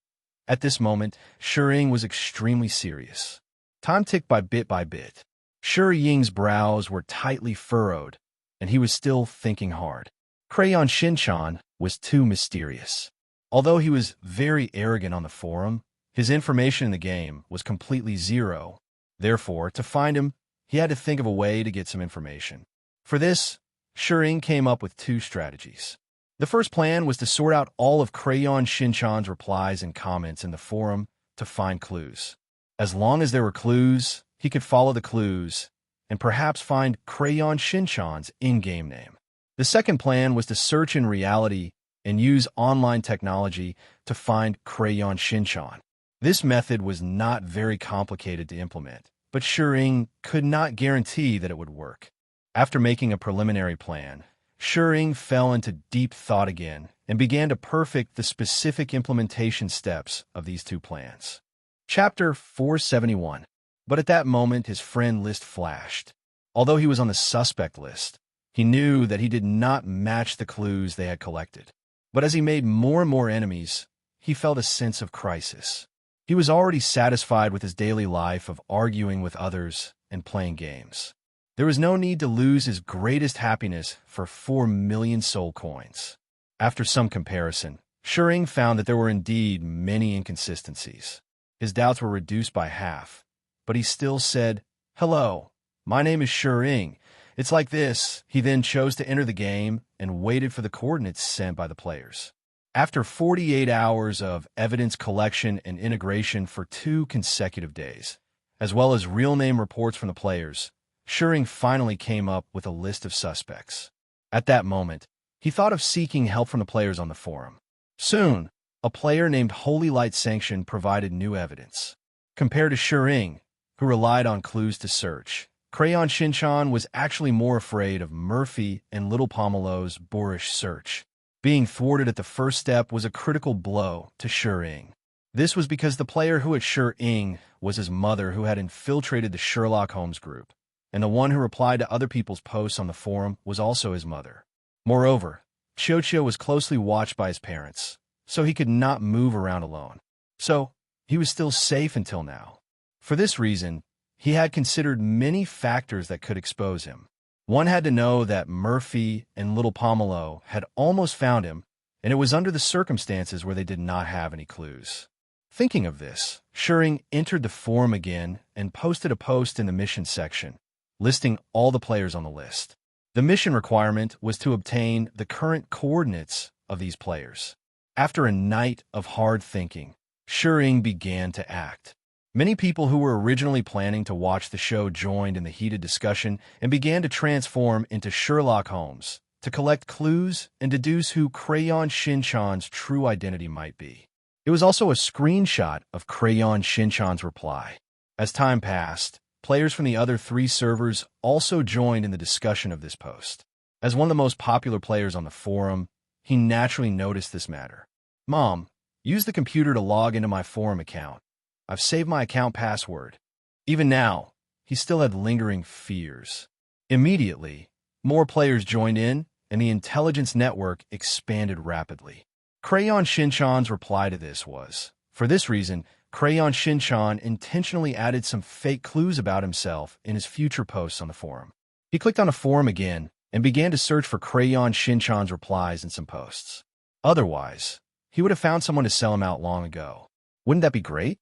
Speaker 1: At this moment, Shi was extremely serious. Time ticked by bit. Shi's brows were tightly furrowed, and he was still thinking hard. Crayon Shinchan was too mysterious. Although he was very arrogant on the forum, his information in the game was completely zero. Therefore, to find him, he had to think of a way to get some information. For this, Shi came up with two strategies. The first plan was to sort out all of Crayon Shinchan's replies and comments in the forum to find clues. As long as there were clues, he could follow the clues and perhaps find Crayon Shinchan's in-game name. The second plan was to search in reality and use online technology to find Crayon Shinchan. This method was not very complicated to implement, but Shi could not guarantee that it would work. After making a preliminary plan, Shi fell into deep thought again and began to perfect the specific implementation steps of these two plans. Chapter 471. But at that moment, his friend list flashed. Although he was on the suspect list, he knew that he did not match the clues they had collected. But as he made more and more enemies, he felt a sense of crisis. He was already satisfied with his daily life of arguing with others and playing games. There was no need to lose his greatest happiness for 4 million soul coins. After some comparison, Shering found that there were indeed many inconsistencies. His doubts were reduced by half, but he still said, "Hello, my name is Shering. It's like this." He then chose to enter the game and waited for the coordinates sent by the players. After 48 hours of evidence collection and integration for 2 consecutive days, as well as real name reports from the players, Shering finally came up with a list of suspects. At that moment, he thought of seeking help from the players on the forum. Soon, a player named Holy Light Sanction provided new evidence. Compared to Shering, who relied on clues to search, Crayon Shinchan was actually more afraid of Murphy and Little Pomelo's boorish search. Being thwarted at the first step was a critical blow to Shering. This was because the player who had Shering was his mother, who had infiltrated the Sherlock Holmes group, and the one who replied to other people's posts on the forum was also his mother. Moreover, Xiao was closely watched by his parents, so he could not move around alone. So, he was still safe until now. For this reason, he had considered many factors that could expose him. One had to know that Murphy and Little Pomelo had almost found him, and it was under the circumstances where they did not have any clues. Thinking of this, Shering entered the forum again and posted a post in the mission section, listing all the players on the list. The mission requirement was to obtain the current coordinates of these players. After a night of hard thinking, Shering began to act. Many people who were originally planning to watch the show joined in the heated discussion and began to transform into Sherlock Holmes to collect clues and deduce who Crayon Shinchan's true identity might be. It was also a screenshot of Crayon Shinchan's reply. As time passed, players from the other 3 servers also joined in the discussion of this post. As one of the most popular players on the forum, he naturally noticed this matter. "Mom, use the computer to log into my forum account. I've saved my account password." Even now, he still had lingering fears. Immediately, more players joined in, and the intelligence network expanded rapidly. Crayon Shinchan's reply to this was, for this reason, Crayon Shinchan intentionally added some fake clues about himself in his future posts on the forum. He clicked on the forum again and began to search for Crayon Shinchan's replies in some posts. Otherwise, he would have found someone to sell him out long ago. Wouldn't that be great?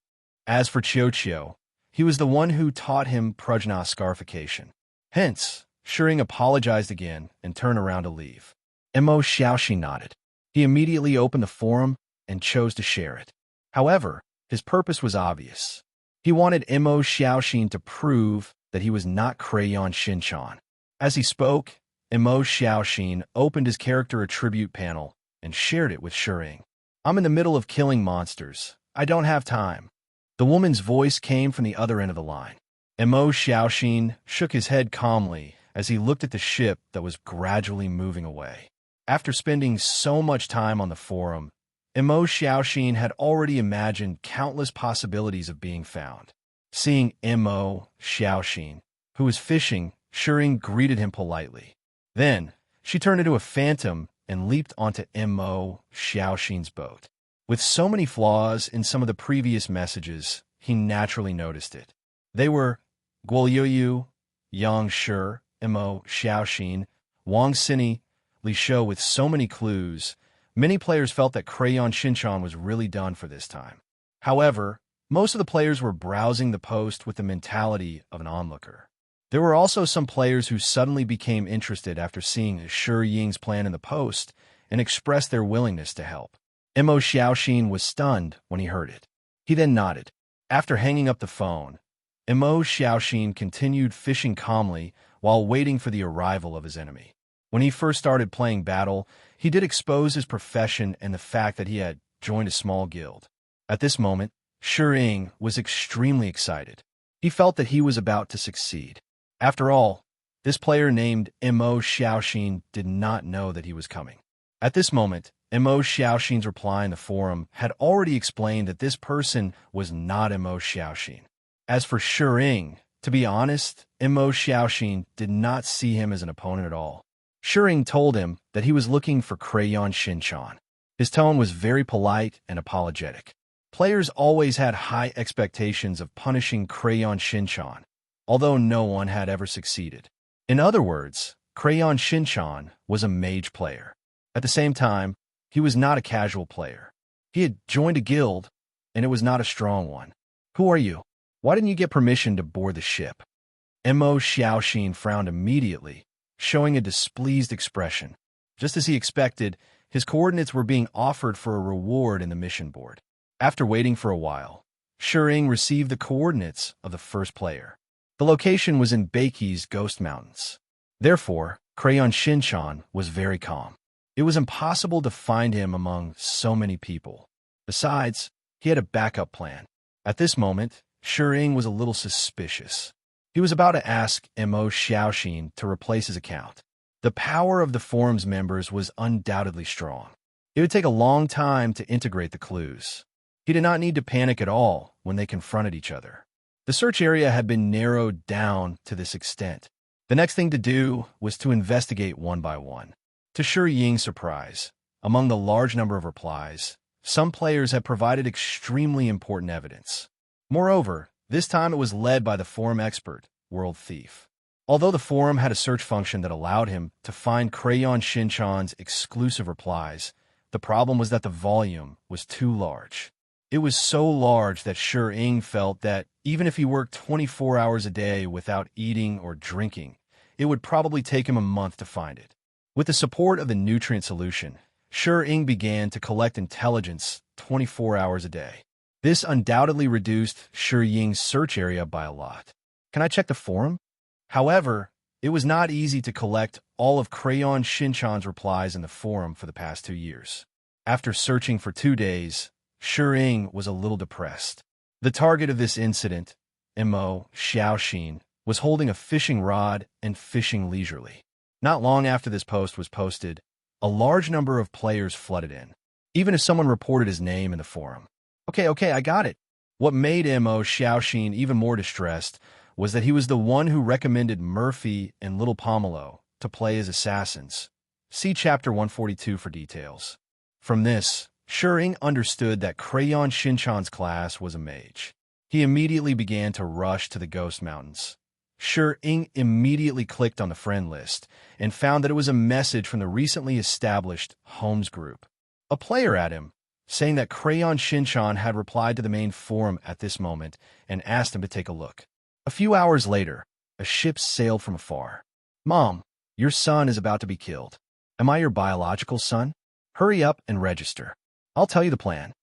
Speaker 1: As for Qiu, he was the one who taught him Prajna scarification. Hence, Shering apologized again and turned around to leave. Mo Xiaoxi nodded. He immediately opened the forum and chose to share it. However, his purpose was obvious. He wanted Mo Xiaoxi to prove that he was not Crayon Shinchan. As he spoke, Mo Xiaoxi opened his character attribute panel and shared it with Shering. "I'm in the middle of killing monsters. I don't have time." The woman's voice came from the other end of the line. Mo Xiaoxi shook his head calmly as he looked at the ship that was gradually moving away. After spending so much time on the forum, Mo Xiaoxi had already imagined countless possibilities of being found. Seeing Mo Xiaoxi, who was fishing, Shering greeted him politely. Then, she turned into a phantom and leaped onto Mo Xiaoxi's boat. With so many flaws in some of the previous messages, he naturally noticed it. They were Guo Yuyu, Yang Shi, Mo Xiaoxi, Wang Sini, Li Shou. With so many clues, many players felt that Crayon Shinchan was really done for this time. However, most of the players were browsing the post with the mentality of an onlooker. There were also some players who suddenly became interested after seeing Shi Ying's plan in the post and expressed their willingness to help. Mo Xiaoxi was stunned when he heard it. He then nodded. After hanging up the phone, Mo Xiaoxi continued fishing calmly while waiting for the arrival of his enemy. When he first started playing Battle, he did expose his profession and the fact that he had joined a small guild. At this moment, Shering was extremely excited. He felt that he was about to succeed. After all, this player named Mo Xiaoxi did not know that he was coming. At this moment, Mo Xiaoxi's reply in the forum had already explained that this person was not Mo Xiaoxi. As for Shering, to be honest, Mo Xiaoxi did not see him as an opponent at all. Shering told him that he was looking for Crayon Shinchan. His tone was very polite and apologetic. Players always had high expectations of punishing Crayon Shinchan, although no one had ever succeeded. In other words, Crayon Shinchan was a mage player. At the same time, he was not a casual player. He had joined a guild, and it was not a strong one. "Who are you? Why didn't you get permission to board the ship?" Mo Xiaoxin frowned immediately, showing a displeased expression. Just as he expected, his coordinates were being offered for a reward in the mission board. After waiting for a while, Shering received the coordinates of the first player. The location was in Beiqi's Ghost Mountains. Therefore, Crayon Shinchan was very calm. It was impossible to find him among so many people. Besides, he had a backup plan. At this moment, Shering was a little suspicious. He was about to ask Mo Xiaoxin to replace his account. The power of the forum's members was undoubtedly strong. It would take a long time to integrate the clues. He did not need to panic at all when they confronted each other. The search area had been narrowed down to this extent. The next thing to do was to investigate one by one. To Shi Ying's surprise, among the large number of replies, some players had provided extremely important evidence. Moreover, this time it was led by the forum expert, World Thief. Although the forum had a search function that allowed him to find Crayon Shinchan's exclusive replies, the problem was that the volume was too large. It was so large that Shi felt that even if he worked 24 hours a day without eating or drinking, it would probably take him a month to find it. With the support of the nutrient solution, Shi began to collect intelligence 24 hours a day. This undoubtedly reduced Shi Ying's search area by a lot. "Can I check the forum?" However, it was not easy to collect all of Crayon Shinchan's replies in the forum for the past 2 years. After searching for 2 days, Shi was a little depressed. The target of this incident, Mo Xiaoxin, was holding a fishing rod and fishing leisurely. Not long after this post was posted, a large number of players flooded in, even if someone reported his name in the forum. Okay, I got it. What made Mo Xiaoxin even more distressed was that he was the one who recommended Murphy and Little Pomelo to play as assassins. See Chapter 142 for details. From this, Shi understood that Crayon Shinchan's class was a mage. He immediately began to rush to the Ghost Mountains. Shi immediately clicked on the friend list and found that it was a message from the recently established Holmes group. A player at him, saying that Crayon Shinchan had replied to the main forum at this moment and asked him to take a look. A few hours later, a ship sailed from afar. "Mom, your son is about to be killed. Am I your biological son? Hurry up and register. I'll tell you the plan."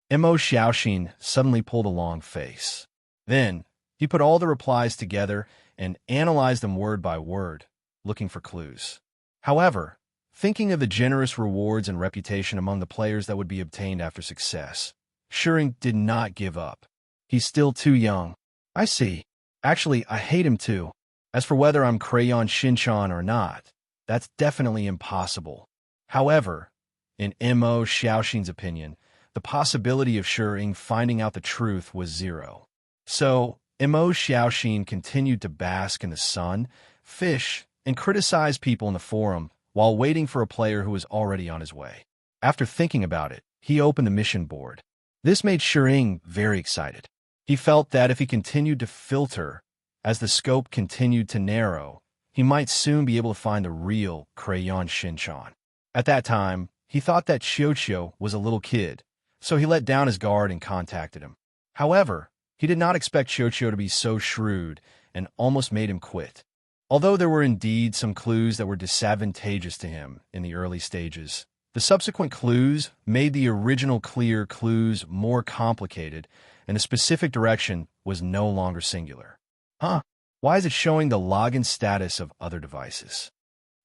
Speaker 1: Mo Xiaoxin suddenly pulled a long face. Then, he put all the replies together and analyzed them word by word, looking for clues. However, thinking of the generous rewards and reputation among the players that would be obtained after success, Shi did not give up. "He's still too young." "I see. Actually, I hate him too. As for whether I'm Crayon Shinchan or not, that's definitely impossible." However, in Mo Xiaoxin's opinion, the possibility of Shi finding out the truth was 0. So, Mo Xiaoxin continued to bask in the sun, fish, and criticize people in the forum while waiting for a player who was already on his way. After thinking about it, he opened the mission board. This made Shi very excited. He felt that if he continued to filter, as the scope continued to narrow, he might soon be able to find the real Crayon Shinchan. At that time, he thought that Xiao was a little kid, so he let down his guard and contacted him. However, he did not expect Xiao to be so shrewd and almost made him quit. Although there were indeed some clues that were disadvantageous to him in the early stages, the subsequent clues made the original clear clues more complicated, and the specific direction was no longer singular. Why is it showing the login status of other devices?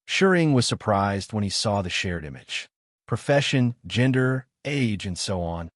Speaker 1: Shi was surprised when he saw the shared image. Profession, gender, age, and so on.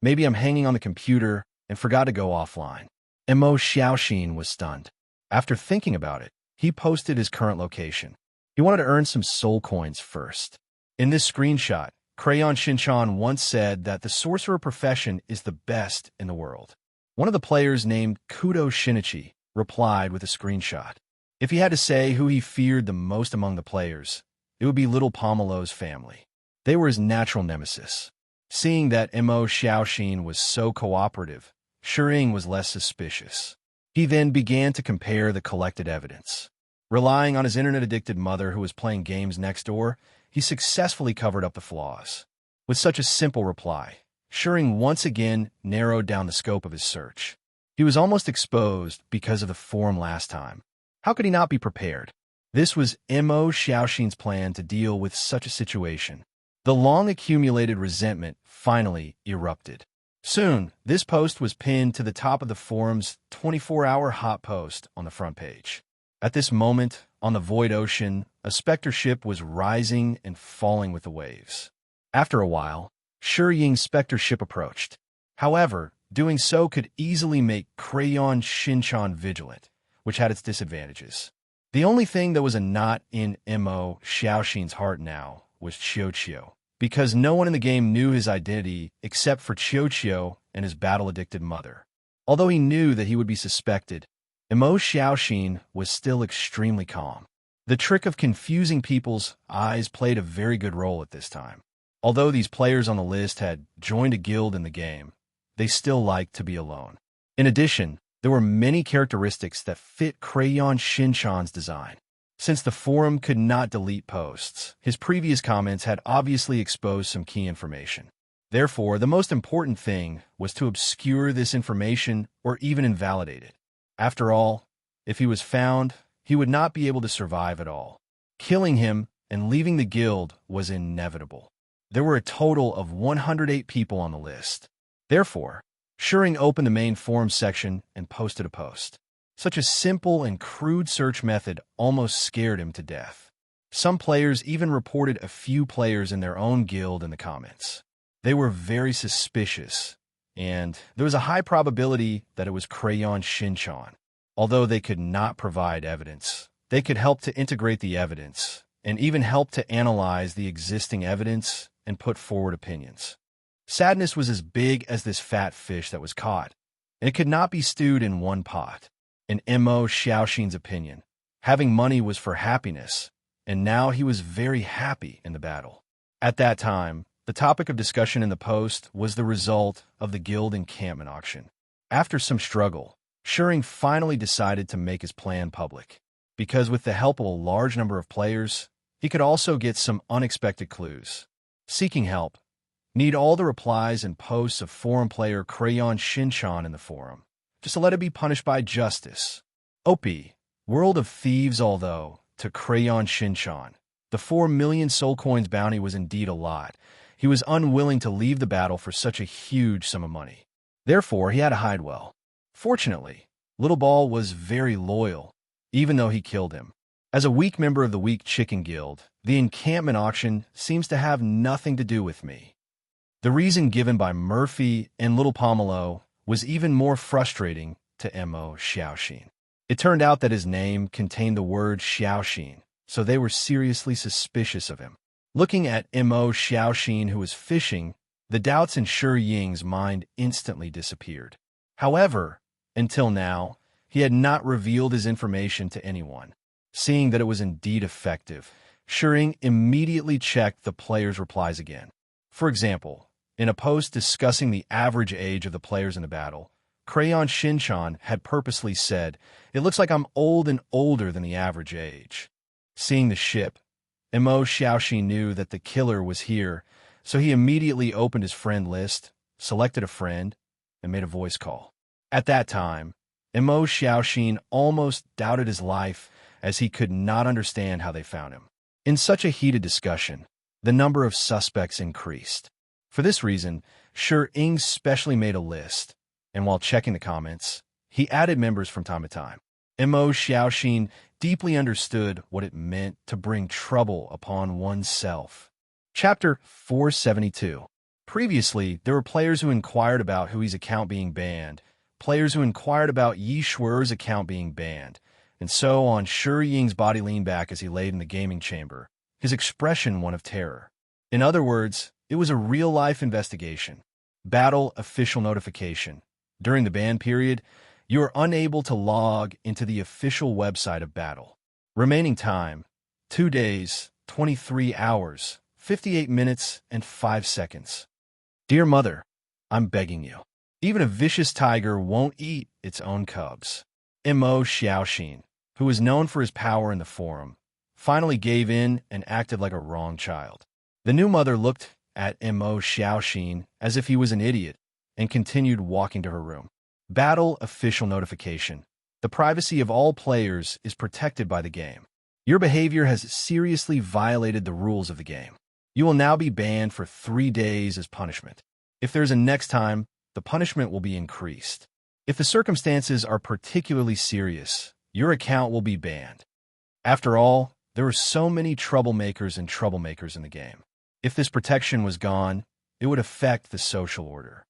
Speaker 1: Maybe I'm hanging on the computer and forgot to go offline. Mo Xiaoxin was stunned. After thinking about it, he posted his current location. He wanted to earn some soul coins first. In this screenshot, Crayon Shinchan once said that the sorcerer profession is the best in the world. One of the players named Kudo Shinichi replied with a screenshot. If he had to say who he feared the most among the players, it would be Little Pomelo's family. They were his natural nemesis. Seeing that Mo Xiaoxin was so cooperative, Shering was less suspicious. He then began to compare the collected evidence. Relying on his internet-addicted mother who was playing games next door, he successfully covered up the flaws. With such a simple reply, Shering once again narrowed down the scope of his search. He was almost exposed because of the forum last time. How could he not be prepared? This was Mo Xiaoxin's plan to deal with such a situation. The long-accumulated resentment finally erupted. Soon, this post was pinned to the top of the forum's 24-hour hot post on the front page. At this moment, on the void ocean, a specter ship was rising and falling with the waves. After a while, Shi Ying's specter ship approached. However, doing so could easily make Crayon Shinchan vigilant, which had its disadvantages. The only thing that was a knot in Mo Xiaoxin's heart now was Qiuqiu, because no one in the game knew his identity except for Qiuqiu and his battle-addicted mother. Although he knew that he would be suspected, Mo Xiaoxin was still extremely calm. The trick of confusing people's eyes played a very good role at this time. Although these players on the list had joined a guild in the game, they still liked to be alone. In addition, there were many characteristics that fit Crayon Shinchan's design. Since the forum could not delete posts, his previous comments had obviously exposed some key information. Therefore, the most important thing was to obscure this information or even invalidate it. After all, if he was found, he would not be able to survive at all. Killing him and leaving the guild was inevitable. There were a total of 108 people on the list. Therefore, Shering opened the main forum section and posted a post. Such a simple and crude search method almost scared him to death. Some players even reported a few players in their own guild in the comments. They were very suspicious, and there was a high probability that it was Crayon Shinchan. Although they could not provide evidence, they could help to integrate the evidence and even help to analyze the existing evidence and put forward opinions. Sadness was as big as this fat fish that was caught, and it could not be stewed in one pot. In Mo Xiaoxin's opinion, having money was for happiness, and now he was very happy in the battle. At that time, the topic of discussion in the post was the result of the guild encampment auction. After some struggle, Shering finally decided to make his plan public, because with the help of a large number of players, he could also get some unexpected clues. Seeking help, need all the replies and posts of forum player Crayon Shinchan in the forum, just to let it be punished by justice. OP, World of Thieves. Although, to Crayon Shinchan, the 4 million soul coins bounty was indeed a lot, he was unwilling to leave the battle for such a huge sum of money. Therefore, he had to hide well. Fortunately, Little Ball was very loyal, even though he killed him. As a weak member of the Weak Chicken Guild, the encampment auction seems to have nothing to do with me. The reason given by Murphy and Little Pomelo was even more frustrating to Mo Xiaoxin. It turned out that his name contained the word Xiaoxin, so they were seriously suspicious of him. Looking at Mo Xiaoxin, who was fishing, the doubts in Shi Ying's mind instantly disappeared. However, until now, he had not revealed his information to anyone. Seeing that it was indeed effective, Shi Ying immediately checked the players' replies again. For example, in a post discussing the average age of the players in the battle, Crayon Shinchan had purposely said, "It looks like I'm old and older than the average age." Seeing the ship, Mo Xiaoxin knew that the killer was here, so he immediately opened his friend list, selected a friend, and made a voice call. At that time, Mo Xiaoxin almost doubted his life as he could not understand how they found him. In such a heated discussion, the number of suspects increased. For this reason, Shi Ying specially made a list, and while checking the comments, he added members from time to time. Mo Xiaoxin deeply understood what it meant to bring trouble upon oneself. Chapter 472. Previously, there were players who inquired about Hui's account being banned, players who inquired about Yi Shuer's account being banned, and so on. Shi Ying's body leaned back as he laid in the gaming chamber, his expression one of terror. In other words, it was a real-life investigation. Battle official notification. During the ban period, you are unable to log into the official website of Battle. Remaining time, 2 days, 23 hours, 58 minutes and 5 seconds. Dear mother, I'm begging you. Even a vicious tiger won't eat its own cubs. Mo Xiaoxin, who was known for his power in the forum, finally gave in and acted like a wrong child. The new mother looked at Mo Xiaoxin as if he was an idiot and continued walking to her room. Battle official notification. The privacy of all players is protected by the game. Your behavior has seriously violated the rules of the game. You will now be banned for 3 days as punishment. If there's a next time, the punishment will be increased. If the circumstances are particularly serious, your account will be banned. After all, there are so many troublemakers in the game. If this protection was gone, it would affect the social order.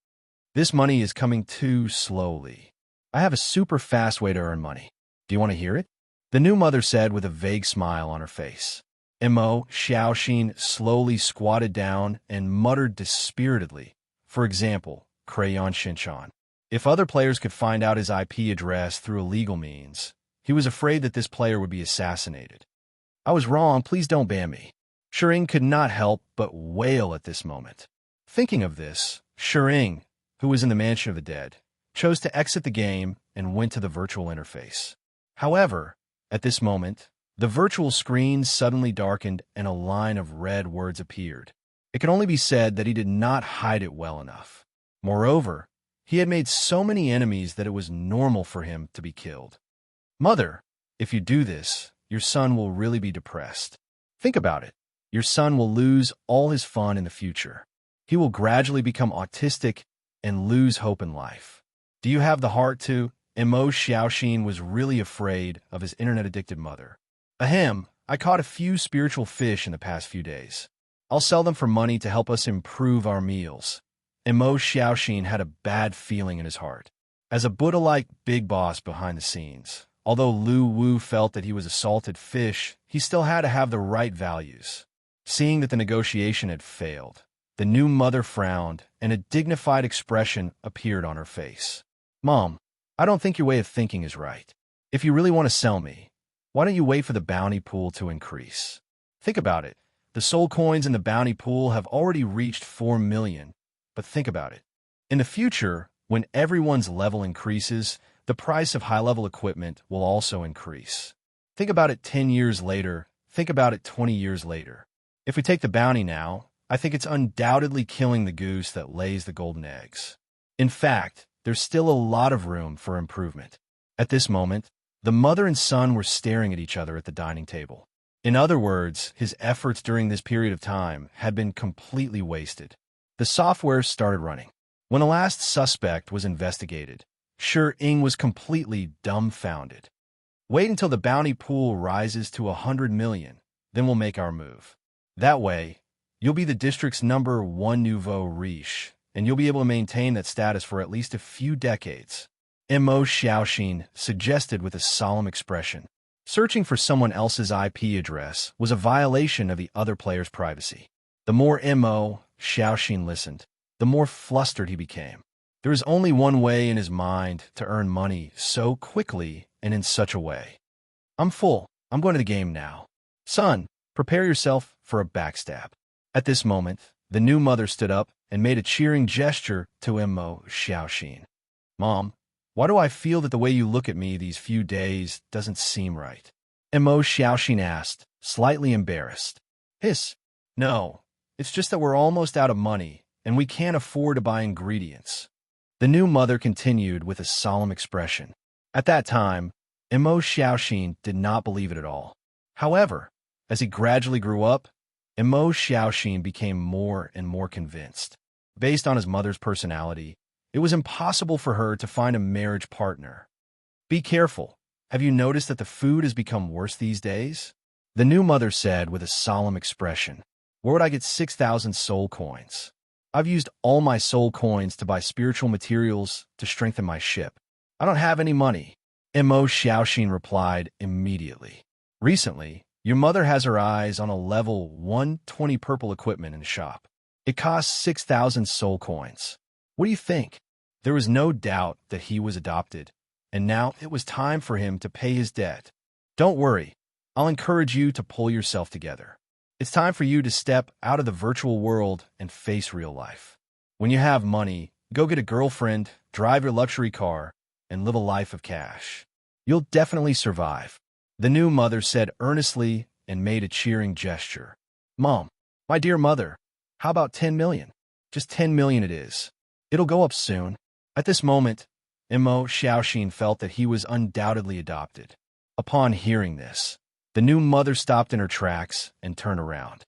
Speaker 1: This money is coming too slowly. I have a super fast way to earn money. Do you want to hear it? The new mother said with a vague smile on her face. Mo Xiaoxin slowly squatted down and muttered dispiritedly. For example, Crayon Shinchan. If other players could find out his IP address through illegal means, he was afraid that this player would be assassinated. I was wrong, please don't ban me. Serene could not help but wail at this moment. Thinking of this, Serene, who was in the Mansion of the Dead, chose to exit the game and went to the virtual interface. However, at this moment, the virtual screen suddenly darkened and a line of red words appeared. It can only be said that he did not hide it well enough. Moreover, he had made so many enemies that it was normal for him to be killed. Mother, if you do this, your son will really be depressed. Think about it. Your son will lose all his fun in the future. He will gradually become autistic and lose hope in life. Do you have the heart to? Mo Xiaoxin was really afraid of his internet-addicted mother. Ahem, I caught a few spiritual fish in the past few days. I'll sell them for money to help us improve our meals. Mo Xiaoxin had a bad feeling in his heart. As a Buddha-like big boss behind the scenes, although Lu Wu felt that he was a salted fish, he still had to have the right values. Seeing that the negotiation had failed, the new mother frowned, and a dignified expression appeared on her face. Mom, I don't think your way of thinking is right. If you really want to sell me, why don't you wait for the bounty pool to increase? Think about it. The soul coins in the bounty pool have already reached 4 million, but think about it. In the future, when everyone's level increases, the price of high-level equipment will also increase. Think about it 10 years later. Think about it 20 years later. If we take the bounty now, I think it's undoubtedly killing the goose that lays the golden eggs. In fact, there's still a lot of room for improvement. At this moment, the mother and son were staring at each other at the dining table. In other words, his efforts during this period of time had been completely wasted. The software started running. When the last suspect was investigated, Serene was completely dumbfounded. Wait until the bounty pool rises to 100 million, then we'll make our move. That way, you'll be the district's #1 nouveau riche, and you'll be able to maintain that status for at least a few decades. Mo Xiaoxin suggested with a solemn expression. Searching for someone else's IP address was a violation of the other player's privacy. The more Mo Xiaoxin listened, the more flustered he became. There was only one way in his mind to earn money so quickly and in such a way. I'm full. I'm going to the game now. Son, prepare yourself for a backstab. At this moment, the new mother stood up and made a cheering gesture to Mo Xiaoxin. Mom, why do I feel that the way you look at me these few days doesn't seem right? Mo Xiaoxin asked, slightly embarrassed. Hiss. No, it's just that we're almost out of money, and we can't afford to buy ingredients. The new mother continued with a solemn expression. At that time, Mo Xiaoxin did not believe it at all. However, as he gradually grew up, Mo Xiaoxin became more and more convinced. Based on his mother's personality, it was impossible for her to find a marriage partner. Be careful. Have you noticed that the food has become worse these days? The new mother said with a solemn expression. Where would I get 6,000 soul coins? I've used all my soul coins to buy spiritual materials to strengthen my ship. I don't have any money. Mo Xiaoxin replied immediately. Recently, your mother has her eyes on a level 120 purple equipment in the shop. It costs 6,000 soul coins. What do you think? There was no doubt that he was adopted, and now it was time for him to pay his debt. Don't worry, I'll encourage you to pull yourself together. It's time for you to step out of the virtual world and face real life. When you have money, go get a girlfriend, drive your luxury car, and live a life of cash. You'll definitely survive. The new mother said earnestly and made a cheering gesture. Mom, my dear mother, how about 10 million? Just 10 million it is. It'll go up soon. At this moment, Mo Xiaoxin felt that he was undoubtedly adopted. Upon hearing this, the new mother stopped in her tracks and turned around.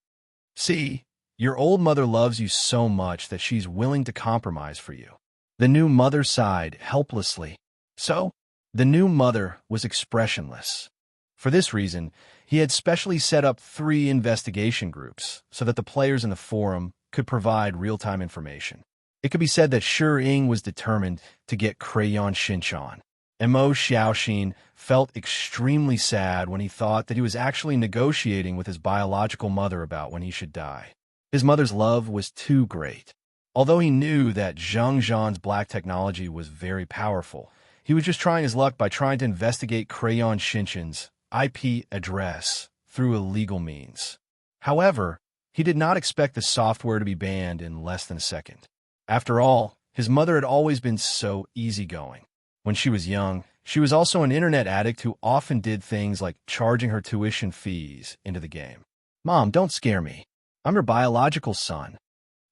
Speaker 1: See, your old mother loves you so much that she's willing to compromise for you. The new mother sighed helplessly. So, the new mother was expressionless. For this reason, he had specially set up 3 investigation groups so that the players in the forum could provide real-time information. It could be said that Shi Ying was determined to get Crayon Shinchan. Mo Xiaoxin felt extremely sad when he thought that he was actually negotiating with his biological mother about when he should die. His mother's love was too great. Although he knew that Zheng Zhan's black technology was very powerful, he was just trying his luck by trying to investigate Crayon Shinchan's IP address through illegal means. However, he did not expect the software to be banned in less than a second. After all, his mother had always been so easygoing. When she was young, she was also an internet addict who often did things like charging her tuition fees into the game. Mom, don't scare me. I'm your biological son.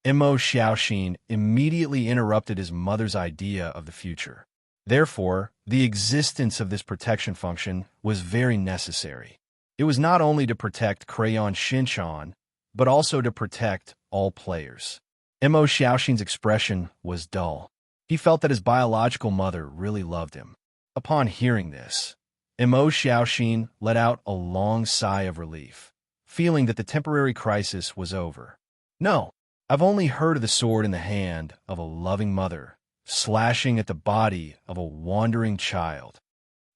Speaker 1: Mo Xiaoxin immediately interrupted his mother's idea of the future. Therefore, the existence of this protection function was very necessary. It was not only to protect Crayon Shinchan, but also to protect all players. Mo Xiaoxin's expression was dull. He felt that his biological mother really loved him. Upon hearing this, Mo Xiaoxin let out a long sigh of relief, feeling that the temporary crisis was over. No, I've only heard of the sword in the hand of a loving mother, slashing at the body of a wandering child.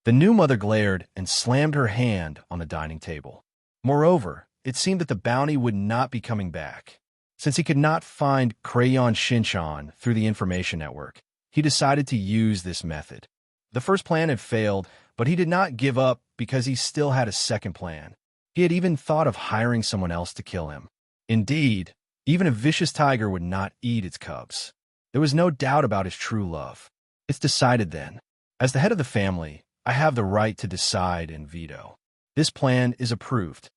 Speaker 1: The new mother glared and slammed her hand on the dining table. Moreover, it seemed that the bounty would not be coming back. Since he could not find Crayon Shinchan through the information network, he decided to use this method. The first plan had failed, but he did not give up because he still had a second plan. He had even thought of hiring someone else to kill him. Indeed, even a vicious tiger would not eat its cubs. There was no doubt about his true love. It's decided then. As the head of the family, I have the right to decide and veto. This plan is approved.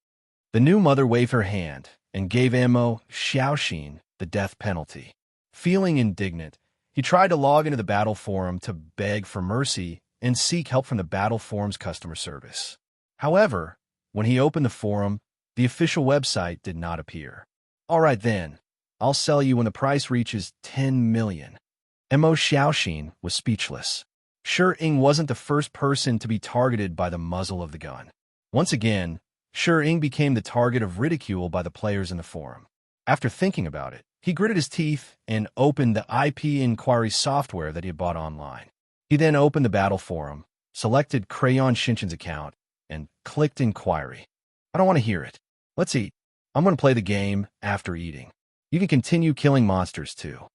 Speaker 1: The new mother waved her hand and gave Mo Xiaoxin the death penalty. Feeling indignant, he tried to log into the battle forum to beg for mercy and seek help from the battle forum's customer service. However, when he opened the forum, the official website did not appear. All right then, I'll sell you when the price reaches 10 million. Mo Xiaoxin was speechless. Shi Ying wasn't the first person to be targeted by the muzzle of the gun. Once again, Shi Ying became the target of ridicule by the players in the forum. After thinking about it, he gritted his teeth and opened the IP inquiry software that he had bought online. He then opened the battle forum, selected Crayon Shinchan's account, and clicked inquiry. I don't want to hear it. Let's eat. I'm going to play the game after eating. You can continue killing monsters too.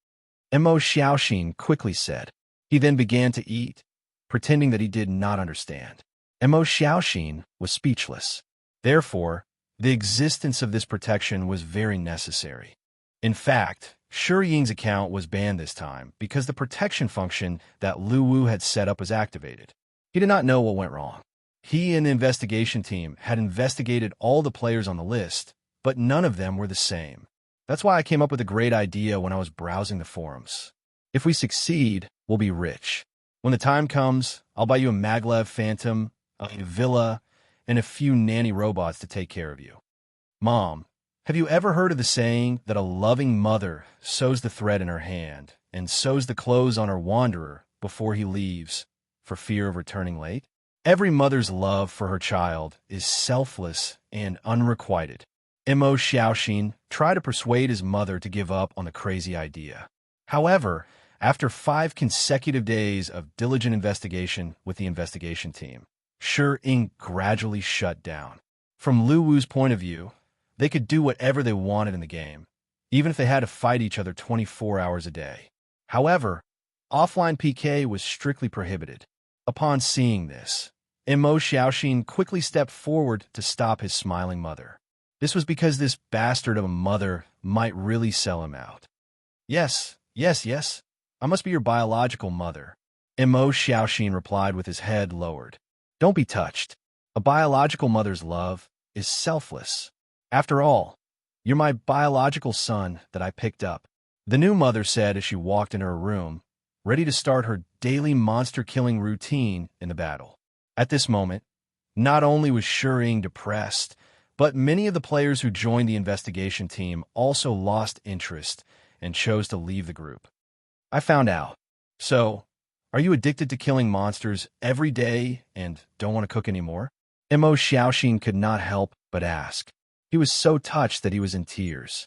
Speaker 1: Mo Xiaoxin quickly said. He then began to eat, pretending that he did not understand. Mo Xiaoxin was speechless. Therefore, the existence of this protection was very necessary. In fact, Shi Ying's account was banned this time because the protection function that Lu Wu had set up was activated. He did not know what went wrong. He and the investigation team had investigated all the players on the list, but none of them were the same. That's why I came up with a great idea when I was browsing the forums. If we succeed, we'll be rich. When the time comes, I'll buy you a maglev phantom, a villa, and a few nanny robots to take care of you. Mom, have you ever heard of the saying that a loving mother sews the thread in her hand and sews the clothes on her wanderer before he leaves for fear of returning late? Every mother's love for her child is selfless and unrequited. Mo Xiaoxin tried to persuade his mother to give up on the crazy idea. However, after 5 consecutive days of diligent investigation with the investigation team, Shi Ying gradually shut down. From Lu Wu's point of view, they could do whatever they wanted in the game, even if they had to fight each other 24 hours a day. However, offline PK was strictly prohibited. Upon seeing this, Mo Xiaoxin quickly stepped forward to stop his smiling mother. This was because this bastard of a mother might really sell him out. Yes, yes, yes. I must be your biological mother. Mo Xiaoxin replied with his head lowered. Don't be touched. A biological mother's love is selfless. After all, you're my biological son that I picked up. The new mother said as she walked into her room, ready to start her daily monster-killing routine in the battle. At this moment, not only was Shering depressed, but many of the players who joined the investigation team also lost interest and chose to leave the group. I found out. So, are you addicted to killing monsters every day and don't want to cook anymore? Mo Xiaoxin could not help but ask. He was so touched that he was in tears.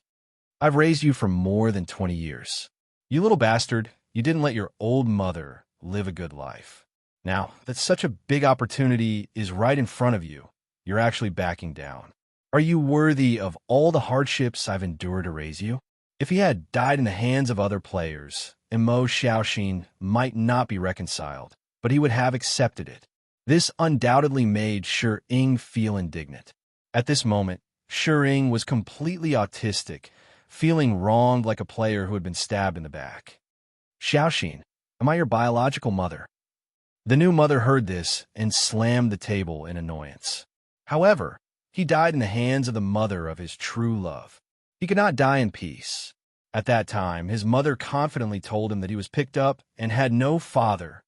Speaker 1: I've raised you for more than 20 years. You little bastard, you didn't let your old mother live a good life. Now that such a big opportunity is right in front of you, you're actually backing down. Are you worthy of all the hardships I've endured to raise you? If he had died in the hands of other players, Mo Xiaoxin might not be reconciled, but he would have accepted it. This undoubtedly made Shering feel indignant. At this moment, Shering was completely autistic, feeling wronged like a player who had been stabbed in the back. Xiaoxin, am I your biological mother? The new mother heard this and slammed the table in annoyance. However, he died in the hands of the mother of his true love. He could not die in peace. At that time, his mother confidently told him that he was picked up and had no father.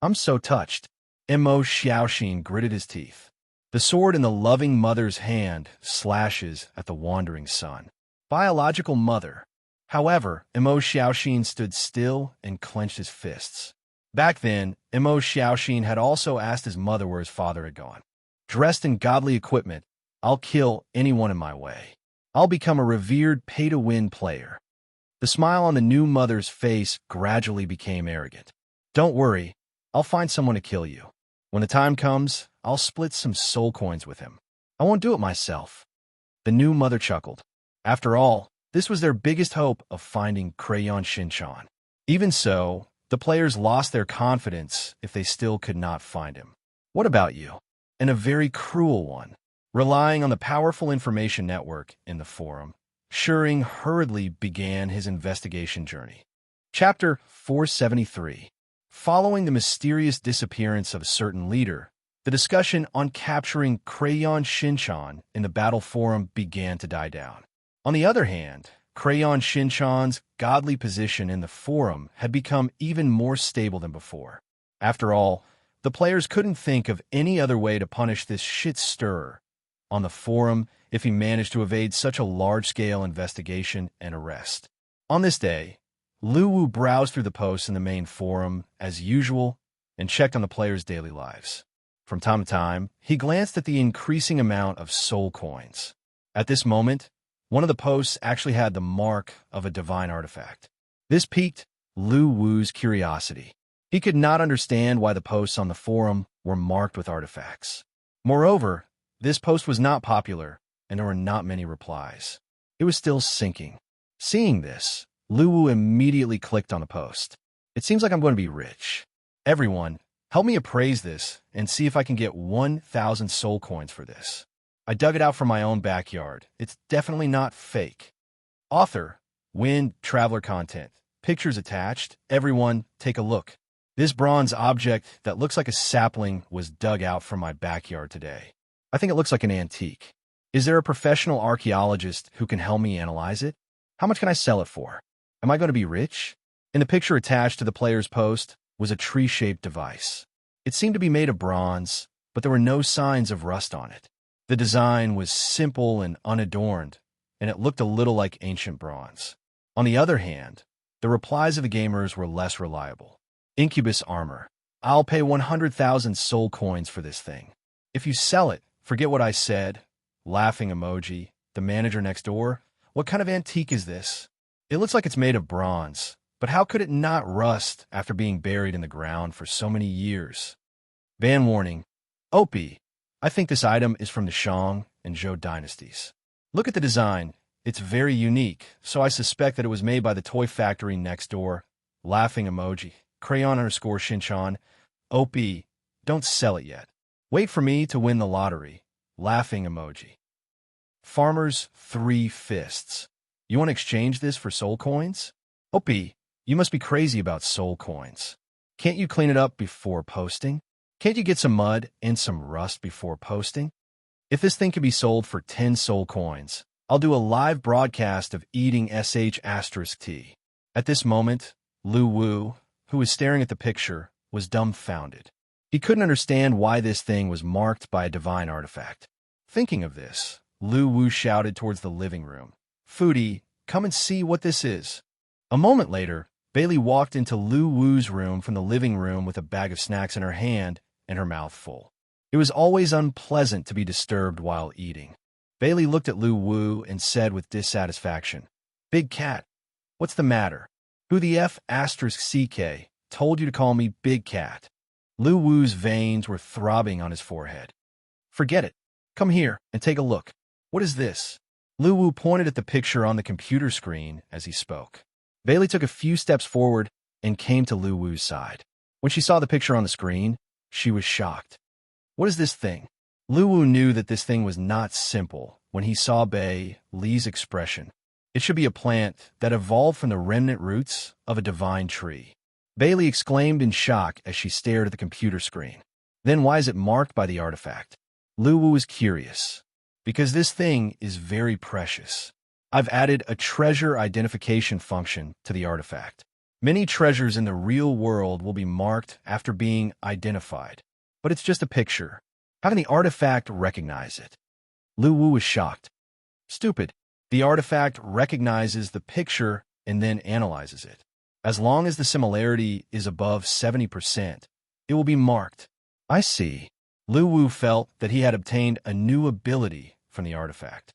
Speaker 1: I'm so touched. Mo Xiaoxin gritted his teeth. The sword in the loving mother's hand slashes at the wandering son. Biological mother. However, Mo Xiaoxin stood still and clenched his fists. Back then, Mo Xiaoxin had also asked his mother where his father had gone. Dressed in godly equipment, I'll kill anyone in my way. I'll become a revered pay-to-win player. The smile on the new mother's face gradually became arrogant. Don't worry, I'll find someone to kill you. When the time comes, I'll split some soul coins with him. I won't do it myself. The new mother chuckled. After all, this was their biggest hope of finding Crayon Shinchan. Even so, the players lost their confidence if they still could not find him. What about you? And a very cruel one. Relying on the powerful information network in the forum, Shering hurriedly began his investigation journey. Chapter 473. Following the mysterious disappearance of a certain leader, the discussion on capturing Crayon Shinchan in the battle forum began to die down. On the other hand, Crayon Shinchan's godly position in the forum had become even more stable than before. After all, the players couldn't think of any other way to punish this shit-stirrer on the forum if he managed to evade such a large-scale investigation and arrest. On this day, Lu Wu browsed through the posts in the main forum as usual and checked on the players' daily lives. From time to time, he glanced at the increasing amount of soul coins. At this moment, one of the posts actually had the mark of a divine artifact. This piqued Lu Wu's curiosity. He could not understand why the posts on the forum were marked with artifacts. Moreover, this post was not popular, and there were not many replies. It was still sinking. Seeing this, Lu Wu immediately clicked on the post. It seems like I'm going to be rich. Everyone, help me appraise this and see if I can get 1,000 soul coins for this. I dug it out from my own backyard. It's definitely not fake. Author, win traveler content. Pictures attached. Everyone, take a look. This bronze object that looks like a sapling was dug out from my backyard today. I think it looks like an antique. Is there a professional archaeologist who can help me analyze it? How much can I sell it for? Am I going to be rich? In the picture attached to the player's post was a tree-shaped device. It seemed to be made of bronze, but there were no signs of rust on it. The design was simple and unadorned, and it looked a little like ancient bronze. On the other hand, the replies of the gamers were less reliable. Incubus armor. I'll pay 100,000 soul coins for this thing. If you sell it, forget what I said. Laughing emoji. The manager next door. What kind of antique is this? It looks like it's made of bronze, but how could it not rust after being buried in the ground for so many years? Ban warning. Opie. I think this item is from the Shang and Zhou dynasties. Look at the design. It's very unique, so I suspect that it was made by the toy factory next door. Laughing emoji. Crayon_Shinchan. OP. Don't sell it yet. Wait for me to win the lottery. Laughing emoji. Farmer's 3 fists. You want to exchange this for soul coins? Opie, you must be crazy about soul coins. Can't you clean it up before posting? Can't you get some mud and some rust before posting? If this thing could be sold for 10 soul coins, I'll do a live broadcast of eating *T. At this moment, Lu Wu, who was staring at the picture, was dumbfounded. He couldn't understand why this thing was marked by a divine artifact. Thinking of this, Lu Wu shouted towards the living room, "Foodie, come and see what this is." A moment later, Bailey walked into Lu Wu's room from the living room with a bag of snacks in her hand and her mouth full. It was always unpleasant to be disturbed while eating. Bailey looked at Lu Wu and said with dissatisfaction, "Big Cat, what's the matter? Who the F***CK told you to call me Big Cat?" Lu Wu's veins were throbbing on his forehead. "Forget it. Come here and take a look. What is this?" Lu Wu pointed at the picture on the computer screen as he spoke. Bailey took a few steps forward and came to Lu Wu's side. When she saw the picture on the screen, she was shocked. "What is this thing?" Lu Wu knew that this thing was not simple when he saw Bailey's expression. It should be a plant that evolved from the remnant roots of a divine tree. Bailey exclaimed in shock as she stared at the computer screen. "Then why is it marked by the artifact?" Lu Wu was curious. "Because this thing is very precious. I've added a treasure identification function to the artifact. Many treasures in the real world will be marked after being identified. But it's just a picture. How can the artifact recognize it?" Lu Wu was shocked. "Stupid. The artifact recognizes the picture and then analyzes it. As long as the similarity is above 70%, it will be marked." "I see." Lu Wu felt that he had obtained a new ability from the artifact.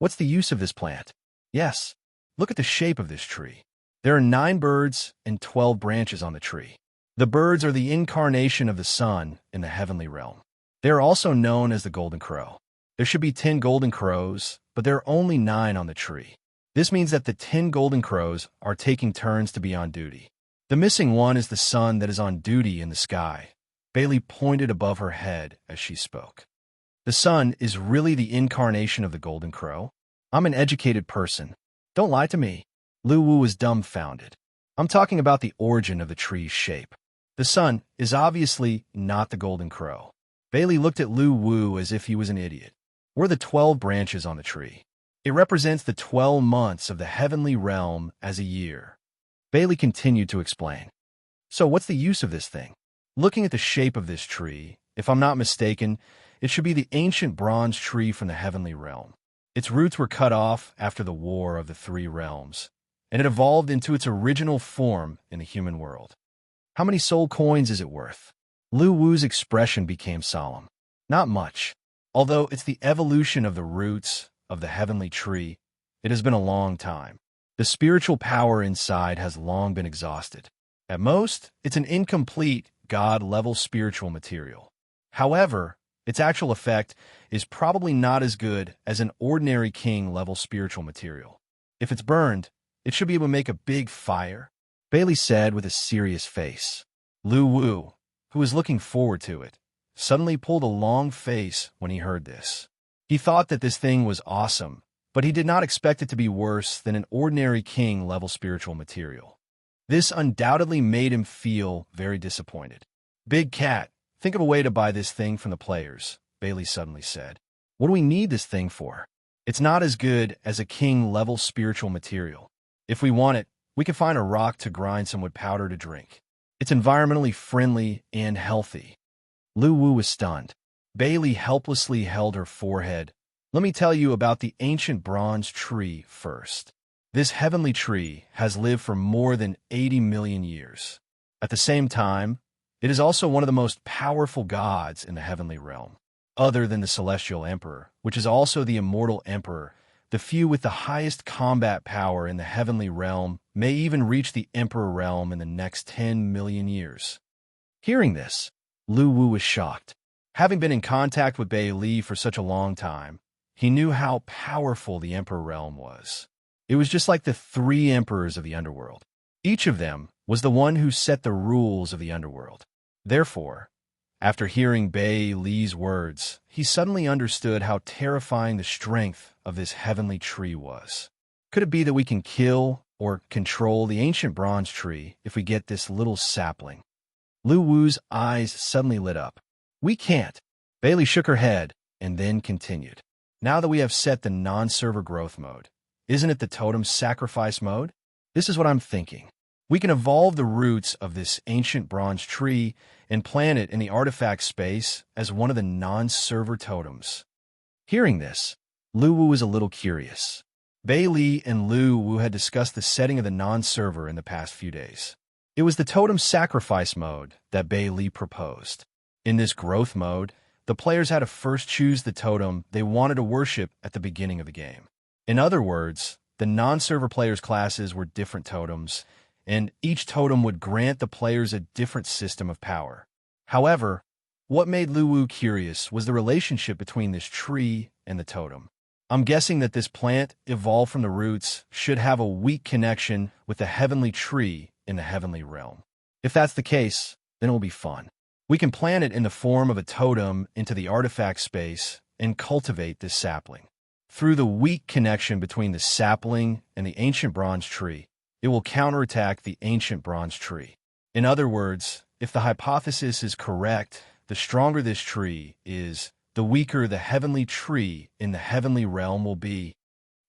Speaker 1: "What's the use of this plant?" "Yes, look at the shape of this tree. There are 9 birds and 12 branches on the tree. The birds are the incarnation of the sun in the heavenly realm. They are also known as the golden crow. There should be 10 golden crows, but there are only 9 on the tree. This means that the 10 golden crows are taking turns to be on duty. The missing one is the sun that is on duty in the sky." Bailey pointed above her head as she spoke. "The sun is really the incarnation of the golden crow? I'm an educated person. Don't lie to me." Lu Wu was dumbfounded. "I'm talking about the origin of the tree's shape. The sun is obviously not the golden crow." Bailey looked at Lu Wu as if he was an idiot. "What are the 12 branches on the tree?" "It represents the 12 months of the heavenly realm as a year." Bailey continued to explain. "So what's the use of this thing? Looking at the shape of this tree, if I'm not mistaken, it should be the ancient bronze tree from the heavenly realm. Its roots were cut off after the War of the 3 Realms, and it evolved into its original form in the human world. How many soul coins is it worth?" Lu Wu's expression became solemn. "Not much. Although it's the evolution of the roots of the heavenly tree, it has been a long time. The spiritual power inside has long been exhausted. At most, it's an incomplete God-level spiritual material. However, its actual effect is probably not as good as an ordinary king-level spiritual material. If it's burned, it should be able to make a big fire," Bailey said with a serious face. Lu Wu, who was looking forward to it, suddenly pulled a long face when he heard this. He thought that this thing was awesome, but he did not expect it to be worse than an ordinary king-level spiritual material. This undoubtedly made him feel very disappointed. "Big Cat, think of a way to buy this thing from the players," Bailey suddenly said. "What do we need this thing for? It's not as good as a king-level spiritual material. If we want it, we can find a rock to grind some wood powder to drink. It's environmentally friendly and healthy." Lu Wu was stunned. Bailey helplessly held her forehead. "Let me tell you about the ancient bronze tree first. This heavenly tree has lived for more than 80 million years. At the same time, it is also one of the most powerful gods in the heavenly realm. Other than the celestial emperor, which is also the immortal emperor, the few with the highest combat power in the heavenly realm may even reach the emperor realm in the next 10 million years." Hearing this, Lu Wu was shocked. Having been in contact with Bailey for such a long time, he knew how powerful the emperor realm was. It was just like the 3 emperors of the underworld. Each of them was the one who set the rules of the underworld. Therefore, After hearing Bei Li's words, he suddenly understood how terrifying the strength of this heavenly tree was. Could it be that we can kill or control the ancient bronze tree if we get this little sapling? Lu Wu's eyes suddenly lit up. We can't. Bailey shook her head and then continued. Now that we have set the non-server growth mode, isn't it the totem sacrifice mode? This is what I'm thinking. We can evolve the roots of this ancient bronze tree and plant it in the artifact space as one of the non-server totems. Hearing this, Lu Wu was a little curious. Bei Li and Lu Wu had discussed the setting of the non-server in the past few days. It was the totem sacrifice mode that Bei Li proposed. In this growth mode, the players had to first choose the totem they wanted to worship at the beginning of the game. In other words, the non-server players' classes were different totems, and each totem would grant the players a different system of power. However, what made Lu Wu curious was the relationship between this tree and the totem. I'm guessing that this plant, evolved from the roots, should have a weak connection with the heavenly tree in the heavenly realm. If that's the case, then it will be fun. We can plant it in the form of a totem into the artifact space and cultivate this sapling. Through the weak connection between the sapling and the ancient bronze tree, it will counterattack the ancient bronze tree. In other words, if the hypothesis is correct, the stronger this tree is, the weaker the heavenly tree in the heavenly realm will be.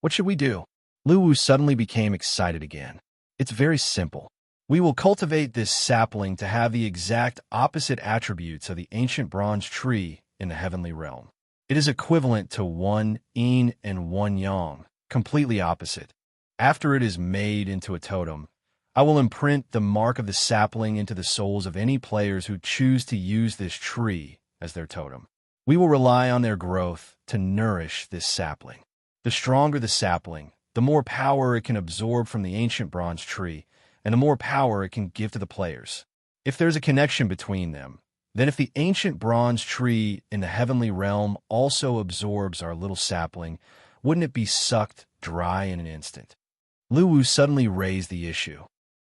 Speaker 1: What should we do? Lu Wu suddenly became excited again. It's very simple. We will cultivate this sapling to have the exact opposite attributes of the ancient bronze tree in the heavenly realm. It is equivalent to one yin and one yang, completely opposite. After it is made into a totem, I will imprint the mark of the sapling into the souls of any players who choose to use this tree as their totem. We will rely on their growth to nourish this sapling. The stronger the sapling, the more power it can absorb from the ancient bronze tree, and the more power it can give to the players. If there's a connection between them, then if the ancient bronze tree in the heavenly realm also absorbs our little sapling, wouldn't it be sucked dry in an instant? Lu Wu suddenly raised the issue.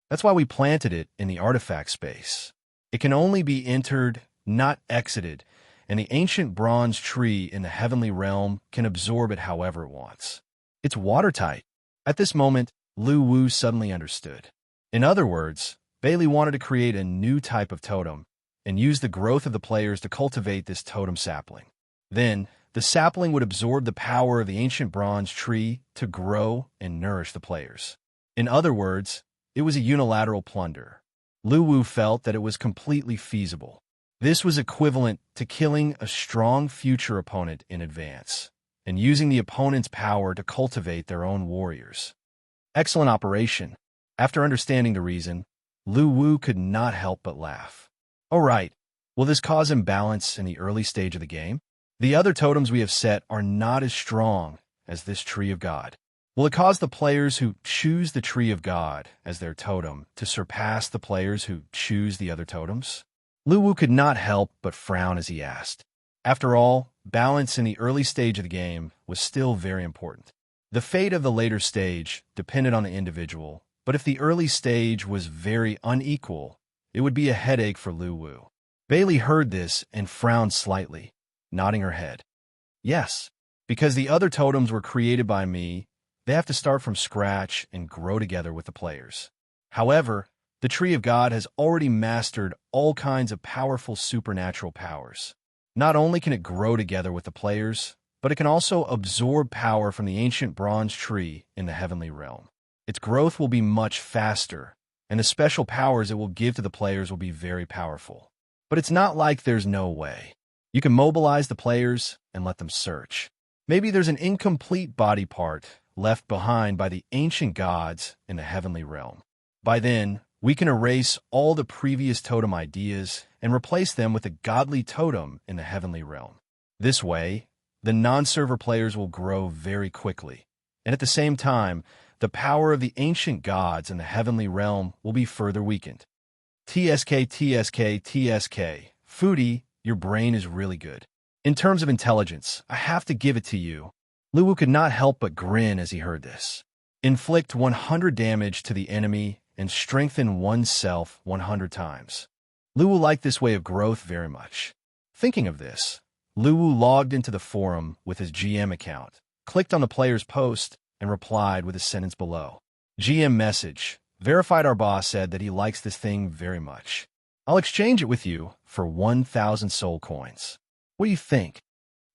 Speaker 1: That's why we planted it in the artifact space. It can only be entered, not exited, and the ancient bronze tree in the heavenly realm can absorb it however it wants. It's watertight. At this moment, Lu Wu suddenly understood. In other words, Bailey wanted to create a new type of totem and use the growth of the players to cultivate this totem sapling. Then, the sapling would absorb the power of the ancient bronze tree to grow and nourish the players. In other words, it was a unilateral plunder. Lu Wu felt that it was completely feasible. This was equivalent to killing a strong future opponent in advance and using the opponent's power to cultivate their own warriors. Excellent operation. After understanding the reason, Lu Wu could not help but laugh. All right, will this cause imbalance in the early stage of the game? The other totems we have set are not as strong as this Tree of God. Will it cause the players who choose the Tree of God as their totem to surpass the players who choose the other totems? Lu Wu could not help but frown as he asked. After all, balance in the early stage of the game was still very important. The fate of the later stage depended on the individual, but if the early stage was very unequal, it would be a headache for Lu Wu. Bailey heard this and frowned slightly, nodding her head. Yes, because the other totems were created by me, they have to start from scratch and grow together with the players. However, the Tree of God has already mastered all kinds of powerful supernatural powers. Not only can it grow together with the players, but it can also absorb power from the ancient bronze tree in the heavenly realm. Its growth will be much faster, and the special powers it will give to the players will be very powerful. But it's not like there's no way. You can mobilize the players and let them search. Maybe there's an incomplete body part left behind by the ancient gods in the heavenly realm. By then, we can erase all the previous totem ideas and replace them with a godly totem in the heavenly realm. This way, the non-server players will grow very quickly, and at the same time, the power of the ancient gods in the heavenly realm will be further weakened. TSK, TSK, TSK. Foodie, your brain is really good. In terms of intelligence, I have to give it to you. Lu Wu could not help but grin as he heard this. Inflict 100 damage to the enemy and strengthen oneself 100 times. Luwu liked this way of growth very much. Thinking of this, Luwu logged into the forum with his GM account, clicked on the player's post, and replied with a sentence below. GM message. Verified. Our boss said that he likes this thing very much. I'll exchange it with you for 1,000 soul coins. What do you think?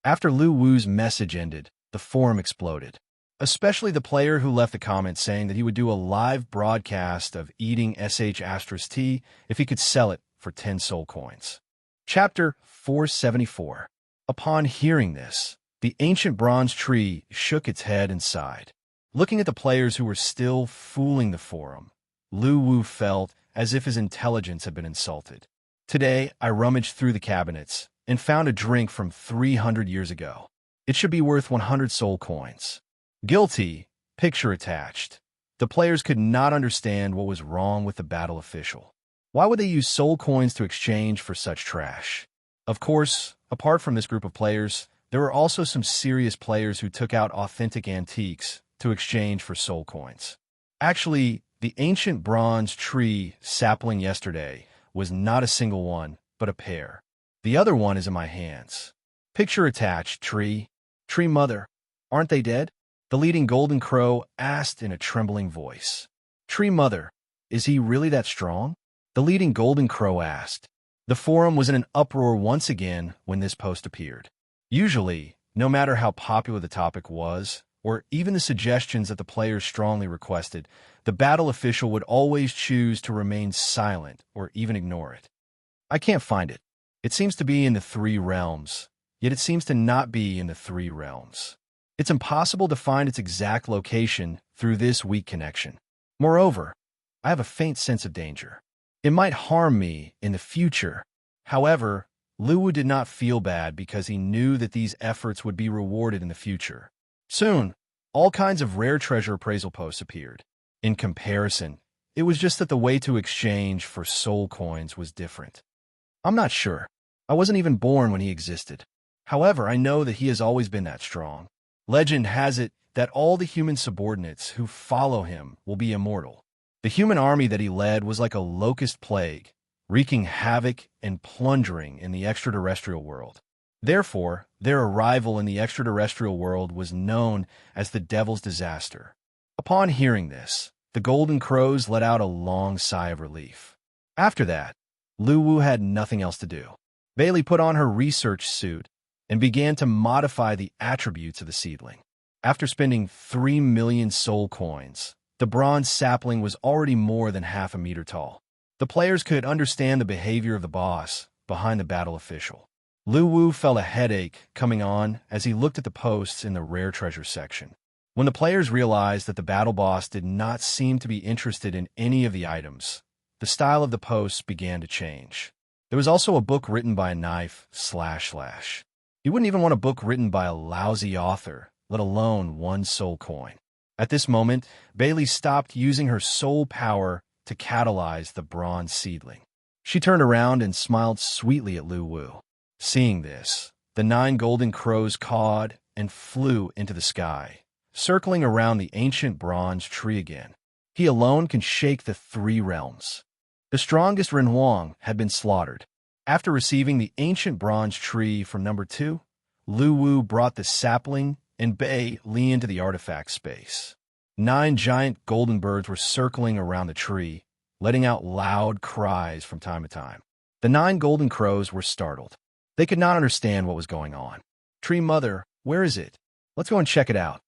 Speaker 1: After Luwu's message ended, the forum exploded. Especially the player who left the comment saying that he would do a live broadcast of eating sh*t if he could sell it for 10 soul coins. Chapter 474. Upon hearing this, the ancient bronze tree shook its head and sighed. Looking at the players who were still fooling the forum, Luwu felt as if his intelligence had been insulted. Today, I rummaged through the cabinets and found a drink from 300 years ago. It should be worth 100 soul coins. Guilty, picture attached. The players could not understand what was wrong with the battle official. Why would they use soul coins to exchange for such trash? Of course, apart from this group of players, there were also some serious players who took out authentic antiques to exchange for soul coins. Actually, the ancient bronze tree sapling yesterday was not a single one, but a pair. The other one is in my hands. Picture attached, tree. Tree mother, aren't they dead? The leading golden crow asked in a trembling voice. Tree mother, is he really that strong? The leading golden crow asked. The forum was in an uproar once again when this post appeared. Usually, no matter how popular the topic was, or even the suggestions that the players strongly requested, the battle official would always choose to remain silent or even ignore it. I can't find it. It seems to be in the 3 realms, yet it seems to not be in the 3 realms. It's impossible to find its exact location through this weak connection. Moreover, I have a faint sense of danger. It might harm me in the future. However, Luwu did not feel bad because he knew that these efforts would be rewarded in the future. Soon, all kinds of rare treasure appraisal posts appeared. In comparison, it was just that the way to exchange for soul coins was different. I'm not sure. I wasn't even born when he existed. However, I know that he has always been that strong. Legend has it that all the human subordinates who follow him will be immortal. The human army that he led was like a locust plague, wreaking havoc and plundering in the extraterrestrial world. Therefore, their arrival in the extraterrestrial world was known as the Devil's Disaster. Upon hearing this, the golden crows let out a long sigh of relief. After that, Luwu had nothing else to do. Bailey put on her research suit and began to modify the attributes of the seedling. After spending 3 million soul coins, the bronze sapling was already more than half a meter tall. The players could understand the behavior of the boss behind the battle official. Luwu felt a headache coming on as he looked at the posts in the rare treasure section. When the players realized that the battle boss did not seem to be interested in any of the items, the style of the posts began to change. There was also a book written by a knife // You wouldn't even want a book written by a lousy author, let alone 1 soul coin. At this moment, Bailey stopped using her soul power to catalyze the bronze seedling. She turned around and smiled sweetly at Luwu. Seeing this, the 9 golden crows cawed and flew into the sky, circling around the ancient bronze tree again. He alone can shake the 3 realms. The strongest Renhuang had been slaughtered. After receiving the ancient bronze tree from number 2, Luwu brought the sapling and Bailey into the artifact space. 9 giant golden birds were circling around the tree, letting out loud cries from time to time. The 9 golden crows were startled. They could not understand what was going on. Tree mother, where is it? Let's go and check it out.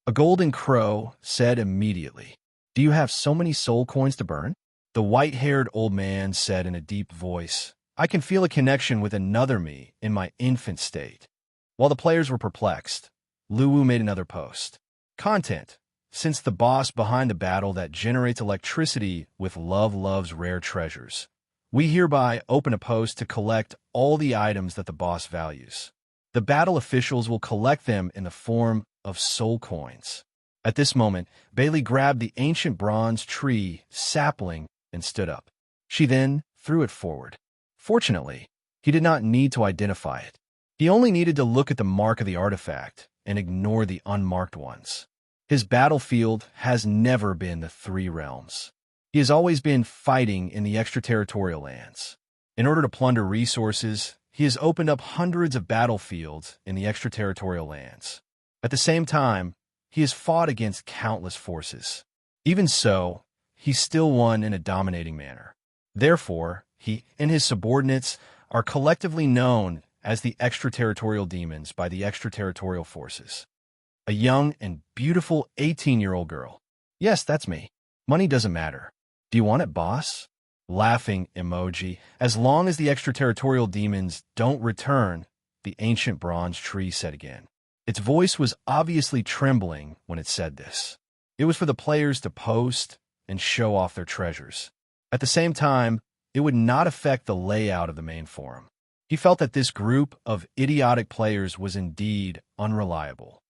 Speaker 1: A golden crow said immediately. Do you have so many soul coins to burn? The white-haired old man said in a deep voice, I can feel a connection with another me in my infant state. While the players were perplexed, Luwu made another post. Content. Since the boss behind the battle that generates electricity with love loves rare treasures, we hereby open a post to collect all the items that the boss values. The battle officials will collect them in the form of soul coins. At this moment, Bailey grabbed the ancient bronze tree sapling and stood up. She then threw it forward. Fortunately, he did not need to identify it. He only needed to look at the mark of the artifact and ignore the unmarked ones. His battlefield has never been the 3 realms. He has always been fighting in the extraterritorial lands. In order to plunder resources, he has opened up hundreds of battlefields in the extraterritorial lands. At the same time, he has fought against countless forces. Even so, he still won in a dominating manner. Therefore, he and his subordinates are collectively known as the extraterritorial demons by the extraterritorial forces. A young and beautiful 18-year-old girl. Yes, that's me. Money doesn't matter. Do you want it, boss? Laughing emoji. As long as the extraterritorial demons don't return, the ancient bronze tree said again. Its voice was obviously trembling when it said this. It was for the players to post and show off their treasures. At the same time, it would not affect the layout of the main forum. He felt that this group of idiotic players was indeed unreliable.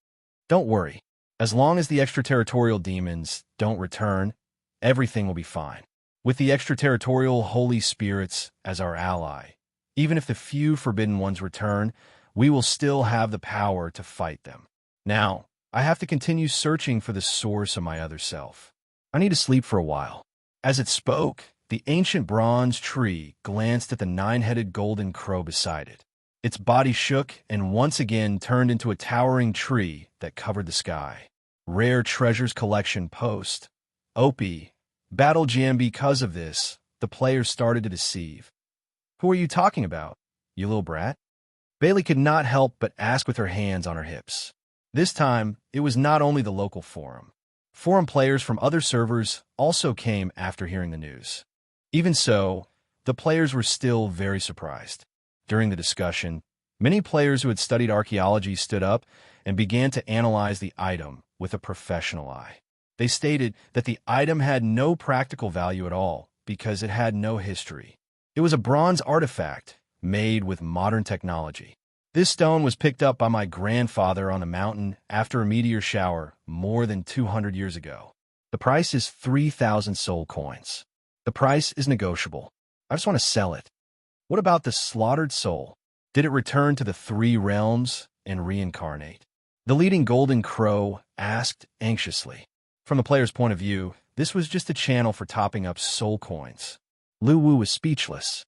Speaker 1: Don't worry. As long as the extraterritorial demons don't return, everything will be fine. With the extraterritorial holy spirits as our ally, even if the few forbidden ones return, we will still have the power to fight them. Now, I have to continue searching for the source of my other self. I need to sleep for a while. As it spoke, the ancient bronze tree glanced at the nine-headed golden crow beside it. Its body shook and once again turned into a towering tree that covered the sky. Rare Treasures Collection post. OP. Battle GM. Because of this, the players started to deceive. Who are you talking about, you little brat? Bailey could not help but ask with her hands on her hips. This time, it was not only the local forum. Forum players from other servers also came after hearing the news. Even so, the players were still very surprised. During the discussion, many players who had studied archaeology stood up and began to analyze the item with a professional eye. They stated that the item had no practical value at all because it had no history. It was a bronze artifact made with modern technology. This stone was picked up by my grandfather on a mountain after a meteor shower more than 200 years ago. The price is 3,000 soul coins. The price is negotiable. I just want to sell it. What about the slaughtered soul? Did it return to the three realms and reincarnate? The leading golden crow asked anxiously. From the player's point of view, this was just a channel for topping up soul coins. Lu Wu was speechless.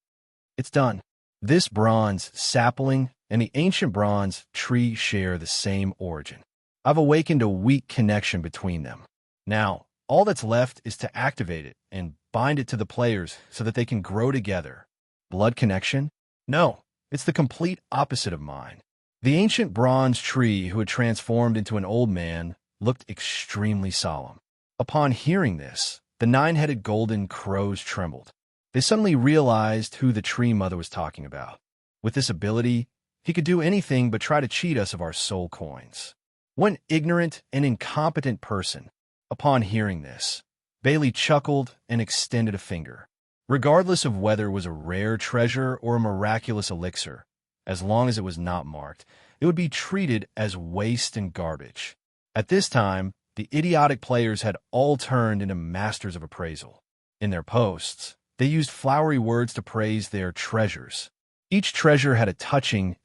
Speaker 1: It's done. This bronze sapling and the ancient bronze tree share the same origin. I've awakened a weak connection between them. Now, all that's left is to activate it and bind it to the players so that they can grow together. Blood connection? No, it's the complete opposite of mine. The ancient bronze tree who had transformed into an old man looked extremely solemn. Upon hearing this, the nine-headed golden crows trembled. They suddenly realized who the tree mother was talking about. With this ability, he could do anything but try to cheat us of our soul coins. One ignorant and incompetent person. Upon hearing this, Bailey chuckled and extended a finger. Regardless of whether it was a rare treasure or a miraculous elixir, as long as it was not marked, it would be treated as waste and garbage. At this time, the idiotic players had all turned into masters of appraisal. In their posts, they used flowery words to praise their treasures. Each treasure had a touching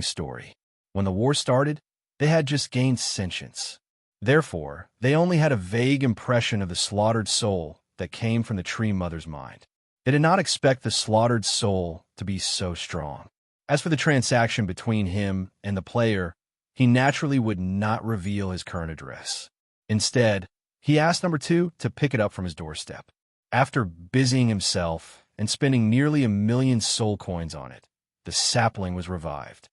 Speaker 1: story. When the war started, they had just gained sentience. Therefore, they only had a vague impression of the slaughtered soul that came from the tree mother's mind. They did not expect the slaughtered soul to be so strong. As for the transaction between him and the player, he naturally would not reveal his current address. Instead, he asked number 2 to pick it up from his doorstep. After busying himself and spending nearly 1,000,000 soul coins on it, the sapling was revived.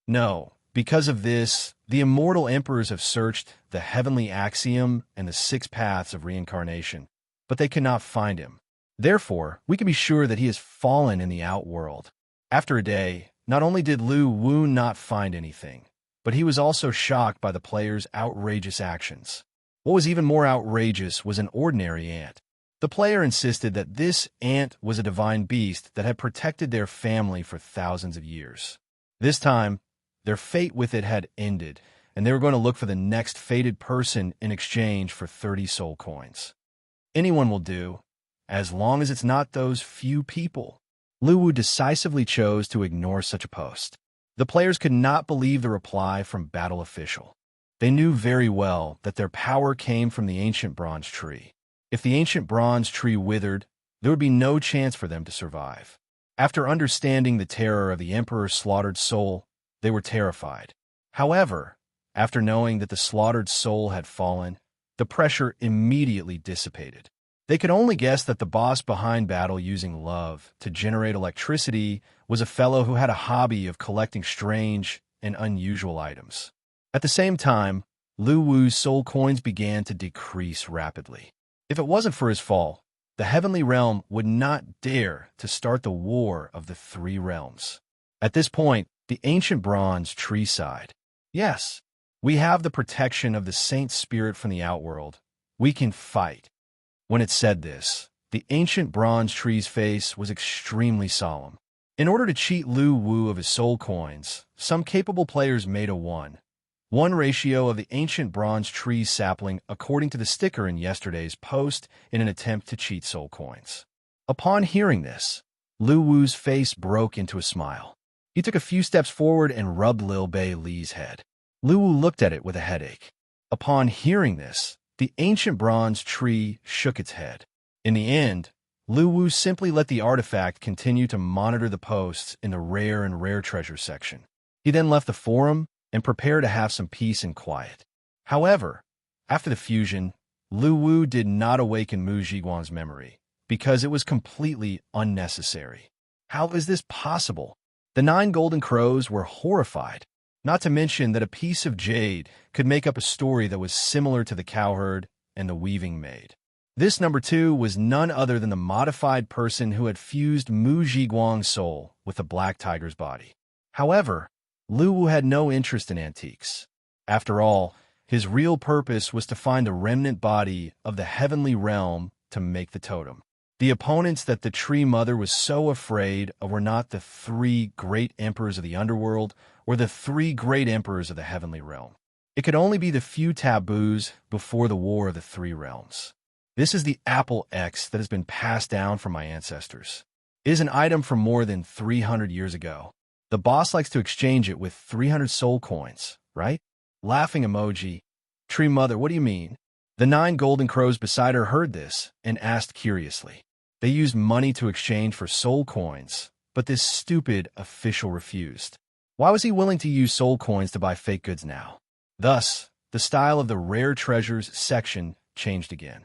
Speaker 1: No, because of this, the immortal emperors have searched the heavenly axiom and the 6 paths of reincarnation, but they cannot find him. Therefore, we can be sure that he has fallen in the outworld. After a day, not only did Lu Wu not find anything, but he was also shocked by the player's outrageous actions. What was even more outrageous was an ordinary ant. The player insisted that this ant was a divine beast that had protected their family for thousands of years. This time, their fate with it had ended, and they were going to look for the next fated person in exchange for 30 soul coins. Anyone will do, as long as it's not those few people. Lu Wu decisively chose to ignore such a post. The players could not believe the reply from Battle Official. They knew very well that their power came from the ancient bronze tree. If the ancient bronze tree withered, there would be no chance for them to survive. After understanding the terror of the Emperor's slaughtered soul, they were terrified. However, after knowing that the slaughtered soul had fallen, the pressure immediately dissipated. They could only guess that the boss behind battle using love to generate electricity was a fellow who had a hobby of collecting strange and unusual items. At the same time, Lu Wu's soul coins began to decrease rapidly. If it wasn't for his fall, the heavenly realm would not dare to start the War of the Three Realms. At this point, the ancient bronze tree sighed. Yes, we have the protection of the saint spirit from the outworld. We can fight. When it said this, the ancient bronze tree's face was extremely solemn. In order to cheat Lu Wu of his soul coins, some capable players made a 1:1 ratio of the ancient bronze tree's sapling according to the sticker in yesterday's post in an attempt to cheat soul coins. Upon hearing this, Lu Wu's face broke into a smile. He took a few steps forward and rubbed Lil Bei Li's head. Lu Wu looked at it with a headache. Upon hearing this, the ancient bronze tree shook its head. In the end, Lu Wu simply let the artifact continue to monitor the posts in the rare and rare treasure section. He then left the forum and prepared to have some peace and quiet. However, after the fusion, Lu Wu did not awaken Mu Zhiguang's memory, because it was completely unnecessary. How is this possible? The 9 golden crows were horrified, not to mention that a piece of jade could make up a story that was similar to the cowherd and the weaving maid. This number 2 was none other than the modified person who had fused Mu Zhiguang's soul with the black tiger's body. However, Lu Wu had no interest in antiques. After all, his real purpose was to find the remnant body of the heavenly realm to make the totem. The opponents that the Tree Mother was so afraid of were not the 3 great emperors of the underworld or the 3 great emperors of the heavenly realm. It could only be the few taboos before the War of the Three Realms. This is the Apple X that has been passed down from my ancestors. It is an item from more than 300 years ago. The boss likes to exchange it with 300 soul coins, right? Laughing emoji. Tree Mother, what do you mean? The 9 golden crows beside her heard this and asked curiously. They used money to exchange for soul coins, but this stupid official refused. Why was he willing to use soul coins to buy fake goods now? Thus, the style of the rare treasures section changed again.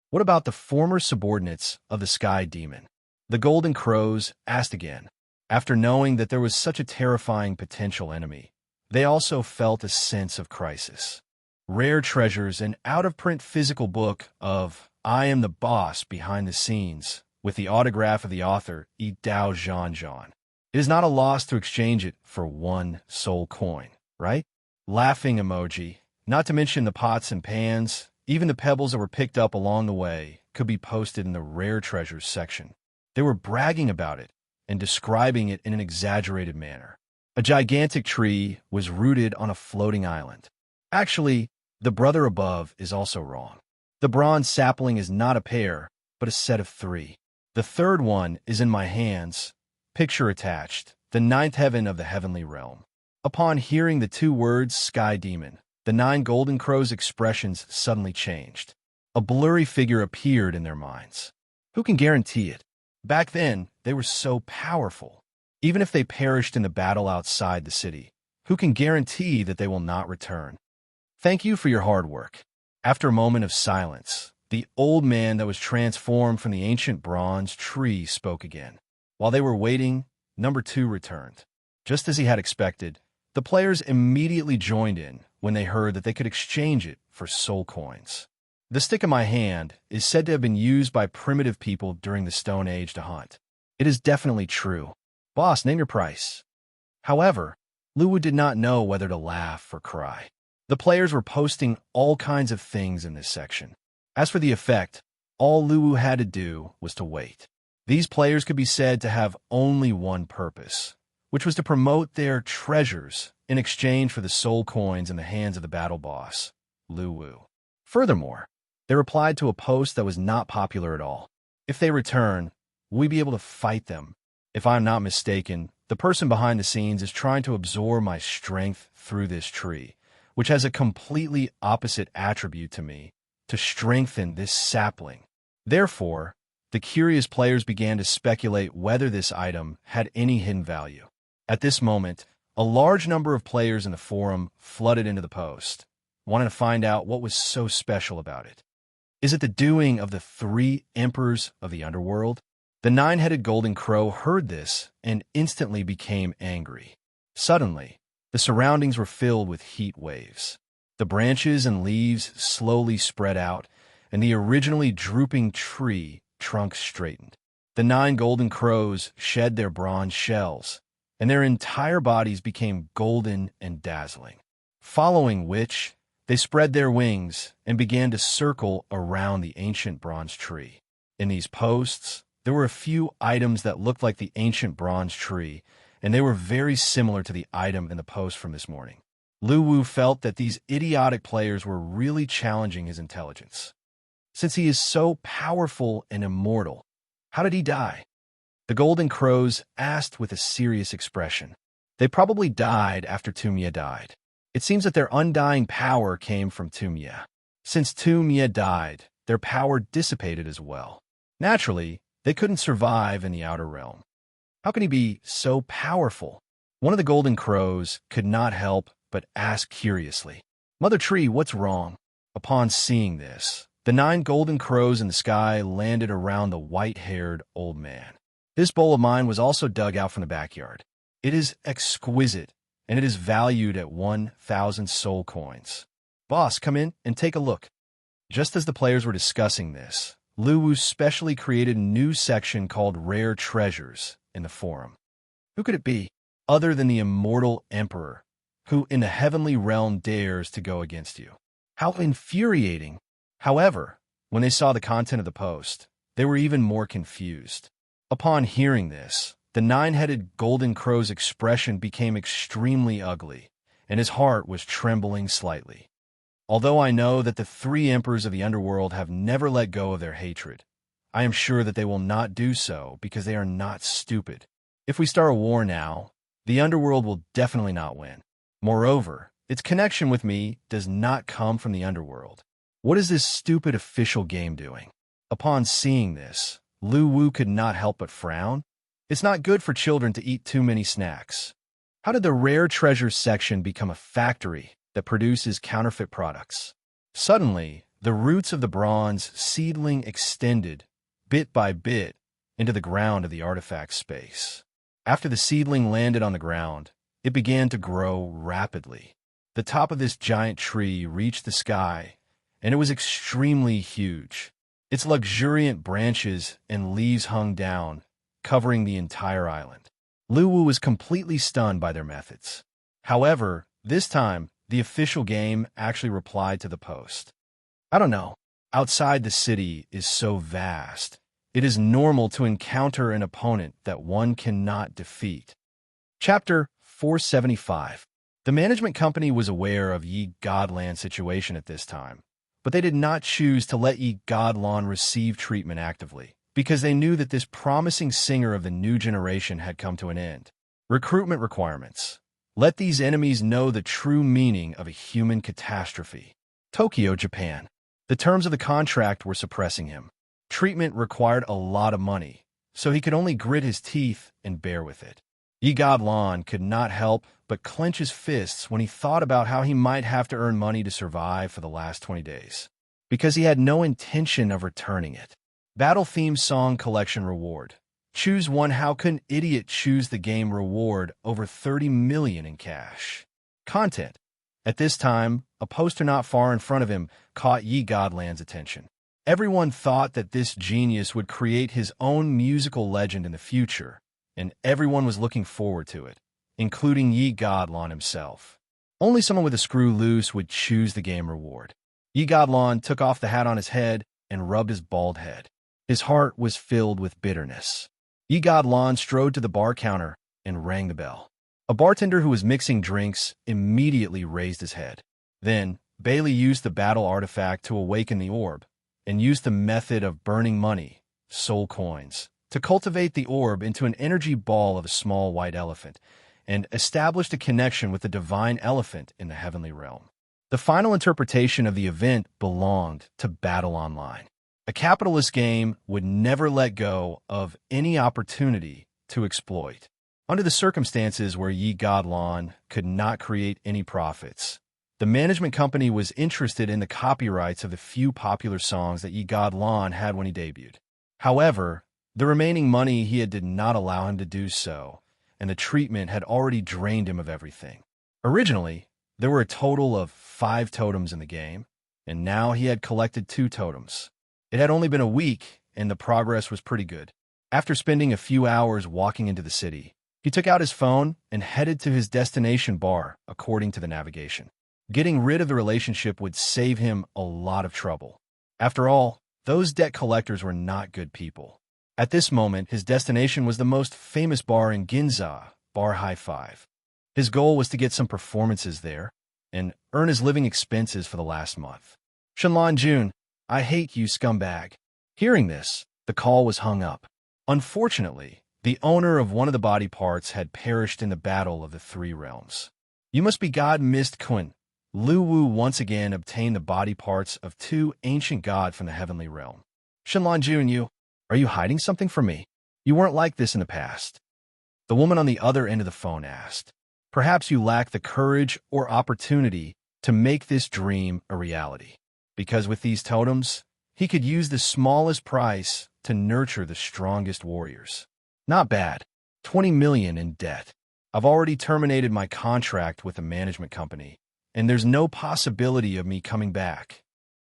Speaker 1: What about the former subordinates of the Sky Demon? The golden crows asked again. After knowing that there was such a terrifying potential enemy, they also felt a sense of crisis. Rare treasures, an out-of-print physical book of I Am the Boss behind the scenes, with the autograph of the author, Yi Dao Zhanzhan. It is not a loss to exchange it for 1 soul coin, right? Laughing emoji. Not to mention the pots and pans, even the pebbles that were picked up along the way could be posted in the rare treasures section. They were bragging about it and describing it in an exaggerated manner. A gigantic tree was rooted on a floating island. Actually, the brother above is also wrong. The bronze sapling is not a pair, but a set of 3. The third one is in my hands, picture attached, the 9th heaven of the heavenly realm. Upon hearing the 2 words, Sky Demon, the 9 golden crows' expressions suddenly changed. A blurry figure appeared in their minds. Who can guarantee it? Back then, they were so powerful. Even if they perished in the battle outside the city, who can guarantee that they will not return? Thank you for your hard work. After a moment of silence, the old man that was transformed from the ancient bronze tree spoke again. While they were waiting, number 2 returned. Just as he had expected, the players immediately joined in when they heard that they could exchange it for soul coins. The stick in my hand is said to have been used by primitive people during the Stone Age to hunt. It is definitely true. Boss, name your price. However, Lu Wu did not know whether to laugh or cry. The players were posting all kinds of things in this section. As for the effect, all Lu Wu had to do was to wait. These players could be said to have only one purpose, which was to promote their treasures in exchange for the soul coins in the hands of the battle boss, Lu Wu. Furthermore, they replied to a post that was not popular at all. If they return, will we be able to fight them? If I'm not mistaken, the person behind the scenes is trying to absorb my strength through this tree, which has a completely opposite attribute to me, to strengthen this sapling. Therefore, the curious players began to speculate whether this item had any hidden value. At this moment, a large number of players in the forum flooded into the post, wanting to find out what was so special about it. Is it the doing of the 3 emperors of the underworld? The 9-headed golden crow heard this and instantly became angry. Suddenly, the surroundings were filled with heat waves. The branches and leaves slowly spread out, and the originally drooping tree trunk straightened. The 9 golden crows shed their bronze shells, and their entire bodies became golden and dazzling. Following which, they spread their wings and began to circle around the ancient bronze tree. In these posts, there were a few items that looked like the ancient bronze tree, and they were very similar to the item in the post from this morning. Lu Wu felt that these idiotic players were really challenging his intelligence. Since he is so powerful and immortal, how did he die? The golden crows asked with a serious expression. They probably died after Tumia died. It seems that their undying power came from Tumia. Since Tumia died, their power dissipated as well. Naturally, they couldn't survive in the outer realm. How can he be so powerful? One of the golden crows could not help but ask curiously, "Mother Tree, what's wrong?" Upon seeing this, the 9 golden crows in the sky landed around the white-haired old man. This bowl of mine was also dug out from the backyard. It is exquisite, and it is valued at 1,000 soul coins. Boss, come in and take a look. Just as the players were discussing this, Lu Wu specially created a new section called Rare Treasures in the forum. Who could it be, other than the immortal emperor, who in the heavenly realm dares to go against you? How infuriating! However, when they saw the content of the post, they were even more confused. Upon hearing this, the 9-headed golden crow's expression became extremely ugly, and his heart was trembling slightly. Although I know that the 3 emperors of the underworld have never let go of their hatred, I am sure that they will not do so because they are not stupid. If we start a war now, the underworld will definitely not win. Moreover, its connection with me does not come from the underworld. What is this stupid official game doing? Upon seeing this, Lu Wu could not help but frown. It's not good for children to eat too many snacks. How did the Rare Treasures section become a factory that produces counterfeit products? Suddenly, the roots of the bronze seedling extended, bit by bit, into the ground of the artifact space. After the seedling landed on the ground, it began to grow rapidly. The top of this giant tree reached the sky, and it was extremely huge. Its luxuriant branches and leaves hung down, covering the entire island. Lu Wu was completely stunned by their methods. However, this time, the official game actually replied to the post. I don't know. Outside the city is so vast. It is normal to encounter an opponent that one cannot defeat. Chapter 475. The management company was aware of Yi Godland's situation at this time, but they did not choose to let Yi Godlan receive treatment actively, because they knew that this promising singer of the new generation had come to an end. Recruitment requirements. Let these enemies know the true meaning of a human catastrophe. Tokyo, Japan. The terms of the contract were suppressing him. Treatment required a lot of money, so he could only grit his teeth and bear with it. Yi Godlan could not help but clench his fists when he thought about how he might have to earn money to survive for the last 20 days, because he had no intention of returning it. Battle Theme Song Collection Reward. Choose one. How can an idiot choose the game reward over 30 million in cash? Content. At this time, a poster not far in front of him caught Yi Godland's attention. Everyone thought that this genius would create his own musical legend in the future, and everyone was looking forward to it, including Yi Godlan himself. Only someone with a screw loose would choose the game reward. Yi Godlan took off the hat on his head and rubbed his bald head. His heart was filled with bitterness. Yi Godlan strode to the bar counter and rang the bell. A bartender who was mixing drinks immediately raised his head. Then, Bailey used the battle artifact to awaken the orb, and used the method of burning money, soul coins, to cultivate the orb into an energy ball of a small white elephant, and established a connection with the divine elephant in the heavenly realm. The final interpretation of the event belonged to Battle Online. A capitalist game would never let go of any opportunity to exploit. Under the circumstances where Yi Godlon could not create any profits, the management company was interested in the copyrights of the few popular songs that Yi Godlon had when he debuted. However, the remaining money he had did not allow him to do so, and the treatment had already drained him of everything. Originally, there were a total of 5 totems in the game, and now he had collected 2 totems. It had only been a week, and the progress was pretty good. After spending a few hours walking into the city, he took out his phone and headed to his destination bar, according to the navigation. Getting rid of the relationship would save him a lot of trouble. After all, those debt collectors were not good people. At this moment, his destination was the most famous bar in Ginza, Bar High Five. His goal was to get some performances there and earn his living expenses for the last month. Shenlong Jun, I hate you, scumbag. Hearing this, the call was hung up. Unfortunately, the owner of one of the body parts had perished in the Battle of the Three Realms. You must be God Mist Kun. Lu Wu once again obtained the body parts of 2 ancient gods from the heavenly realm. Shenlong Jun, are you hiding something from me? You weren't like this in the past. The woman on the other end of the phone asked. Perhaps you lack the courage or opportunity to make this dream a reality. Because with these totems, he could use the smallest price to nurture the strongest warriors. Not bad. 20 million in debt. I've already terminated my contract with the management company, and there's no possibility of me coming back.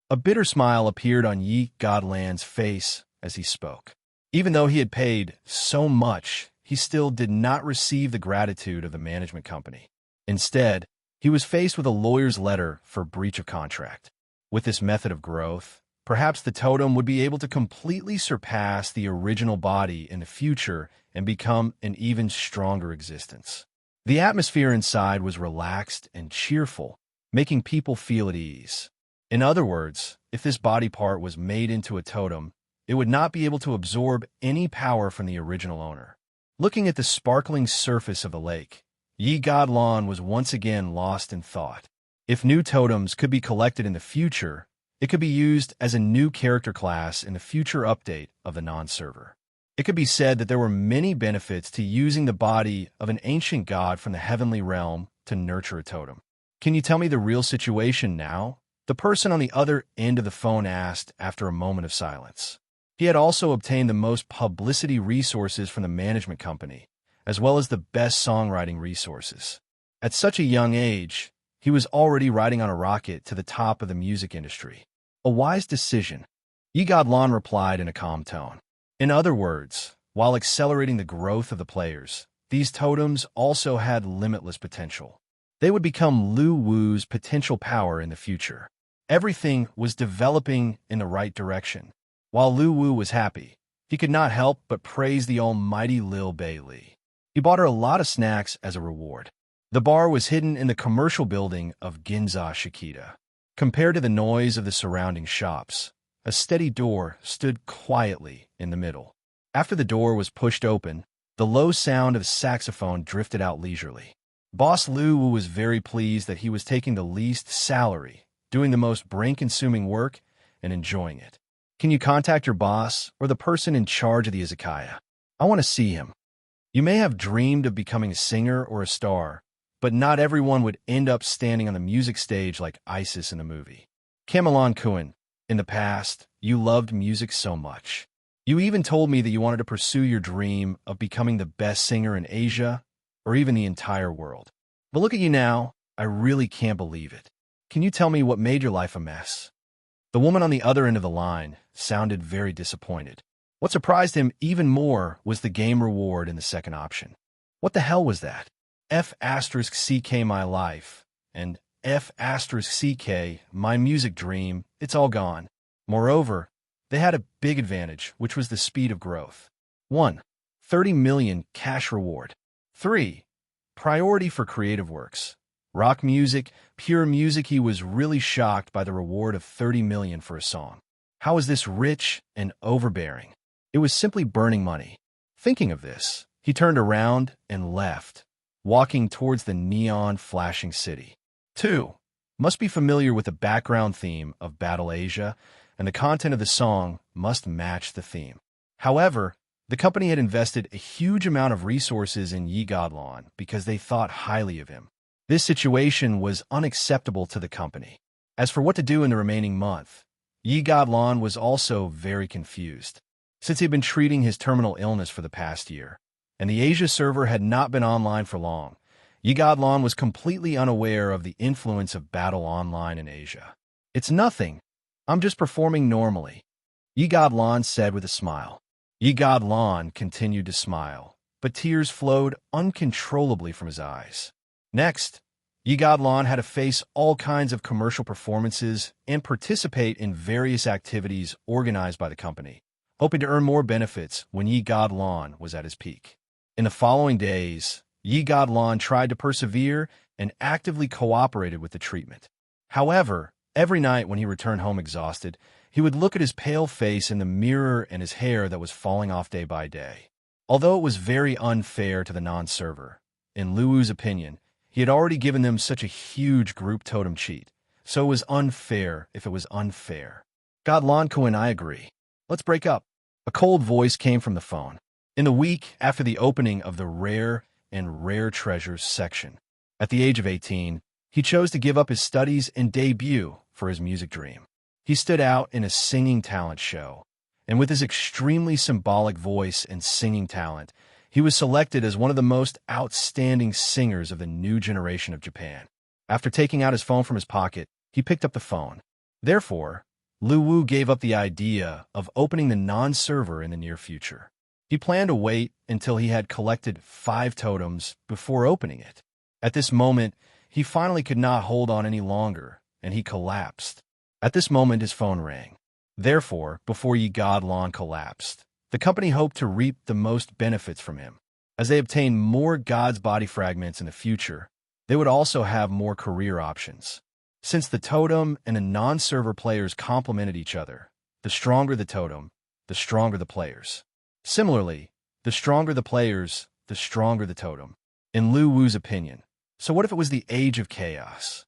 Speaker 1: A bitter smile appeared on Yi Godland's face as he spoke. Even though he had paid so much, he still did not receive the gratitude of the management company. Instead, he was faced with a lawyer's letter for breach of contract. With this method of growth, perhaps the totem would be able to completely surpass the original body in the future and become an even stronger existence. The atmosphere inside was relaxed and cheerful, making people feel at ease. In other words, if this body part was made into a totem, it would not be able to absorb any power from the original owner. Looking at the sparkling surface of the lake, Yi Godlon was once again lost in thought. If new totems could be collected in the future, it could be used as a new character class in the future update of the non-server. It could be said that there were many benefits to using the body of an ancient god from the heavenly realm to nurture a totem. Can you tell me the real situation now? The person on the other end of the phone asked after a moment of silence. He had also obtained the most publicity resources from the management company, as well as the best songwriting resources. At such a young age, he was already riding on a rocket to the top of the music industry. A wise decision. Yi Godlon replied in a calm tone. In other words, while accelerating the growth of the players, these totems also had limitless potential. They would become Lu Wu's potential power in the future. Everything was developing in the right direction. While Lu Wu was happy, he could not help but praise the almighty Lil Bailey. He bought her a lot of snacks as a reward. The bar was hidden in the commercial building of Ginza Shikita. Compared to the noise of the surrounding shops, a steady door stood quietly in the middle. After the door was pushed open, the low sound of a saxophone drifted out leisurely. Boss Lu Wu was very pleased that he was taking the least salary, doing the most brain-consuming work, and enjoying it. Can you contact your boss or the person in charge of the izakaya? I want to see him. You may have dreamed of becoming a singer or a star, but not everyone would end up standing on the music stage like Isis in the movie. Camelon Kuan, in the past, you loved music so much. You even told me that you wanted to pursue your dream of becoming the best singer in Asia or even the entire world. But look at you now, I really can't believe it. Can you tell me what made your life a mess? The woman on the other end of the line sounded very disappointed. What surprised him even more was the game reward in the second option. What the hell was that? F*CK my life, and F*CK my music dream, it's all gone. Moreover, they had a big advantage, which was the speed of growth. 1. 30 million cash reward. 3. Priority for creative works. Rock music, pure music. He was really shocked by the reward of 30 million for a song. How is this rich and overbearing? It was simply burning money. Thinking of this, he turned around and left, walking towards the neon flashing city. 2. Must be familiar with the background theme of Battle Asia, and the content of the song must match the theme. However, the company had invested a huge amount of resources in Yi Godlon because they thought highly of him. This situation was unacceptable to the company. As for what to do in the remaining month, Yi Godlon was also very confused, since he had been treating his terminal illness for the past year, and the Asia server had not been online for long. Yi Godlon was completely unaware of the influence of Battle Online in Asia. "It's nothing. I'm just performing normally," Yi Godlon said with a smile. Yi Godlon continued to smile, but tears flowed uncontrollably from his eyes. Next, Yi Godlon had to face all kinds of commercial performances and participate in various activities organized by the company, hoping to earn more benefits when Yi Godlon was at his peak. In the following days, Yi Godlon tried to persevere and actively cooperated with the treatment. However, every night when he returned home exhausted, he would look at his pale face in the mirror and his hair that was falling off day by day. Although it was very unfair to the non-server, in Luwu's opinion, he had already given them such a huge group totem cheat, so it was unfair if it was unfair. "Godlon and I agree. Let's break up." A cold voice came from the phone. In the week after the opening of the Rare and Rare Treasures section, at the age of 18, he chose to give up his studies and debut for his music dream. He stood out in a singing talent show, and with his extremely symbolic voice and singing talent, he was selected as one of the most outstanding singers of the new generation of Japan. After taking out his phone from his pocket, he picked up the phone. Therefore, Luwu gave up the idea of opening the non-server in the near future. He planned to wait until he had collected 5 totems before opening it. At this moment, he finally could not hold on any longer, and he collapsed. At this moment, his phone rang. Therefore, before Yi Godlon collapsed, the company hoped to reap the most benefits from him. As they obtained more God's body fragments in the future, they would also have more career options. Since the totem and the non-server players complemented each other, the stronger the totem, the stronger the players. Similarly, the stronger the players, the stronger the totem. In Lu Wu's opinion, so what if it was the age of chaos?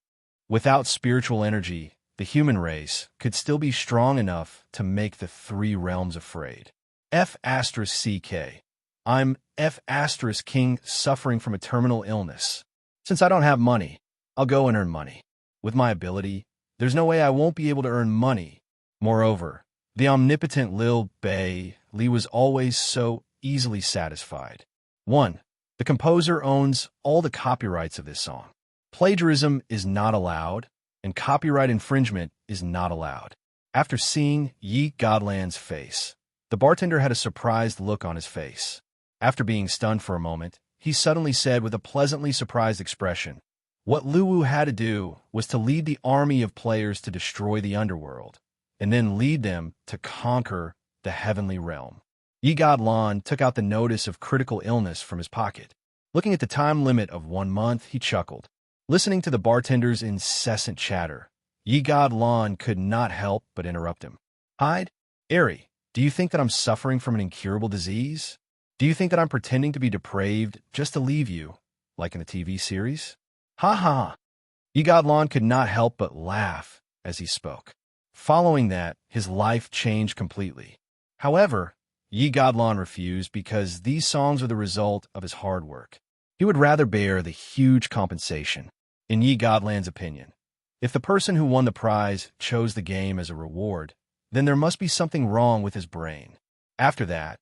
Speaker 1: Without spiritual energy, the human race could still be strong enough to make the 3 realms afraid. F*CK. I'm F*King suffering from a terminal illness. Since I don't have money, I'll go and earn money. With my ability, there's no way I won't be able to earn money. Moreover, the omnipotent Lil Bei Li was always so easily satisfied. 1. The composer owns all the copyrights of this song. Plagiarism is not allowed, and copyright infringement is not allowed. After seeing Yi Godlan's face, the bartender had a surprised look on his face. After being stunned for a moment, he suddenly said with a pleasantly surprised expression, what Luwu had to do was to lead the army of players to destroy the underworld, and then lead them to conquer the heavenly realm. Yi Godlan took out the notice of critical illness from his pocket. Looking at the time limit of 1 month, he chuckled. Listening to the bartender's incessant chatter, Yi Godlan could not help but interrupt him. Hide? Ari, do you think that I'm suffering from an incurable disease? Do you think that I'm pretending to be depraved just to leave you, like in the TV series? Ha ha! Yi Godlan could not help but laugh as he spoke. Following that, his life changed completely. However, Yi Godlan refused because these songs were the result of his hard work. He would rather bear the huge compensation. In Yi Godlan's opinion, if the person who won the prize chose the game as a reward, then there must be something wrong with his brain. After that,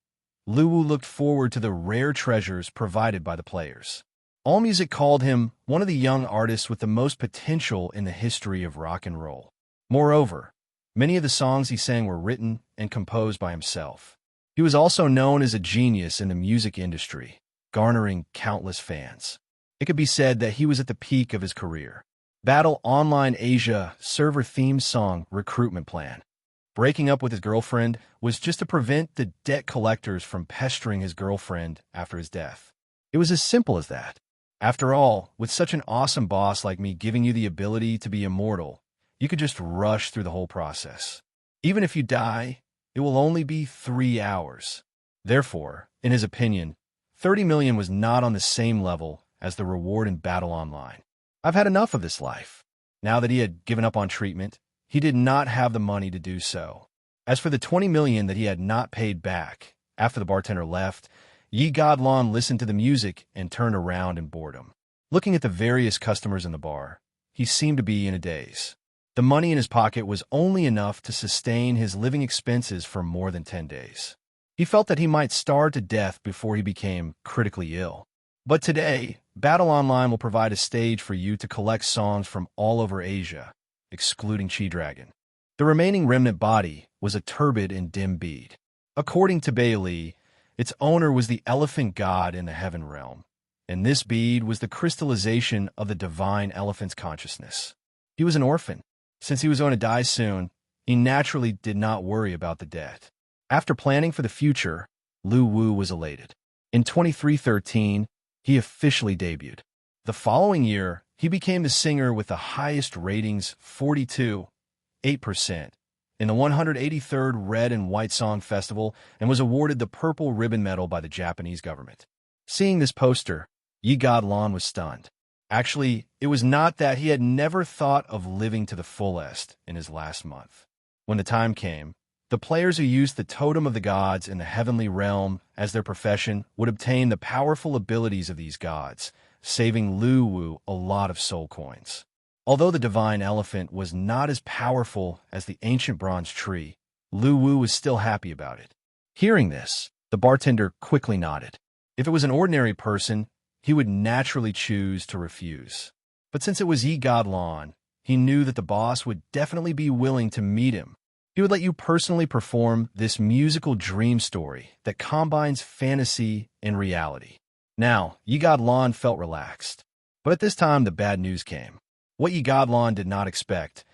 Speaker 1: Luwu looked forward to the rare treasures provided by the players. AllMusic called him one of the young artists with the most potential in the history of rock and roll. Moreover, many of the songs he sang were written and composed by himself. He was also known as a genius in the music industry, garnering countless fans. It could be said that he was at the peak of his career. Battle Online Asia server theme song recruitment plan. Breaking up with his girlfriend was just to prevent the debt collectors from pestering his girlfriend after his death. It was as simple as that. After all, with such an awesome boss like me giving you the ability to be immortal, you could just rush through the whole process. Even if you die, it will only be 3 hours. Therefore, in his opinion, 30 million was not on the same level as the reward in Battle Online. I've had enough of this life. Now that he had given up on treatment, he did not have the money to do so. As for the 20 million that he had not paid back, after the bartender left, Yi Godlon listened to the music and turned around in boredom. Looking at the various customers in the bar, he seemed to be in a daze. The money in his pocket was only enough to sustain his living expenses for more than 10 days. He felt that he might starve to death before he became critically ill. But today, Battle Online will provide a stage for you to collect songs from all over Asia, excluding Chi Dragon. The remaining remnant body was a turbid and dim bead. According to Bailey, its owner was the elephant god in the heaven realm, and this bead was the crystallization of the divine elephant's consciousness. He was an orphan. Since he was going to die soon, he naturally did not worry about the debt. After planning for the future, Lu Wu was elated. In 2313, he officially debuted. The following year, he became the singer with the highest ratings, 42.8%, in the 183rd Red and White Song Festival, and was awarded the Purple Ribbon Medal by the Japanese government. Seeing this poster, Yi Godlon was stunned. Actually, it was not that he had never thought of living to the fullest in his last month. When the time came, the players who used the totem of the gods in the heavenly realm as their profession would obtain the powerful abilities of these gods, saving Lu Wu a lot of soul coins. Although the divine elephant was not as powerful as the ancient bronze tree, Lu Wu was still happy about it. Hearing this, the bartender quickly nodded. If it was an ordinary person, he would naturally choose to refuse. But since it was Yi Godlon, he knew that the boss would definitely be willing to meet him. He would let you personally perform this musical dream story that combines fantasy and reality. Now, Yi Godlon felt relaxed. But at this time, the bad news came. What Yi Godlon did not expect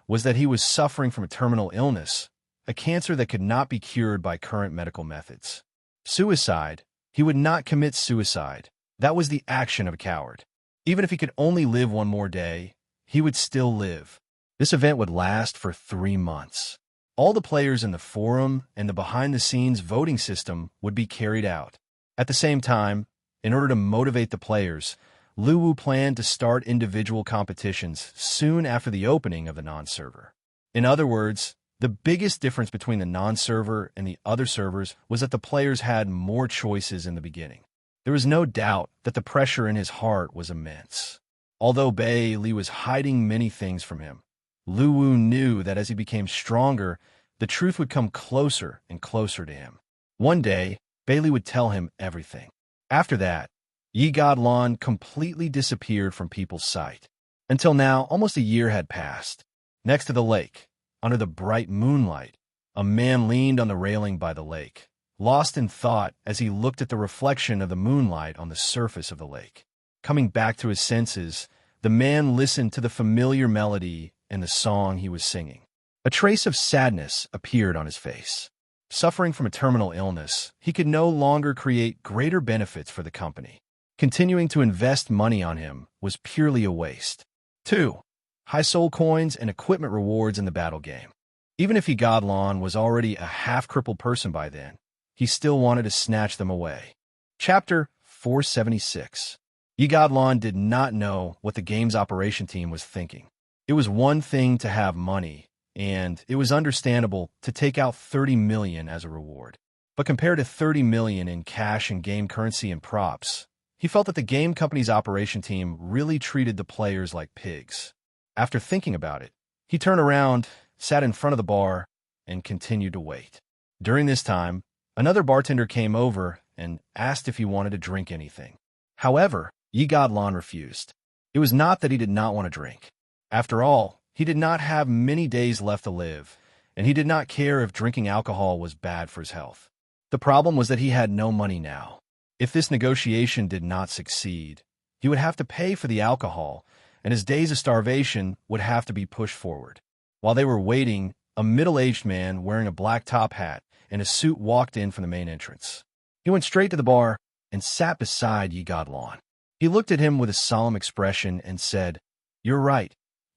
Speaker 1: was that he was suffering from a terminal illness, a cancer that could not be cured by current medical methods. Suicide. He would not commit suicide. That was the action of a coward. Even if he could only live one more day, he would still live. This event would last for 3 months. All the players in the forum and the behind-the-scenes voting system would be carried out. At the same time, in order to motivate the players, Lu Wu planned to start individual competitions soon after the opening of the non-server. In other words, the biggest difference between the non-server and the other servers was that the players had more choices in the beginning. There was no doubt that the pressure in his heart was immense. Although Bailey was hiding many things from him, Lu Wu knew that as he became stronger, the truth would come closer and closer to him. One day, Bailey would tell him everything. After that, Yi Godlon completely disappeared from people's sight. Until now, almost a year had passed. Next to the lake, under the bright moonlight, a man leaned on the railing by the lake, lost in thought as he looked at the reflection of the moonlight on the surface of the lake. Coming back to his senses, the man listened to the familiar melody and the song he was singing. A trace of sadness appeared on his face. Suffering from a terminal illness, he could no longer create greater benefits for the company. Continuing to invest money on him was purely a waste. 2. High soul coins and equipment rewards in the battle game. Even if Yi Godlon was already a half-crippled person by then, he still wanted to snatch them away. Chapter 476. Yi Godlon did not know what the game's operation team was thinking. It was one thing to have money, and it was understandable to take out 30 million as a reward. But compared to 30 million in cash and game currency and props, he felt that the game company's operation team really treated the players like pigs. After thinking about it, he turned around, sat in front of the bar, and continued to wait. During this time, another bartender came over and asked if he wanted to drink anything. However, Yi Godlon refused. It was not that he did not want to drink. After all, he did not have many days left to live, and he did not care if drinking alcohol was bad for his health. The problem was that he had no money now. If this negotiation did not succeed, he would have to pay for the alcohol, and his days of starvation would have to be pushed forward. While they were waiting, a middle-aged man wearing a black top hat and a suit walked in from the main entrance. He went straight to the bar and sat beside Yi Godlon. He looked at him with a solemn expression and said, "You're right,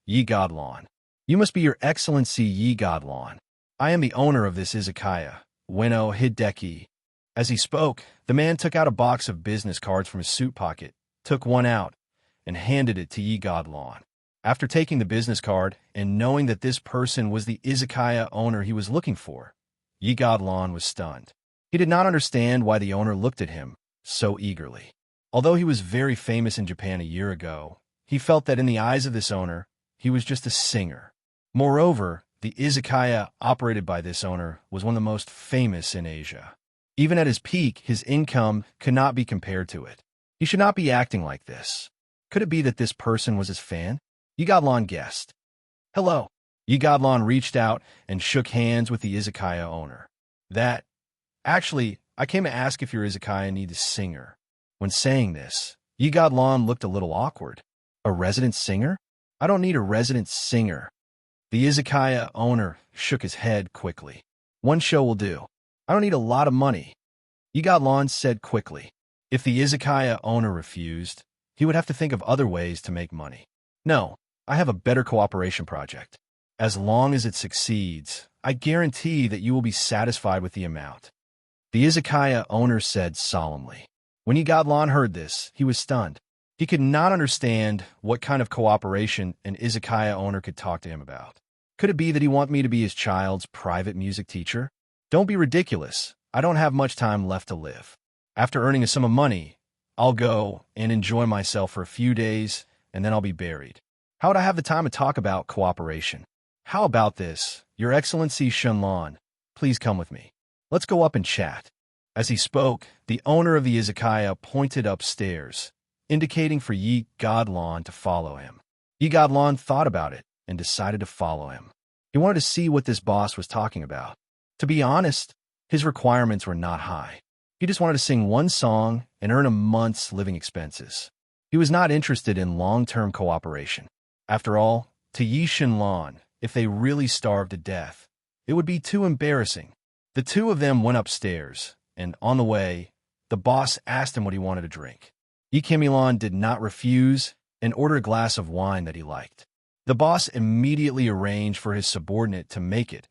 Speaker 1: Yi Godlon. You must be Your Excellency Yi Godlon. I am the owner of this izakaya, Ueno Hideki." As he spoke, the man took out a box of business cards from his suit pocket, took one out, and handed it to Yi Godlon. After taking the business card and knowing that this person was the izakaya owner he was looking for, Yi Godlon was stunned. He did not understand why the owner looked at him so eagerly. Although he was very famous in Japan a year ago, he felt that in the eyes of this owner, he was just a singer. Moreover, the izakaya operated by this owner was one of the most famous in Asia. Even at his peak, his income could not be compared to it. He should not be acting like this. Could it be that this person was his fan? Yi Godlon guessed. Hello. Yi Godlon reached out and shook hands with the izakaya owner. Actually, I came to ask if your izakaya needs a singer. When saying this, Yi Godlon looked a little awkward. A resident singer? I don't need a resident singer. The izakaya owner shook his head quickly. One show will do. I don't need a lot of money. Yi Godlon said quickly. If the izakaya owner refused, he would have to think of other ways to make money. No, I have a better cooperation project. As long as it succeeds, I guarantee that you will be satisfied with the amount. The izakaya owner said solemnly. When Yi Godlon heard this, he was stunned. He could not understand what kind of cooperation an izakaya owner could talk to him about. Could it be that he wanted me to be his child's private music teacher? Don't be ridiculous. I don't have much time left to live. After earning a sum of money, I'll go and enjoy myself for a few days, and then I'll be buried. How would I have the time to talk about cooperation? How about this? Your Excellency Shenlong, please come with me. Let's go up and chat. As he spoke, the owner of the izakaya pointed upstairs, indicating for Yi Godlon to follow him. Yi Godlon thought about it and decided to follow him. He wanted to see what this boss was talking about. To be honest, his requirements were not high. He just wanted to sing one song and earn a month's living expenses. He was not interested in long-term cooperation. After all, to Yi Shenlong, if they really starved to death, it would be too embarrassing. The two of them went upstairs, and on the way, the boss asked him what he wanted to drink. Yi Kimilon did not refuse and ordered a glass of wine that he liked. The boss immediately arranged for his subordinate to make it,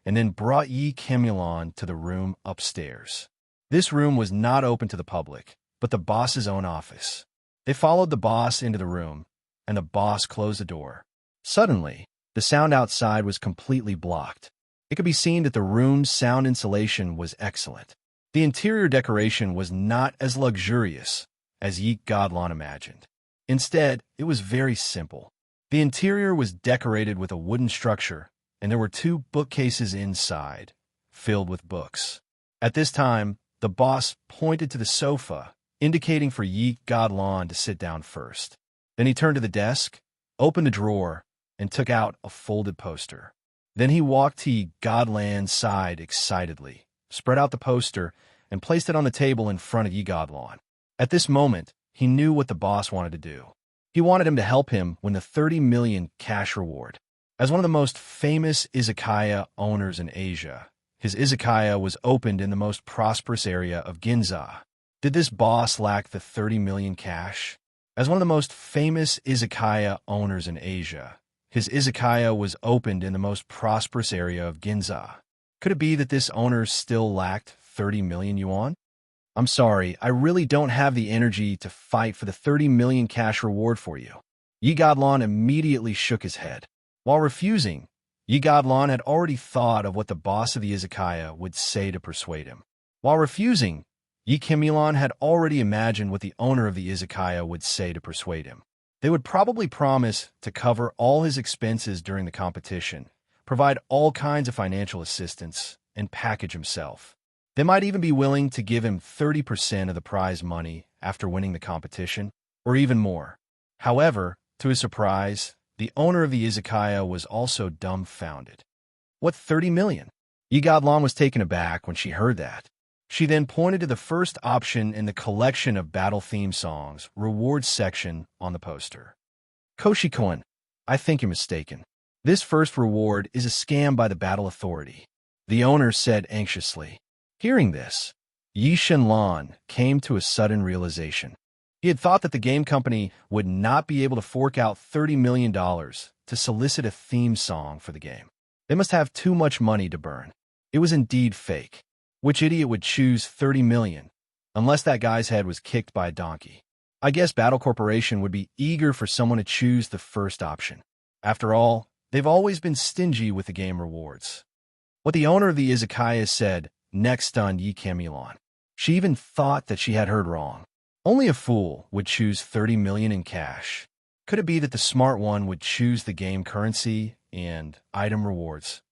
Speaker 1: and then brought Yi Kimilon to the room upstairs. This room was not open to the public, but the boss's own office. They followed the boss into the room, and the boss closed the door. Suddenly, the sound outside was completely blocked. It could be seen that the room's sound insulation was excellent. The interior decoration was not as luxurious as Yi Godlon imagined. Instead, it was very simple. The interior was decorated with a wooden structure, and there were two bookcases inside, filled with books. At this time, the boss pointed to the sofa, indicating for Yi Godlon to sit down first. Then he turned to the desk, opened a drawer, and took out a folded poster. Then he walked to Yi Godlon's side excitedly, spread out the poster, and placed it on the table in front of Yi Godlon. At this moment, he knew what the boss wanted to do. He wanted him to help him win the 30 million cash reward. As one of the most famous izakaya owners in Asia, his izakaya was opened in the most prosperous area of Ginza. Did this boss lack the 30 million cash? As one of the most famous izakaya owners in Asia, his izakaya was opened in the most prosperous area of Ginza. Could it be that this owner still lacked 30 million yuan? I'm sorry, I really don't have the energy to fight for the 30 million cash reward for you. Yi Godlon immediately shook his head. While refusing, Yi Godlon had already thought of what the boss of the izakaya would say to persuade him. While refusing, Yi Kimilon had already imagined what the owner of the izakaya would say to persuade him. They would probably promise to cover all his expenses during the competition, provide all kinds of financial assistance, and package himself. They might even be willing to give him 30% of the prize money after winning the competition, or even more. However, to his surprise, the owner of the izakaya was also dumbfounded. What 30 million? Yi Godlon was taken aback when she heard that. She then pointed to the first option in the collection of battle theme songs, rewards section, on the poster. Koshikoin, I think you're mistaken. This first reward is a scam by the battle authority, the owner said anxiously. Hearing this, Yi Shenlong came to a sudden realization. He had thought that the game company would not be able to fork out $30 million to solicit a theme song for the game. They must have too much money to burn. It was indeed fake. Which idiot would choose 30 million, unless that guy's head was kicked by a donkey? I guess Battle Corporation would be eager for someone to choose the first option. After all, they've always been stingy with the game rewards. What the owner of the izakaya said next stunned Yi Camilon. She even thought that she had heard wrong. Only a fool would choose 30 million in cash. Could it be that the smart one would choose the game currency and item rewards?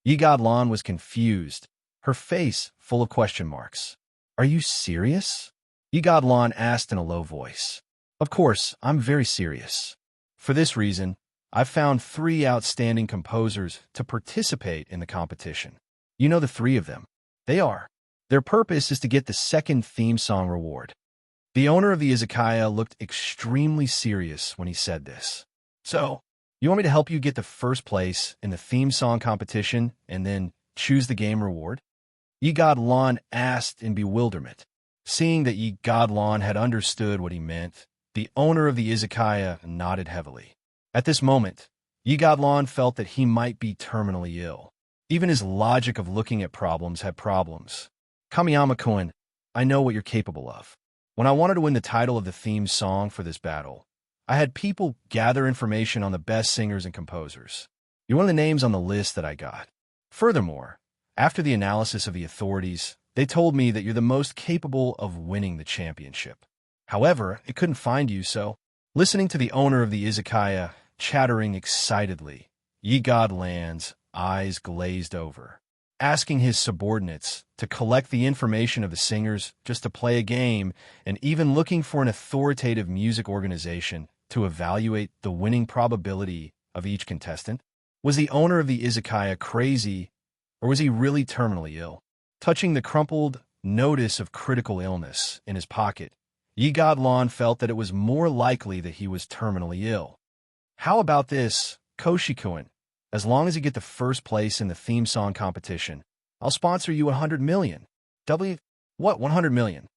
Speaker 1: Yi Godlon was confused, her face full of question marks. Are you serious? Yi Godlon asked in a low voice. Of course, I'm very serious. For this reason, I've found 3 outstanding composers to participate in the competition. You know the 3 of them. Their purpose is to get the second theme song reward. The owner of the izakaya looked extremely serious when he said this. So, you want me to help you get the first place in the theme song competition and then choose the game reward? Yi Godlon asked in bewilderment. Seeing that Yi Godlon had understood what he meant, the owner of the izakaya nodded heavily. At this moment, Yi Godlon felt that he might be terminally ill. Even his logic of looking at problems had problems. Kamiyama-kun, I know what you're capable of. When I wanted to win the title of the theme song for this battle, I had people gather information on the best singers and composers. You're one of the names on the list that I got. Furthermore, after the analysis of the authorities, they told me that you're the most capable of winning the championship. However, it couldn't find you, so listening to the owner of the izakaya chattering excitedly, Yi Godlon's eyes glazed over, asking his subordinates to collect the information of the singers just to play a game, and even looking for an authoritative music organization to evaluate the winning probability of each contestant? Was the owner of the izakaya crazy, or was he really terminally ill? Touching the crumpled notice of critical illness in his pocket, Yi Godlon felt that it was more likely that he was terminally ill. How about this, Koshikun? As long as you get the first place in the theme song competition, I'll sponsor you 100 million. What, 100 million?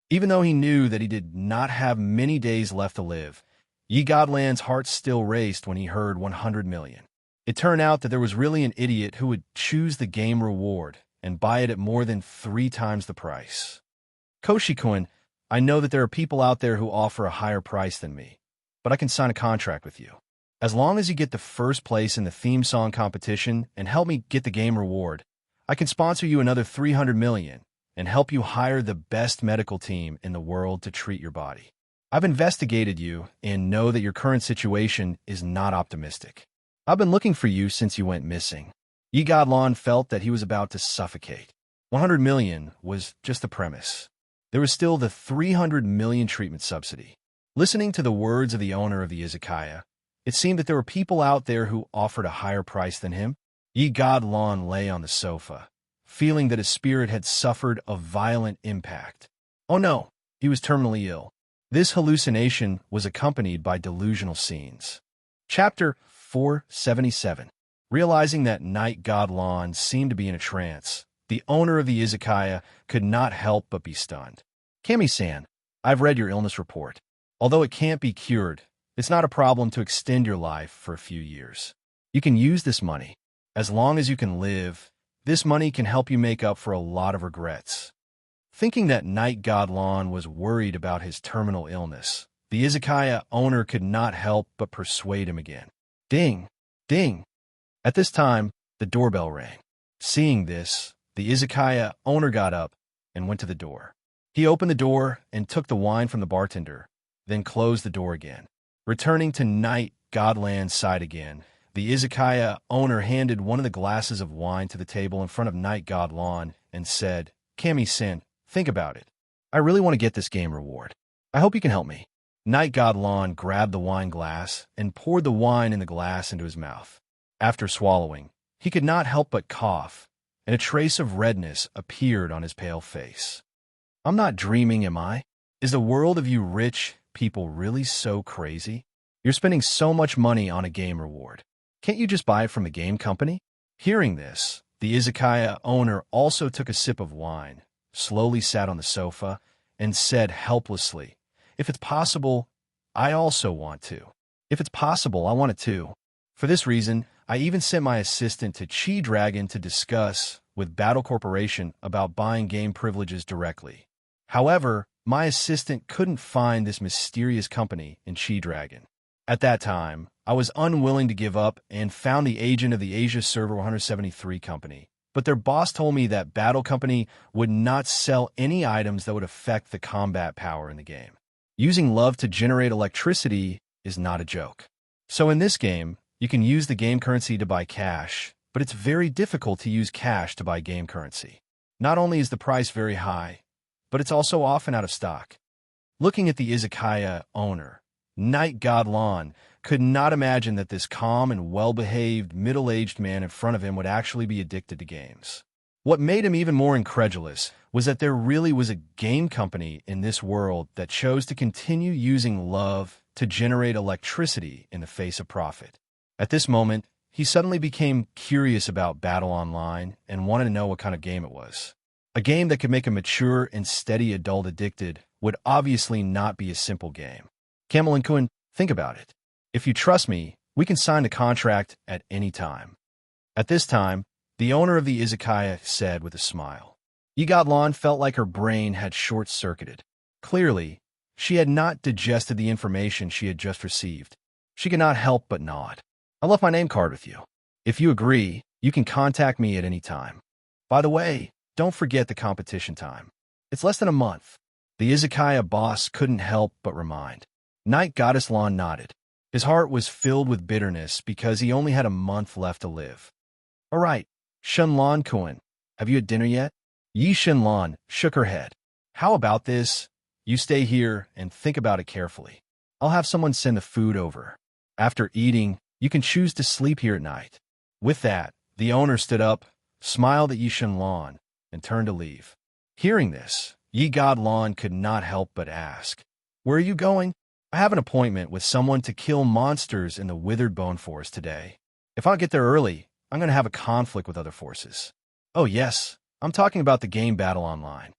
Speaker 1: Even though he knew that he did not have many days left to live, Yi Godlon's heart still raced when he heard 100 million. It turned out that there was really an idiot who would choose the game reward and buy it at more than 3 times the price. Koshikun, I know that there are people out there who offer a higher price than me, but I can sign a contract with you. As long as you get the first place in the theme song competition and help me get the game reward, I can sponsor you another 300 million and help you hire the best medical team in the world to treat your body. I've investigated you and know that your current situation is not optimistic. I've been looking for you since you went missing. Yi Godlon felt that he was about to suffocate. 100 million was just the premise. There was still the 300 million treatment subsidy. Listening to the words of the owner of the izakaya, it seemed that there were people out there who offered a higher price than him. Yi Godlon lay on the sofa, feeling that his spirit had suffered a violent impact. Oh no, he was terminally ill. This hallucination was accompanied by delusional scenes. Chapter 477. Realizing that Night Godlon seemed to be in a trance, the owner of the izakaya could not help but be stunned. Kami-san, I've read your illness report. Although it can't be cured, it's not a problem to extend your life for a few years. You can use this money. As long as you can live, this money can help you make up for a lot of regrets. Thinking that Night Godlon was worried about his terminal illness, the izakaya owner could not help but persuade him again. Ding! Ding! At this time, the doorbell rang. Seeing this, the izakaya owner got up and went to the door. He opened the door and took the wine from the bartender, then closed the door again. Returning to Night Godlon's side again, the izakaya owner handed one of the glasses of wine to the table in front of Night Godlon and said, Kami-san, think about it. I really want to get this game reward. I hope you can help me. Night Godlon grabbed the wine glass and poured the wine in the glass into his mouth. After swallowing, he could not help but cough, and a trace of redness appeared on his pale face. I'm not dreaming, am I? Is the world of you rich people really so crazy? You're spending so much money on a game reward. Can't you just buy it from the game company? Hearing this, the izakaya owner also took a sip of wine, slowly sat on the sofa, and said helplessly, If it's possible, I also want to. If it's possible, I want it too. For this reason, I even sent my assistant to Chi Dragon to discuss with Battle Corporation about buying game privileges directly. However, my assistant couldn't find this mysterious company in Chi Dragon. At that time, I was unwilling to give up and found the agent of the Asia Server 173 company. But their boss told me that Battle Company would not sell any items that would affect the combat power in the game. Using love to generate electricity is not a joke. So in this game, you can use the game currency to buy cash, but it's very difficult to use cash to buy game currency. Not only is the price very high, but it's also often out of stock. Looking at the izakaya owner, Night God Lon could not imagine that this calm and well-behaved middle-aged man in front of him would actually be addicted to games. What made him even more incredulous was that there really was a game company in this world that chose to continue using love to generate electricity in the face of profit. At this moment, he suddenly became curious about Battle Online and wanted to know what kind of game it was. A game that could make a mature and steady adult addicted would obviously not be a simple game. Camel and Kun, think about it. If you trust me, we can sign the contract at any time. At this time, the owner of the izakaya said with a smile. Yigodlon felt like her brain had short-circuited. Clearly, she had not digested the information she had just received. She could not help but nod. I left my name card with you. If you agree, you can contact me at any time. By the way, don't forget the competition time. It's less than a month. The izakaya boss couldn't help but remind. Night Goddess Lon nodded. His heart was filled with bitterness because he only had a month left to live. All right, Shenlon Kun, have you had dinner yet? Yi Shenlon shook her head. How about this? You stay here and think about it carefully. I'll have someone send the food over. After eating, you can choose to sleep here at night. With that, the owner stood up, smiled at Yi Shenlon, and turned to leave. Hearing this, Yi Godlon could not help but ask, Where are you going? I have an appointment with someone to kill monsters in the Withered Bone Forest today. If I get there early, I'm going to have a conflict with other forces. Oh yes, I'm talking about the game Battle Online.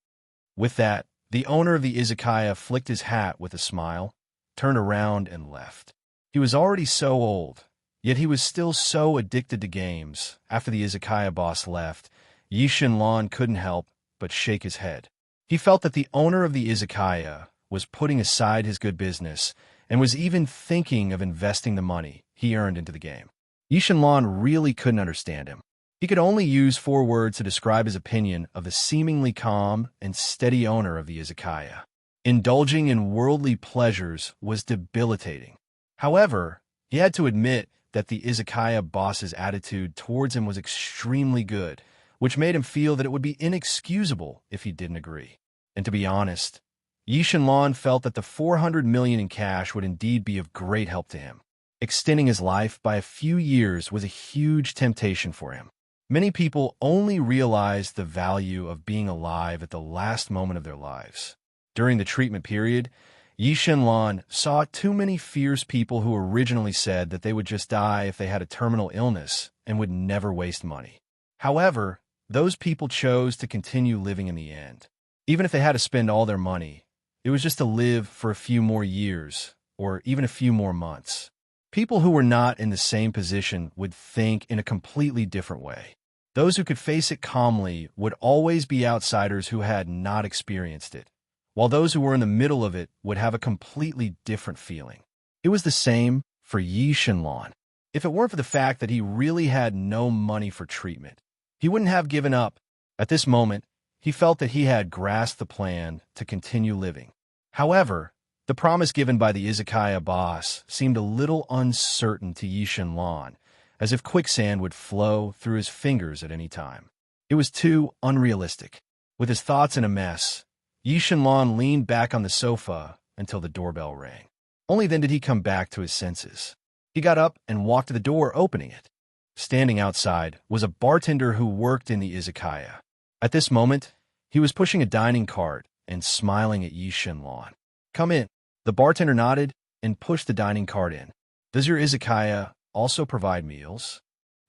Speaker 1: With that, the owner of the izakaya flicked his hat with a smile, turned around and left. He was already so old, yet he was still so addicted to games. After the izakaya boss left, Yi Shenlon couldn't help but shake his head. He felt that the owner of the izakaya was putting aside his good business and was even thinking of investing the money he earned into the game. Yi Shenlon really couldn't understand him. He could only use 4 words to describe his opinion of the seemingly calm and steady owner of the izakaya. Indulging in worldly pleasures was debilitating. However, he had to admit that the izakaya boss's attitude towards him was extremely good, which made him feel that it would be inexcusable if he didn't agree. And to be honest, Yi Shenlon felt that the 400 million in cash would indeed be of great help to him. Extending his life by a few years was a huge temptation for him. Many people only realize the value of being alive at the last moment of their lives. During the treatment period, Yi Shenlon saw too many fierce people who originally said that they would just die if they had a terminal illness and would never waste money. However, those people chose to continue living in the end. Even if they had to spend all their money, it was just to live for a few more years or even a few more months. People who were not in the same position would think in a completely different way. Those who could face it calmly would always be outsiders who had not experienced it, while those who were in the middle of it would have a completely different feeling. It was the same for Yi Shenlon. If it weren't for the fact that he really had no money for treatment, he wouldn't have given up. At this moment, he felt that he had grasped the plan to continue living. However, the promise given by the izakaya boss seemed a little uncertain to Yi Shenlon, as if quicksand would flow through his fingers at any time. It was too unrealistic. With his thoughts in a mess, Yi Shenlon leaned back on the sofa until the doorbell rang. Only then did he come back to his senses. He got up and walked to the door, opening it. Standing outside was a bartender who worked in the izakaya. At this moment, he was pushing a dining cart and smiling at Yi Shenlon. Come in. The bartender nodded and pushed the dining cart in. Does your izakaya also provide meals?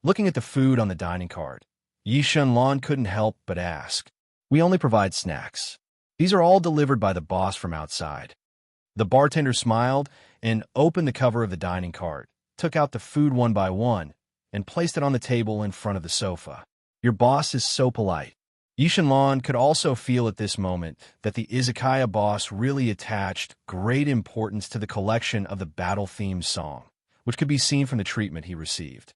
Speaker 1: Looking at the food on the dining cart, Yi Shenlon couldn't help but ask. We only provide snacks. These are all delivered by the boss from outside. The bartender smiled and opened the cover of the dining cart, took out the food one by one, and placed it on the table in front of the sofa. Your boss is so polite. Yi Shenlon could also feel at this moment that the izakaya boss really attached great importance to the collection of the battle theme song, which could be seen from the treatment he received.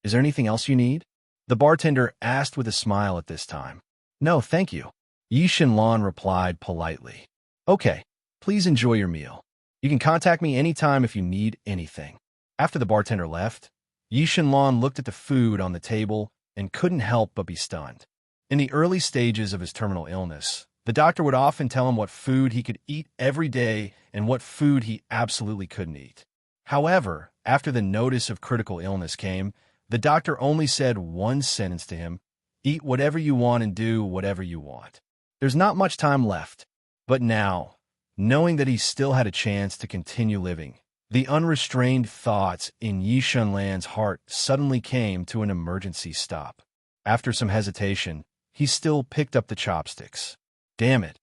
Speaker 1: Is there anything else you need? The bartender asked with a smile at this time. No, thank you. Yi Shenlan replied politely. Okay, please enjoy your meal. You can contact me anytime if you need anything. After the bartender left, Yi Shenlan looked at the food on the table and couldn't help but be stunned. In the early stages of his terminal illness, the doctor would often tell him what food he could eat every day and what food he absolutely couldn't eat. However, after the notice of critical illness came, the doctor only said one sentence to him: eat whatever you want and do whatever you want. There's not much time left. But now, knowing that he still had a chance to continue living, the unrestrained thoughts in Yi Shenlan's heart suddenly came to an emergency stop. After some hesitation, he still picked up the chopsticks. Damn it.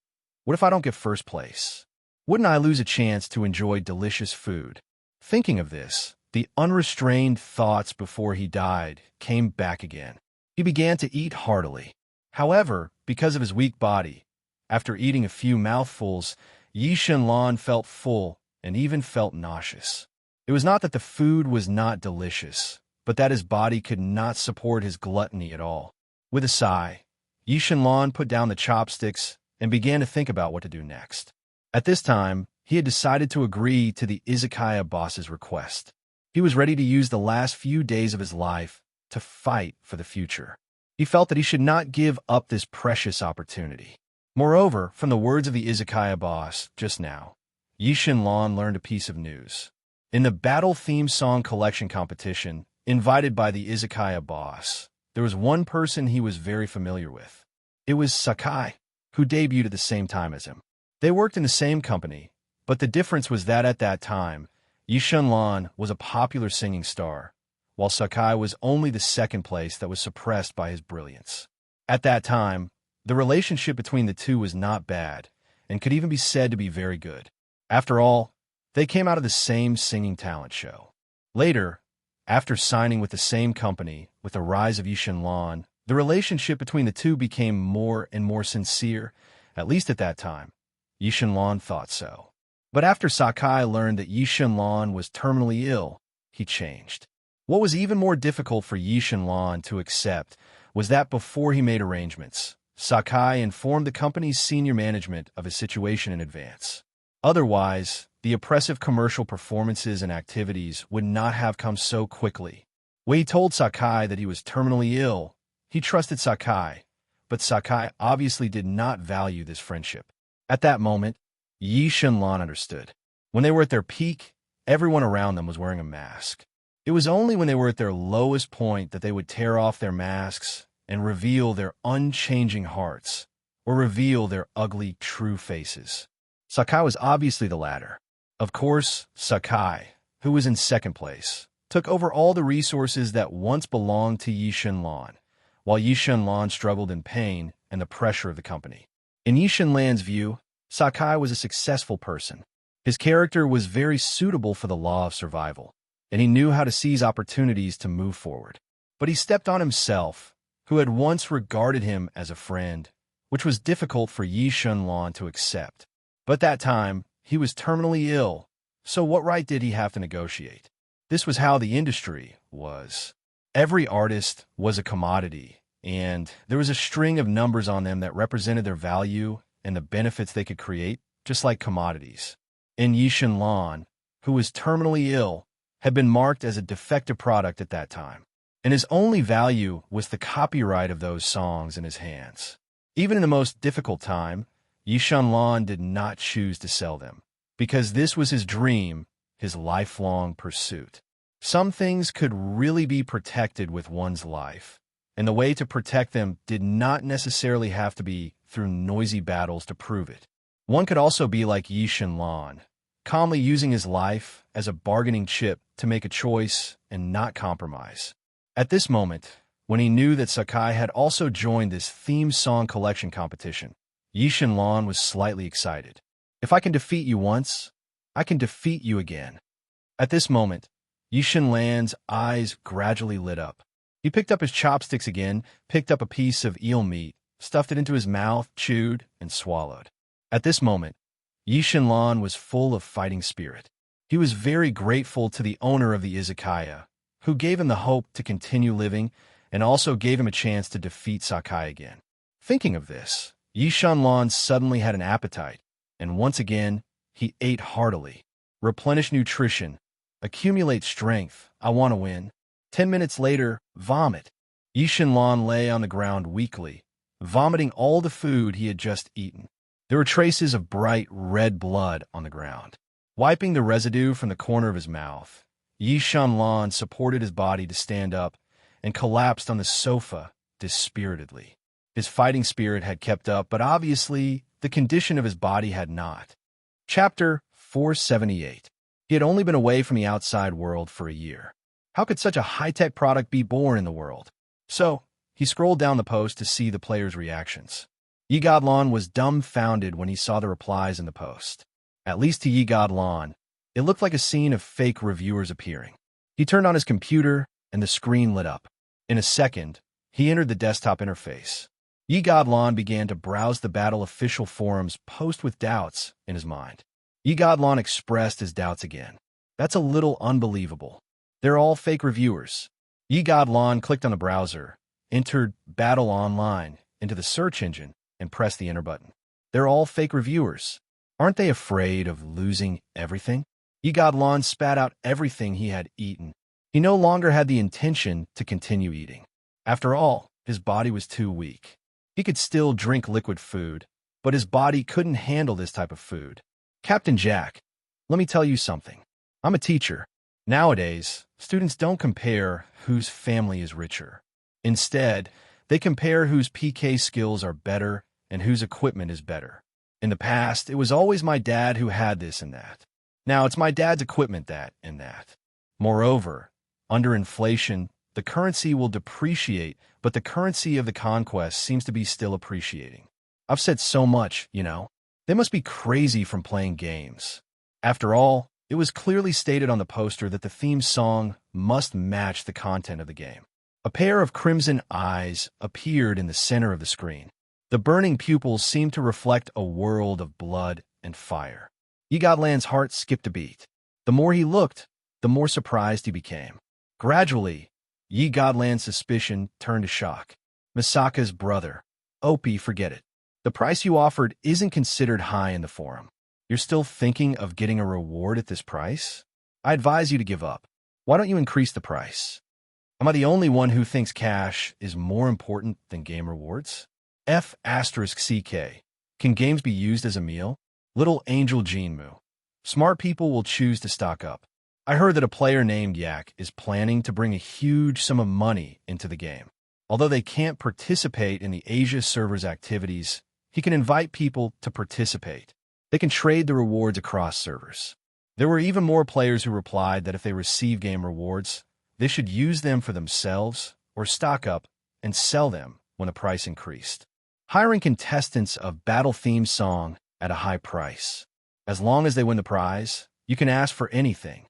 Speaker 1: What if I don't get first place? Wouldn't I lose a chance to enjoy delicious food? Thinking of this, the unrestrained thoughts before he died came back again. He began to eat heartily. However, because of his weak body, after eating a few mouthfuls, Yi Shenlan felt full and even felt nauseous. It was not that the food was not delicious, but that his body could not support his gluttony at all. With a sigh, Yi Shenlan put down the chopsticks and began to think about what to do next. At this time, he had decided to agree to the izakaya boss's request. He was ready to use the last few days of his life to fight for the future. He felt that he should not give up this precious opportunity. Moreover, from the words of the izakaya boss just now, Yi Shenlan learned a piece of news. In the battle theme song collection competition, invited by the izakaya boss, there was one person he was very familiar with. It was Sakai, who debuted at the same time as him. They worked in the same company, but the difference was that at that time, Yi Shenlan was a popular singing star, while Sakai was only the second place that was suppressed by his brilliance. At that time, the relationship between the two was not bad, and could even be said to be very good. After all, they came out of the same singing talent show. Later, after signing with the same company, with the rise of Yi Shenlan, the relationship between the two became more and more sincere, at least at that time. Yi Shenlan thought so. But after Sakai learned that Yi Shenlan was terminally ill, he changed. What was even more difficult for Yi Shenlan to accept was that before he made arrangements, Sakai informed the company's senior management of his situation in advance. Otherwise, the oppressive commercial performances and activities would not have come so quickly. When he told Sakai that he was terminally ill, he trusted Sakai, but Sakai obviously did not value this friendship. At that moment, Yi Shenlan understood. When they were at their peak, everyone around them was wearing a mask. It was only when they were at their lowest point that they would tear off their masks and reveal their unchanging hearts, or reveal their ugly, true faces. Sakai was obviously the latter. Of course, Sakai, who was in second place, took over all the resources that once belonged to Yi Shenlan, while Yi Shenlan struggled in pain and the pressure of the company. In Yi Shenlan's view, Sakai was a successful person. His character was very suitable for the law of survival, and he knew how to seize opportunities to move forward. But he stepped on himself, who had once regarded him as a friend, which was difficult for Yi Shenlan to accept. But that time, he was terminally ill, so what right did he have to negotiate? This was how the industry was. Every artist was a commodity, and there was a string of numbers on them that represented their value and the benefits they could create, just like commodities. And Yi Shenlan, who was terminally ill, had been marked as a defective product at that time, and his only value was the copyright of those songs in his hands. Even in the most difficult time, Yi Shenlan did not choose to sell them, because this was his dream, his lifelong pursuit. Some things could really be protected with one's life, and the way to protect them did not necessarily have to be through noisy battles to prove it. One could also be like Yi Shenlan, calmly using his life as a bargaining chip to make a choice and not compromise. At this moment, when he knew that Sakai had also joined this theme song collection competition, Yi Shenlan was slightly excited. If I can defeat you once, I can defeat you again. At this moment, Yi Shenlan's eyes gradually lit up. He picked up his chopsticks again, picked up a piece of eel meat, stuffed it into his mouth, chewed, and swallowed. At this moment, Yi Shenlan was full of fighting spirit. He He was very grateful to the owner of the izakaya, who gave him the hope to continue living and also gave him a chance to defeat Sakai again. Thinking of this, Yi Shanlan suddenly had an appetite, and once again, he ate heartily. Replenish nutrition. Accumulate strength. I want to win. 10 minutes later, vomit. Yi Shanlan lay on the ground weakly, vomiting all the food he had just eaten. There were traces of bright red blood on the ground. Wiping the residue from the corner of his mouth, Yi Shanlan supported his body to stand up and collapsed on the sofa dispiritedly. His fighting spirit had kept up, but obviously the condition of his body had not. Chapter 478. He had only been away from the outside world for a year. How could such a high-tech product be born in the world? So, he scrolled down the post to see the players' reactions. Yi Godlon was dumbfounded when he saw the replies in the post. At least to Yi Godlon, it looked like a scene of fake reviewers appearing. He turned on his computer, and the screen lit up. In a second, he entered the desktop interface. Yi Godlon began to browse the battle official forums post with doubts in his mind. Yi Godlon expressed his doubts again. That's a little unbelievable. They're all fake reviewers. Yi Godlon clicked on the browser, entered Battle Online into the search engine, and pressed the enter button. They're all fake reviewers. Aren't they afraid of losing everything? Yi Godlon spat out everything he had eaten. He no longer had the intention to continue eating. After all, his body was too weak. He could still drink liquid food, but his body couldn't handle this type of food. Captain Jack, let me tell you something. I'm a teacher. Nowadays, students don't compare whose family is richer. Instead, they compare whose PK skills are better and whose equipment is better. In the past, it was always my dad who had this and that. Now it's my dad's equipment that and that. Moreover, under inflation, the currency will depreciate, but the currency of the conquest seems to be still appreciating. I've said so much, you know. They must be crazy from playing games. After all, it was clearly stated on the poster that the theme song must match the content of the game. A pair of crimson eyes appeared in the center of the screen. The burning pupils seemed to reflect a world of blood and fire. Yi Godlan's heart skipped a beat. The more he looked, the more surprised he became. Gradually, Yi Godlan's suspicion turned to shock. Misaka's brother. Opie, forget it. The price you offered isn't considered high in the forum. You're still thinking of getting a reward at this price? I advise you to give up. Why don't you increase the price? Am I the only one who thinks cash is more important than game rewards? F***CK. Can games be used as a meal? Little Angel Jinmu. Smart people will choose to stock up. I heard that a player named Yak is planning to bring a huge sum of money into the game. Although they can't participate in the Asia server's activities, he can invite people to participate. They can trade the rewards across servers. There were even more players who replied that if they receive game rewards, they should use them for themselves or stock up and sell them when the price increased. Hiring contestants of Battle Theme Song at a high price. As long as they win the prize, you can ask for anything.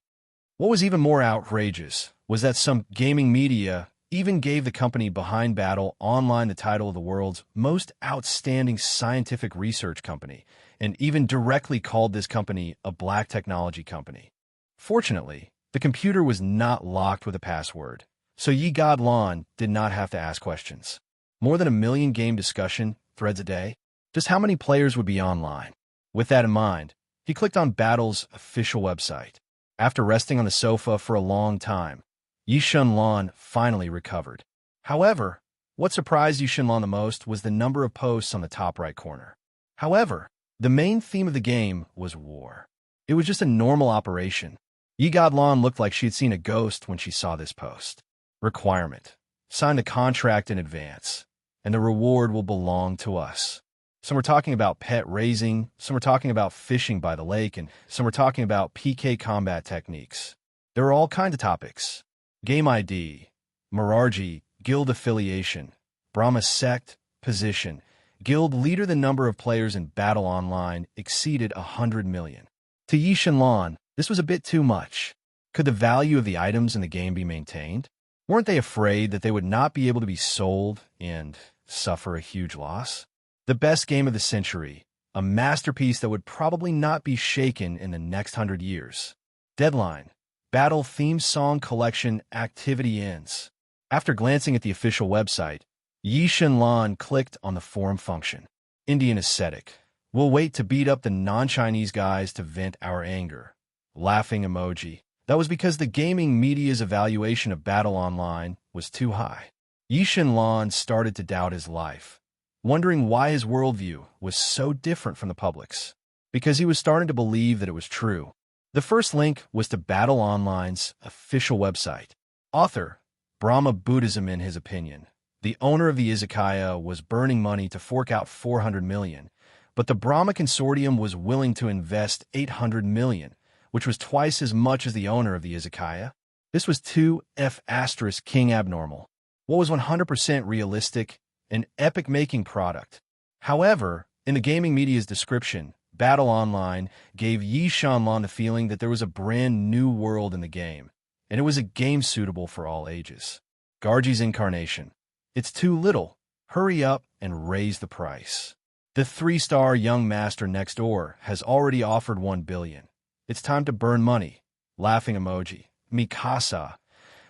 Speaker 1: What was even more outrageous was that some gaming media even gave the company behind Battle Online the title of the world's most outstanding scientific research company, and even directly called this company a black technology company. Fortunately, the computer was not locked with a password, so Yi Godlon did not have to ask questions. More than 1 million game discussion threads a day? Just how many players would be online? With that in mind, he clicked on Battle's official website. After resting on the sofa for a long time, Yi Shanlan finally recovered. However, what surprised Yi Shanlan the most was the number of posts on the top right corner. However, the main theme of the game was war. It was just a normal operation. Yi Godlon looked like she had seen a ghost when she saw this post. Requirement. Sign the contract in advance, and the reward will belong to us. Some were talking about pet raising, some were talking about fishing by the lake, and some were talking about PK combat techniques. There were all kinds of topics. Game ID, Morarji, guild affiliation, Brahma sect, position, guild leader. The number of players in Battle Online exceeded 100 million. To Yi Shanlan, this was a bit too much. Could the value of the items in the game be maintained? Weren't they afraid that they would not be able to be sold and suffer a huge loss? The best game of the century, a masterpiece that would probably not be shaken in the next 100 years. Deadline. Battle theme song collection activity ends. After glancing at the official website, Yi Shenlan clicked on the forum function. Indian ascetic. We'll wait to beat up the non-Chinese guys to vent our anger. Laughing emoji. That was because the gaming media's evaluation of Battle Online was too high. Yi Shenlan started to doubt his life, wondering why his worldview was so different from the public's, because he was starting to believe that it was true. The first link was to Battle Online's official website. Author, Brahma Buddhism. In his opinion, the owner of the izakaya was burning money to fork out 400 million, but the Brahma Consortium was willing to invest 800 million, which was twice as much as the owner of the izakaya. This was 2F** King abnormal. What was 100% realistic? An epic-making product. However, in the gaming media's description, Battle Online gave Yi Shenlan the feeling that there was a brand new world in the game, and it was a game suitable for all ages. Garji's incarnation. It's too little. Hurry up and raise the price. The 3-star young master next door has already offered 1 billion. It's time to burn money. Laughing emoji. Mikasa.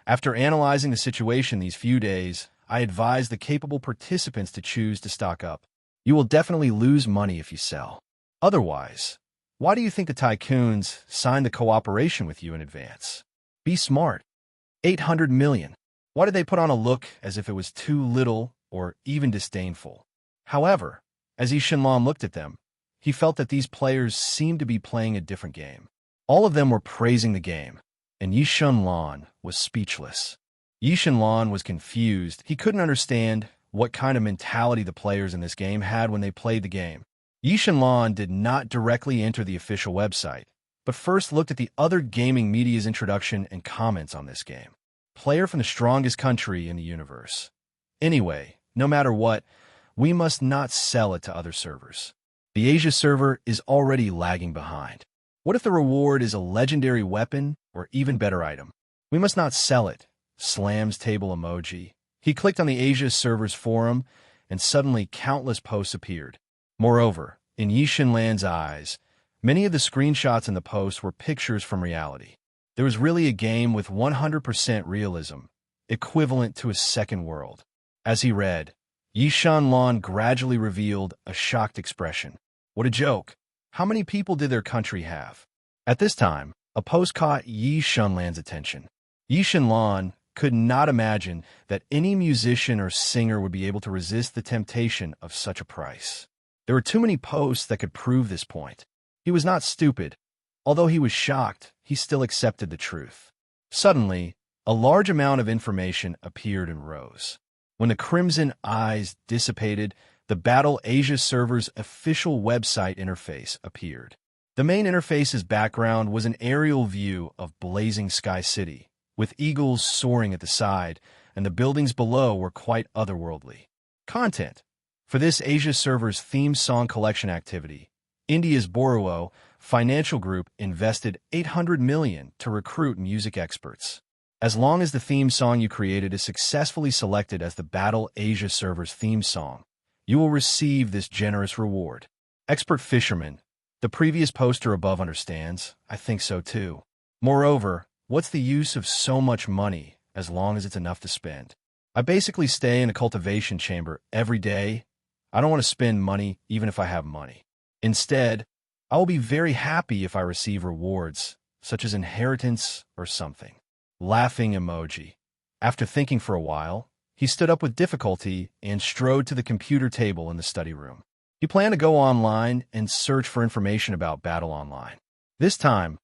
Speaker 1: After analyzing the situation these few days, I advise the capable participants to choose to stock up. You will definitely lose money if you sell. Otherwise, why do you think the tycoons signed the cooperation with you in advance? Be smart. 800 million. Why did they put on a look as if it was too little or even disdainful? However, as Yi Shenlan looked at them, he felt that these players seemed to be playing a different game. All of them were praising the game, and Yi Shenlan was speechless. Yi Shenlan was confused. He couldn't understand what kind of mentality the players in this game had when they played the game. Yi Shenlan did not directly enter the official website, but first looked at the other gaming media's introduction and comments on this game. Player from the strongest country in the universe. Anyway, no matter what, we must not sell it to other servers. The Asia server is already lagging behind. What if the reward is a legendary weapon or even better item? We must not sell it. Slams table emoji. He clicked on the Asia server's forum, and suddenly countless posts appeared. Moreover, in Yi Shenlan's eyes, many of the screenshots in the posts were pictures from reality. There was really a game with 100% realism, equivalent to a second world. As he read, Yi Shenlan gradually revealed a shocked expression. What a joke! How many people did their country have? At this time, a post caught Yi Shenlan's attention. Yi Shenlan could not imagine that any musician or singer would be able to resist the temptation of such a price. There were too many posts that could prove this point. He was not stupid. Although he was shocked, he still accepted the truth. Suddenly, a large amount of information appeared in rows. When the crimson eyes dissipated, the Battle Asia server's official website interface appeared. The main interface's background was an aerial view of blazing Sky City, with eagles soaring at the side, and the buildings below were quite otherworldly. Content. For this Asia server's theme song collection activity, India's Boruo Financial Group invested 800 million to recruit music experts. As long as the theme song you created is successfully selected as the Battle Asia server's theme song, you will receive this generous reward. Expert Fisherman. The previous poster above understands. I think so too. Moreover, what's the use of so much money as long as it's enough to spend? I basically stay in a cultivation chamber every day. I don't want to spend money even if I have money. Instead, I will be very happy if I receive rewards, such as inheritance or something. Laughing emoji. After thinking for a while, he stood up with difficulty and strode to the computer table in the study room. He planned to go online and search for information about Battle Online. This time,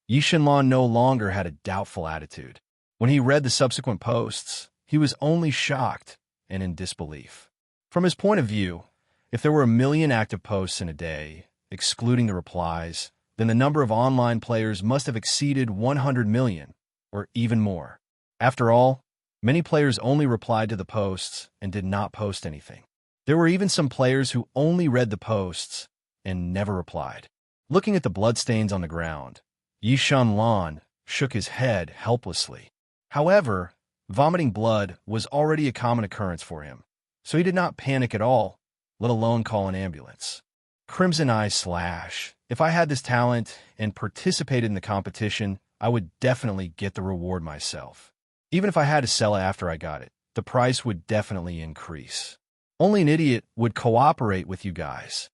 Speaker 1: Yi Shenlan no longer had a doubtful attitude. When he read the subsequent posts, he was only shocked and in disbelief. From his point of view, if there were 1 million active posts in a day, excluding the replies, then the number of online players must have exceeded 100 million, or even more. After all, many players only replied to the posts and did not post anything. There were even some players who only read the posts and never replied. Looking at the bloodstains on the ground, Yi Shenlan shook his head helplessly. However, vomiting blood was already a common occurrence for him, so he did not panic at all, let alone call an ambulance. Crimson eyes slash. If I had this talent and participated in the competition, I would definitely get the reward myself. Even if I had to sell it after I got it, the price would definitely increase. Only an idiot would cooperate with you guys.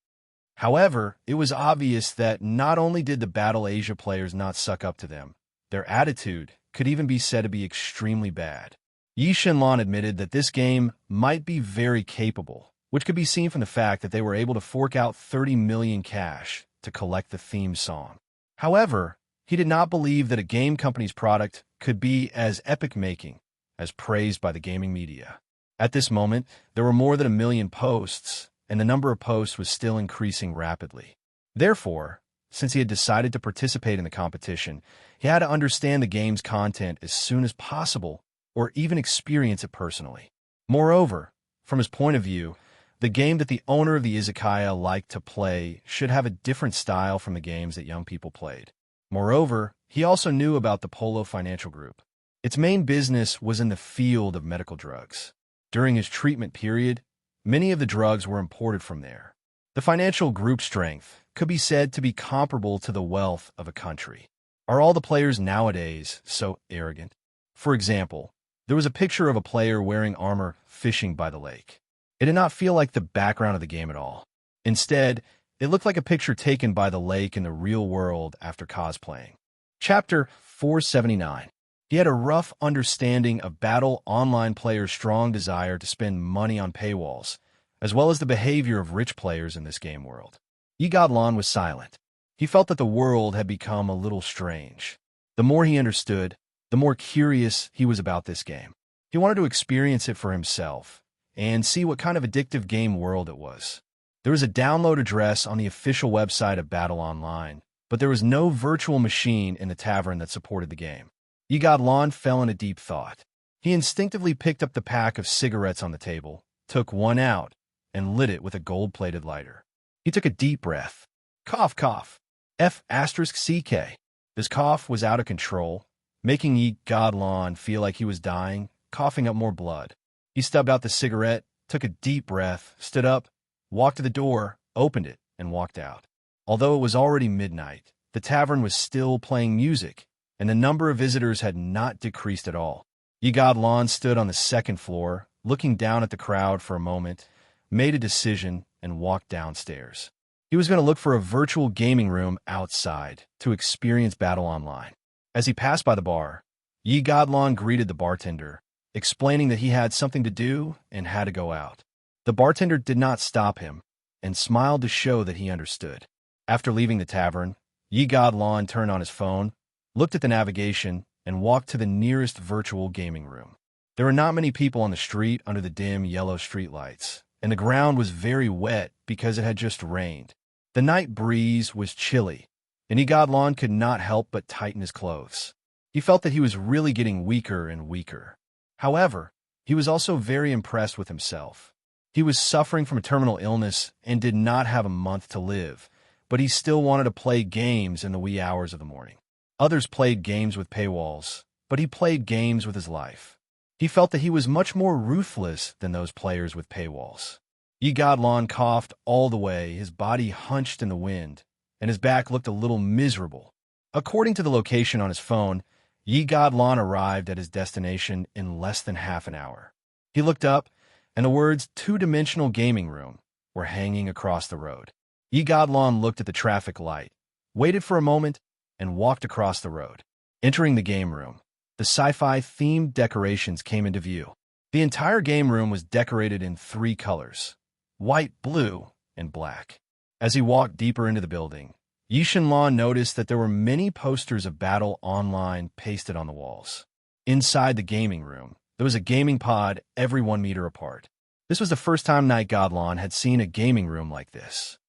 Speaker 1: However, it was obvious that not only did the Battle Asia players not suck up to them, their attitude could even be said to be extremely bad. Yi Shenlong admitted that this game might be very capable, which could be seen from the fact that they were able to fork out 30 million cash to collect the theme song. However, he did not believe that a game company's product could be as epic-making as praised by the gaming media. At this moment, there were more than 1 million posts, and the number of posts was still increasing rapidly. Therefore, since he had decided to participate in the competition, he had to understand the game's content as soon as possible or even experience it personally. Moreover, from his point of view, the game that the owner of the izakaya liked to play should have a different style from the games that young people played. Moreover, he also knew about the Polo Financial Group. Its main business was in the field of medical drugs. During his treatment period, many of the drugs were imported from there. The financial group's strength could be said to be comparable to the wealth of a country. Are all the players nowadays so arrogant? For example, there was a picture of a player wearing armor fishing by the lake. It did not feel like the background of the game at all. Instead, it looked like a picture taken by the lake in the real world after cosplaying. Chapter 479. He had a rough understanding of Battle Online players' strong desire to spend money on paywalls, as well as the behavior of rich players in this game world. Yi Godlon was silent. He felt that the world had become a little strange. The more he understood, the more curious he was about this game. He wanted to experience it for himself and see what kind of addictive game world it was. There was a download address on the official website of Battle Online, but there was no virtual machine in the tavern that supported the game. Yi Godlon fell into deep thought. He instinctively picked up the pack of cigarettes on the table, took one out, and lit it with a gold-plated lighter. He took a deep breath. Cough, cough. F***CK. His cough was out of control, making Yi Godlon feel like he was dying, coughing up more blood. He stubbed out the cigarette, took a deep breath, stood up, walked to the door, opened it, and walked out. Although it was already midnight, the tavern was still playing music, and the number of visitors had not decreased at all. Yi Godlon stood on the second floor, looking down at the crowd for a moment, made a decision, and walked downstairs. He was going to look for a virtual gaming room outside to experience Battle Online. As he passed by the bar, Yi Godlon greeted the bartender, explaining that he had something to do and had to go out. The bartender did not stop him and smiled to show that he understood. After leaving the tavern, Yi Godlon turned on his phone, looked at the navigation, and walked to the nearest virtual gaming room. There were not many people on the street under the dim yellow streetlights, and the ground was very wet because it had just rained. The night breeze was chilly, and Yi Godlon could not help but tighten his clothes. He felt that he was really getting weaker and weaker. However, he was also very impressed with himself. He was suffering from a terminal illness and did not have a month to live, but he still wanted to play games in the wee hours of the morning. Others played games with paywalls, but he played games with his life. He felt that he was much more ruthless than those players with paywalls. Yi Godlon coughed all the way, his body hunched in the wind, and his back looked a little miserable. According to the location on his phone, Yi Godlon arrived at his destination in less than half an hour. He looked up, and the words two-dimensional gaming room were hanging across the road. Yi Godlon looked at the traffic light, waited for a moment, and walked across the road. Entering the game room, the sci-fi themed decorations came into view. The entire game room was decorated in 3 colors: white, blue, and black. As he walked deeper into the building, Yi Shenlong noticed that there were many posters of Battle Online pasted on the walls. Inside the gaming room, there was a gaming pod every 1 meter apart. This was the first time Night Godlon had seen a gaming room like this.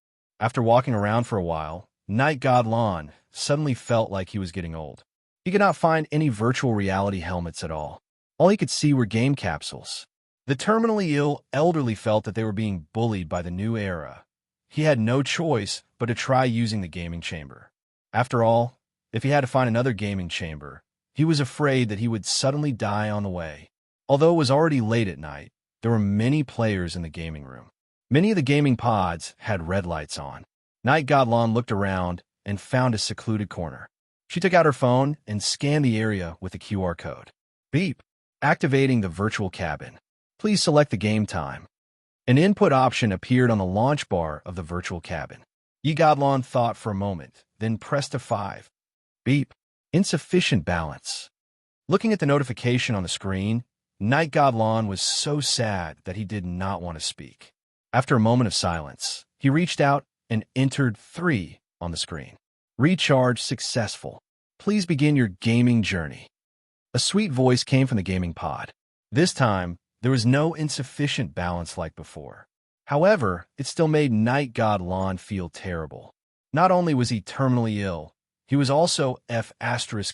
Speaker 1: After walking around for a while, Night Godlon suddenly felt like he was getting old. He could not find any virtual reality helmets at all. All he could see were game capsules. The terminally ill elderly felt that they were being bullied by the new era. He had no choice but to try using the gaming chamber. After all, if he had to find another gaming chamber, he was afraid that he would suddenly die on the way. Although it was already late at night, there were many players in the gaming room. Many of the gaming pods had red lights on. Night Godlon looked around and found a secluded corner. She took out her phone and scanned the area with the QR code. Beep. Activating the virtual cabin. Please select the game time. An input option appeared on the launch bar of the virtual cabin. Yigadlon thought for a moment, then pressed a 5. Beep. Insufficient balance. Looking at the notification on the screen, Night Godlon was so sad that he did not want to speak. After a moment of silence, he reached out and entered 3 on the screen. Recharge successful. Please begin your gaming journey. A sweet voice came from the gaming pod. This time, there was no insufficient balance like before. However, it still made Night God Lon feel terrible. Not only was he terminally ill, he was also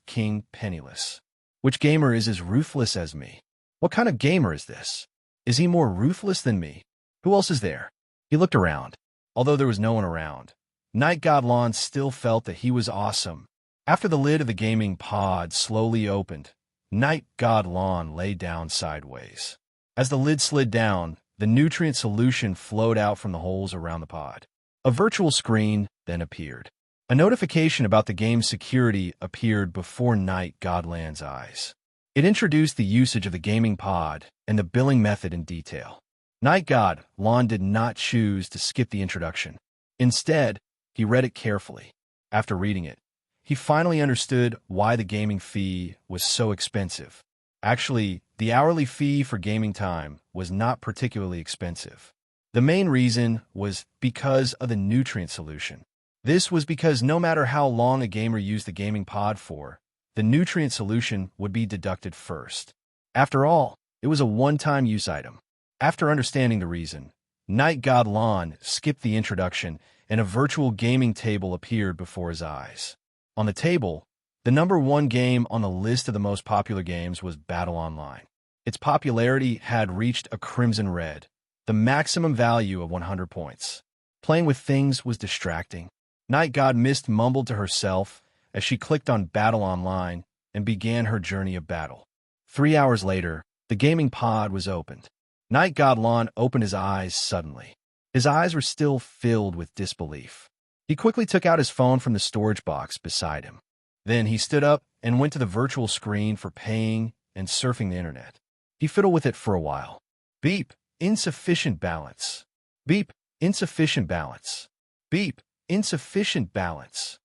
Speaker 1: King penniless. Which gamer is as ruthless as me? What kind of gamer is this? Is he more ruthless than me? Who else is there? He looked around. Although there was no one around, Night God Lon still felt that he was awesome. After the lid of the gaming pod slowly opened, Night God Lon lay down sideways. As the lid slid down, the nutrient solution flowed out from the holes around the pod. A virtual screen then appeared. A notification about the game's security appeared before Night Godland's eyes. It introduced the usage of the gaming pod and the billing method in detail. Night God Lon did not choose to skip the introduction. Instead, he read it carefully. After reading it, he finally understood why the gaming fee was so expensive. Actually, the hourly fee for gaming time was not particularly expensive. The main reason was because of the nutrient solution. This was because no matter how long a gamer used the gaming pod for, the nutrient solution would be deducted first. After all, it was a one-time use item. After understanding the reason, Night God Lon skipped the introduction and a virtual gaming table appeared before his eyes. On the table, the number 1 game on the list of the most popular games was Battle Online. Its popularity had reached a crimson red, the maximum value of 100 points. Playing with things was distracting. Night God Mist mumbled to herself as she clicked on Battle Online and began her journey of battle. 3 hours later, the gaming pod was opened. Night God Lon opened his eyes suddenly. His eyes were still filled with disbelief. He quickly took out his phone from the storage box beside him. Then he stood up and went to the virtual screen for paying and surfing the internet. He fiddled with it for a while. Beep, insufficient balance. Beep, insufficient balance. Beep, insufficient balance.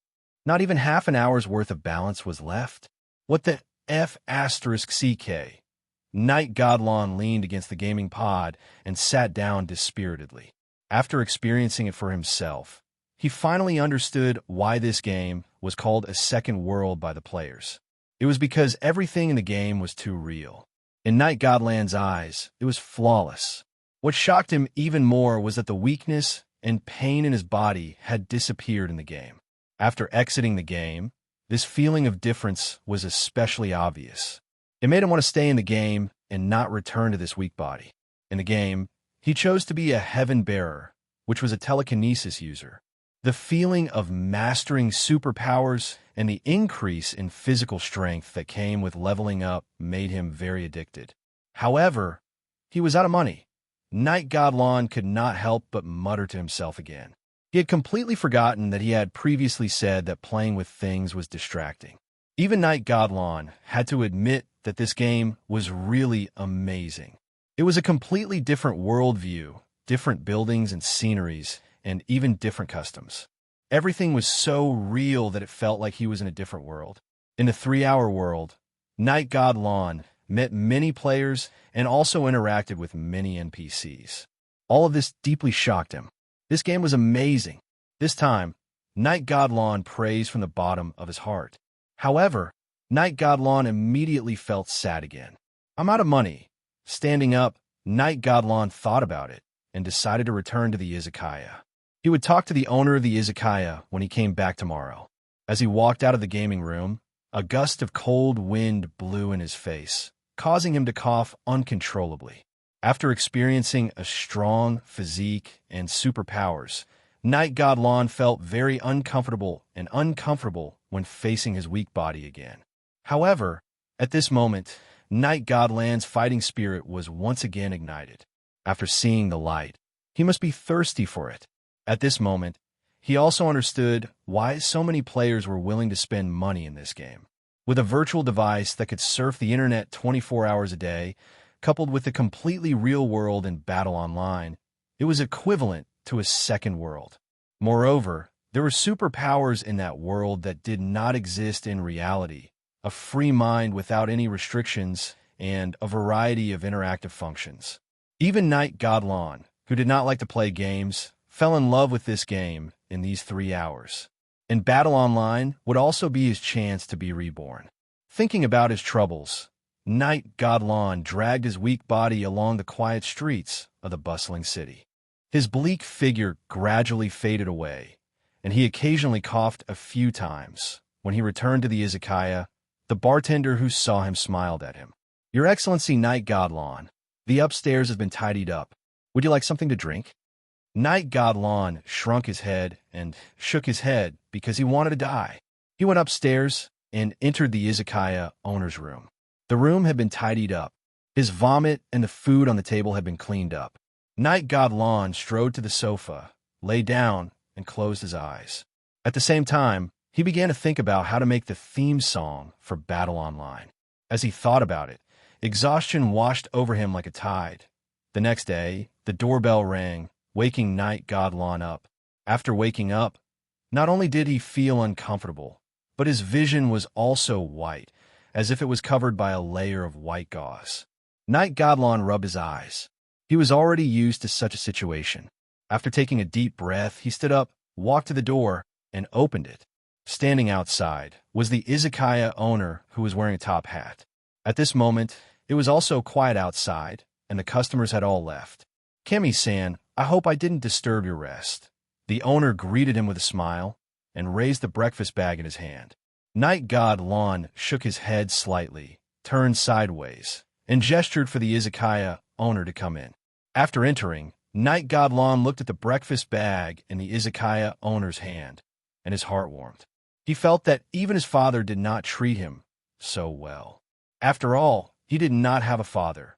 Speaker 1: Not even half an hour's worth of balance was left. What the F***CK? Night Godlon leaned against the gaming pod and sat down dispiritedly. After experiencing it for himself, he finally understood why this game was called a second world by the players. It was because everything in the game was too real. In Night Godland's eyes, it was flawless. What shocked him even more was that the weakness and pain in his body had disappeared in the game. After exiting the game, this feeling of difference was especially obvious. It made him want to stay in the game and not return to this weak body. In the game, he chose to be a heaven bearer, which was a telekinesis user. The feeling of mastering superpowers and the increase in physical strength that came with leveling up made him very addicted. However, he was out of money. Night Godlon could not help but mutter to himself again. He had completely forgotten that he had previously said that playing with things was distracting. Even Night Godlon had to admit that this game was really amazing. It was a completely different worldview, different buildings and sceneries, and even different customs. Everything was so real that it felt like he was in a different world. In the 3-hour world, Night Godlon met many players and also interacted with many NPCs. All of this deeply shocked him. This game was amazing. This time, Night Godlon praised from the bottom of his heart. However, Night Godlon immediately felt sad again. I'm out of money. Standing up, Night Godlon thought about it and decided to return to the izakaya. He would talk to the owner of the izakaya when he came back tomorrow. As he walked out of the gaming room, a gust of cold wind blew in his face, causing him to cough uncontrollably. After experiencing a strong physique and superpowers, Night Godlon felt very uncomfortable when facing his weak body again. However, at this moment, Night Godland's fighting spirit was once again ignited. After seeing the light, he must be thirsty for it. At this moment, he also understood why so many players were willing to spend money in this game. With a virtual device that could surf the internet 24 hours a day, coupled with the completely real world in Battle Online, it was equivalent to a second world. Moreover, there were superpowers in that world that did not exist in reality, a free mind without any restrictions, and a variety of interactive functions. Even Knight Godlon, who did not like to play games, fell in love with this game in these 3 hours. And Battle Online would also be his chance to be reborn. Thinking about his troubles, Knight Godlon dragged his weak body along the quiet streets of the bustling city. His bleak figure gradually faded away, and he occasionally coughed a few times. When he returned to the izakaya, the bartender who saw him smiled at him. "Your Excellency Knight Godlon, the upstairs has been tidied up. Would you like something to drink?" Knight Godlon shrunk his head and shook his head because he wanted to die. He went upstairs and entered the izakaya owner's room. The room had been tidied up. His vomit and the food on the table had been cleaned up. Knight Godlon strode to the sofa, lay down, and closed his eyes. At the same time, he began to think about how to make the theme song for Battle Online. As he thought about it, exhaustion washed over him like a tide. The next day, the doorbell rang, waking Knight Godlon up. After waking up, not only did he feel uncomfortable, but his vision was also white, as if it was covered by a layer of white gauze. Knight Godlon rubbed his eyes. He was already used to such a situation. After taking a deep breath, he stood up, walked to the door, and opened it. Standing outside was the izakaya owner, who was wearing a top hat. At this moment, it was also quiet outside, and the customers had all left. "Kemi-san, I hope I didn't disturb your rest." The owner greeted him with a smile and raised the breakfast bag in his hand. Knight Godlon shook his head slightly, turned sideways, and gestured for the izakaya owner to come in. After entering, Knight Godlon looked at the breakfast bag in the izakaya owner's hand, and his heart warmed. He felt that even his father did not treat him so well. After all, he did not have a father.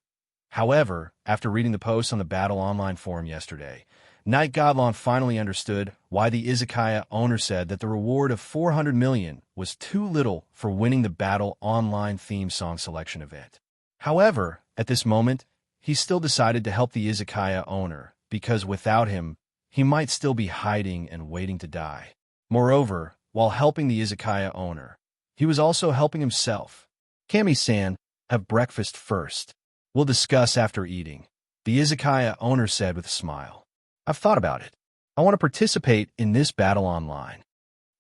Speaker 1: However, after reading the post on the Battle Online forum yesterday, Knight Godlon finally understood why the izakaya owner said that the reward of 400 million was too little for winning the Battle Online theme song selection event. However, at this moment, he still decided to help the izakaya owner, because without him, he might still be hiding and waiting to die. Moreover, while helping the izakaya owner, he was also helping himself. "Kami-san, have breakfast first. We'll discuss after eating," the izakaya owner said with a smile. "I've thought about it. I want to participate in this Battle Online,"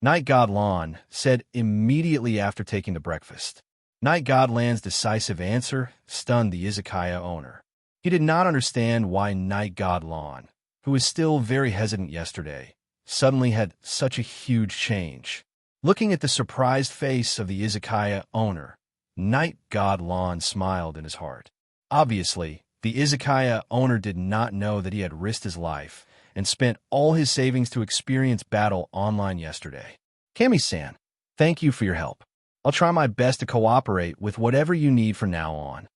Speaker 1: Knight Godlon said immediately after taking the breakfast. Knight Godlon's decisive answer stunned the izakaya owner. He did not understand why Knight Godlon, who was still very hesitant yesterday, suddenly had such a huge change. Looking at the surprised face of the izakaya owner, Knight Godlon smiled in his heart. Obviously, the izakaya owner did not know that he had risked his life and spent all his savings to experience Battle Online yesterday. "Kami-san, thank you for your help. I'll try my best to cooperate with whatever you need from now on."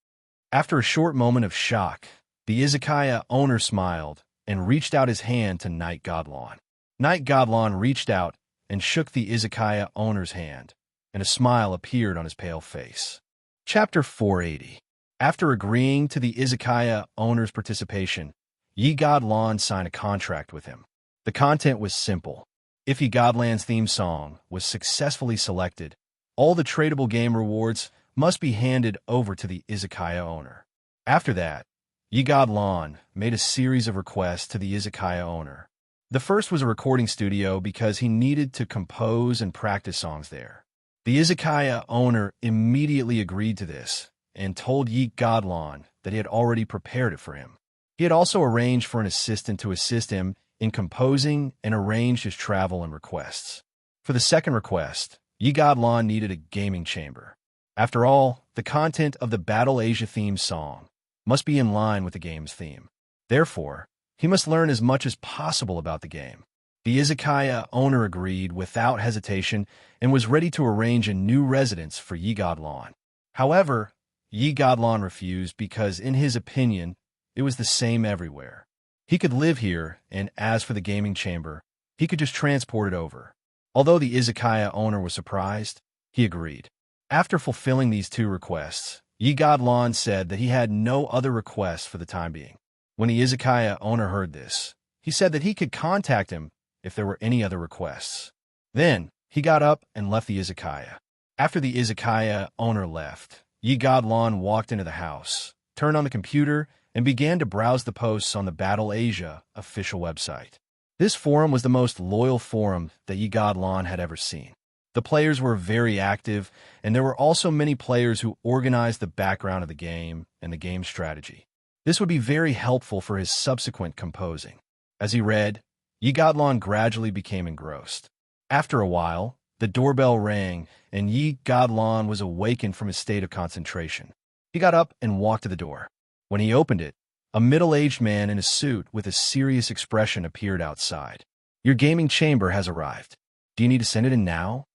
Speaker 1: After a short moment of shock, the izakaya owner smiled and reached out his hand to Knight Godlon. Knight Godlon reached out and shook the izakaya owner's hand, and a smile appeared on his pale face. Chapter 480. After agreeing to the izakaya owner's participation, Yi Godlon signed a contract with him. The content was simple. If Yi Godlon's theme song was successfully selected, all the tradable game rewards must be handed over to the izakaya owner. After that, Yi Godlon made a series of requests to the izakaya owner. The first was a recording studio because he needed to compose and practice songs there. The izakaya owner immediately agreed to this and told Yi Godlon that he had already prepared it for him. He had also arranged for an assistant to assist him in composing and arranged his travel and requests. For the second request, Yi Godlon needed a gaming chamber. After all, the content of the Battle Asia theme song must be in line with the game's theme. Therefore, he must learn as much as possible about the game. The izakaya owner agreed without hesitation and was ready to arrange a new residence for Yi Godlon. However, Yi Godlon refused because, in his opinion, it was the same everywhere. He could live here, and as for the gaming chamber, he could just transport it over. Although the izakaya owner was surprised, he agreed. After fulfilling these two requests, Yi Godlon said that he had no other requests for the time being. When the izakaya owner heard this, he said that he could contact him if there were any other requests. Then, he got up and left the izakaya. After the izakaya owner left, Yi Godlon walked into the house, turned on the computer, and began to browse the posts on the Battle Asia official website. This forum was the most loyal forum that Yi Godlon had ever seen. The players were very active, and there were also many players who organized the background of the game and the game strategy. This would be very helpful for his subsequent composing. As he read, Yi Godlon gradually became engrossed. After a while, the doorbell rang, and Yi Godlon was awakened from his state of concentration. He got up and walked to the door. When he opened it, a middle-aged man in a suit with a serious expression appeared outside. "Your gaming chamber has arrived. Do you need to send it in now?"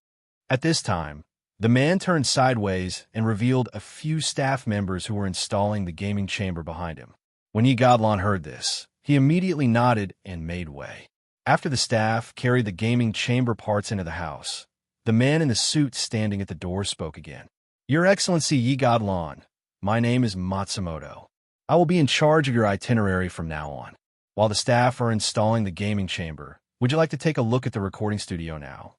Speaker 1: At this time, the man turned sideways and revealed a few staff members who were installing the gaming chamber behind him. When Yi Godlon heard this, he immediately nodded and made way. After the staff carried the gaming chamber parts into the house, the man in the suit standing at the door spoke again. "Your Excellency Yi Godlon, my name is Matsumoto. I will be in charge of your itinerary from now on. While the staff are installing the gaming chamber, would you like to take a look at the recording studio now?"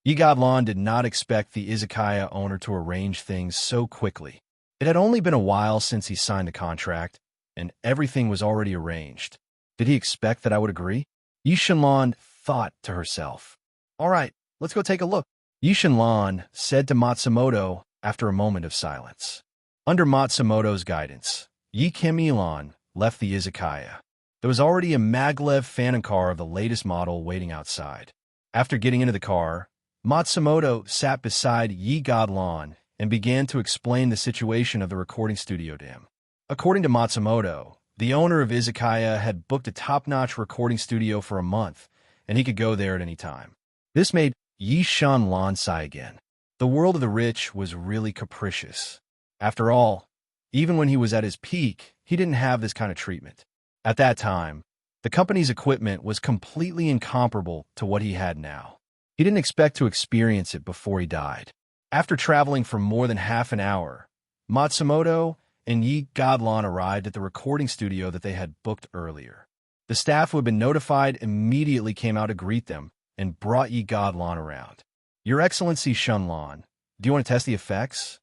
Speaker 1: Yi Godlon did not expect the izakaya owner to arrange things so quickly. It had only been a while since he signed the contract, and everything was already arranged. Did he expect that I would agree? Yi Shenlong thought to herself. "All right, let's go take a look," Yi Shenlong said to Matsumoto after a moment of silence. Under Matsumoto's guidance, Yi Kim-ilon left the izakaya. There was already a maglev Phantom car of the latest model waiting outside. After getting into the car, Matsumoto sat beside Yi Godlon and began to explain the situation of the recording studio to him. According to Matsumoto, the owner of izakaya had booked a top-notch recording studio for a month, and he could go there at any time. This made Yi Shenlong sigh again. The world of the rich was really capricious. After all, even when he was at his peak, he didn't have this kind of treatment. At that time, the company's equipment was completely incomparable to what he had now. He didn't expect to experience it before he died. After traveling for more than half an hour, Matsumoto and Yi Godlon arrived at the recording studio that they had booked earlier. The staff who had been notified immediately came out to greet them and brought Yi Godlon around. "Your Excellency Shenlong, do you want to test the effects?"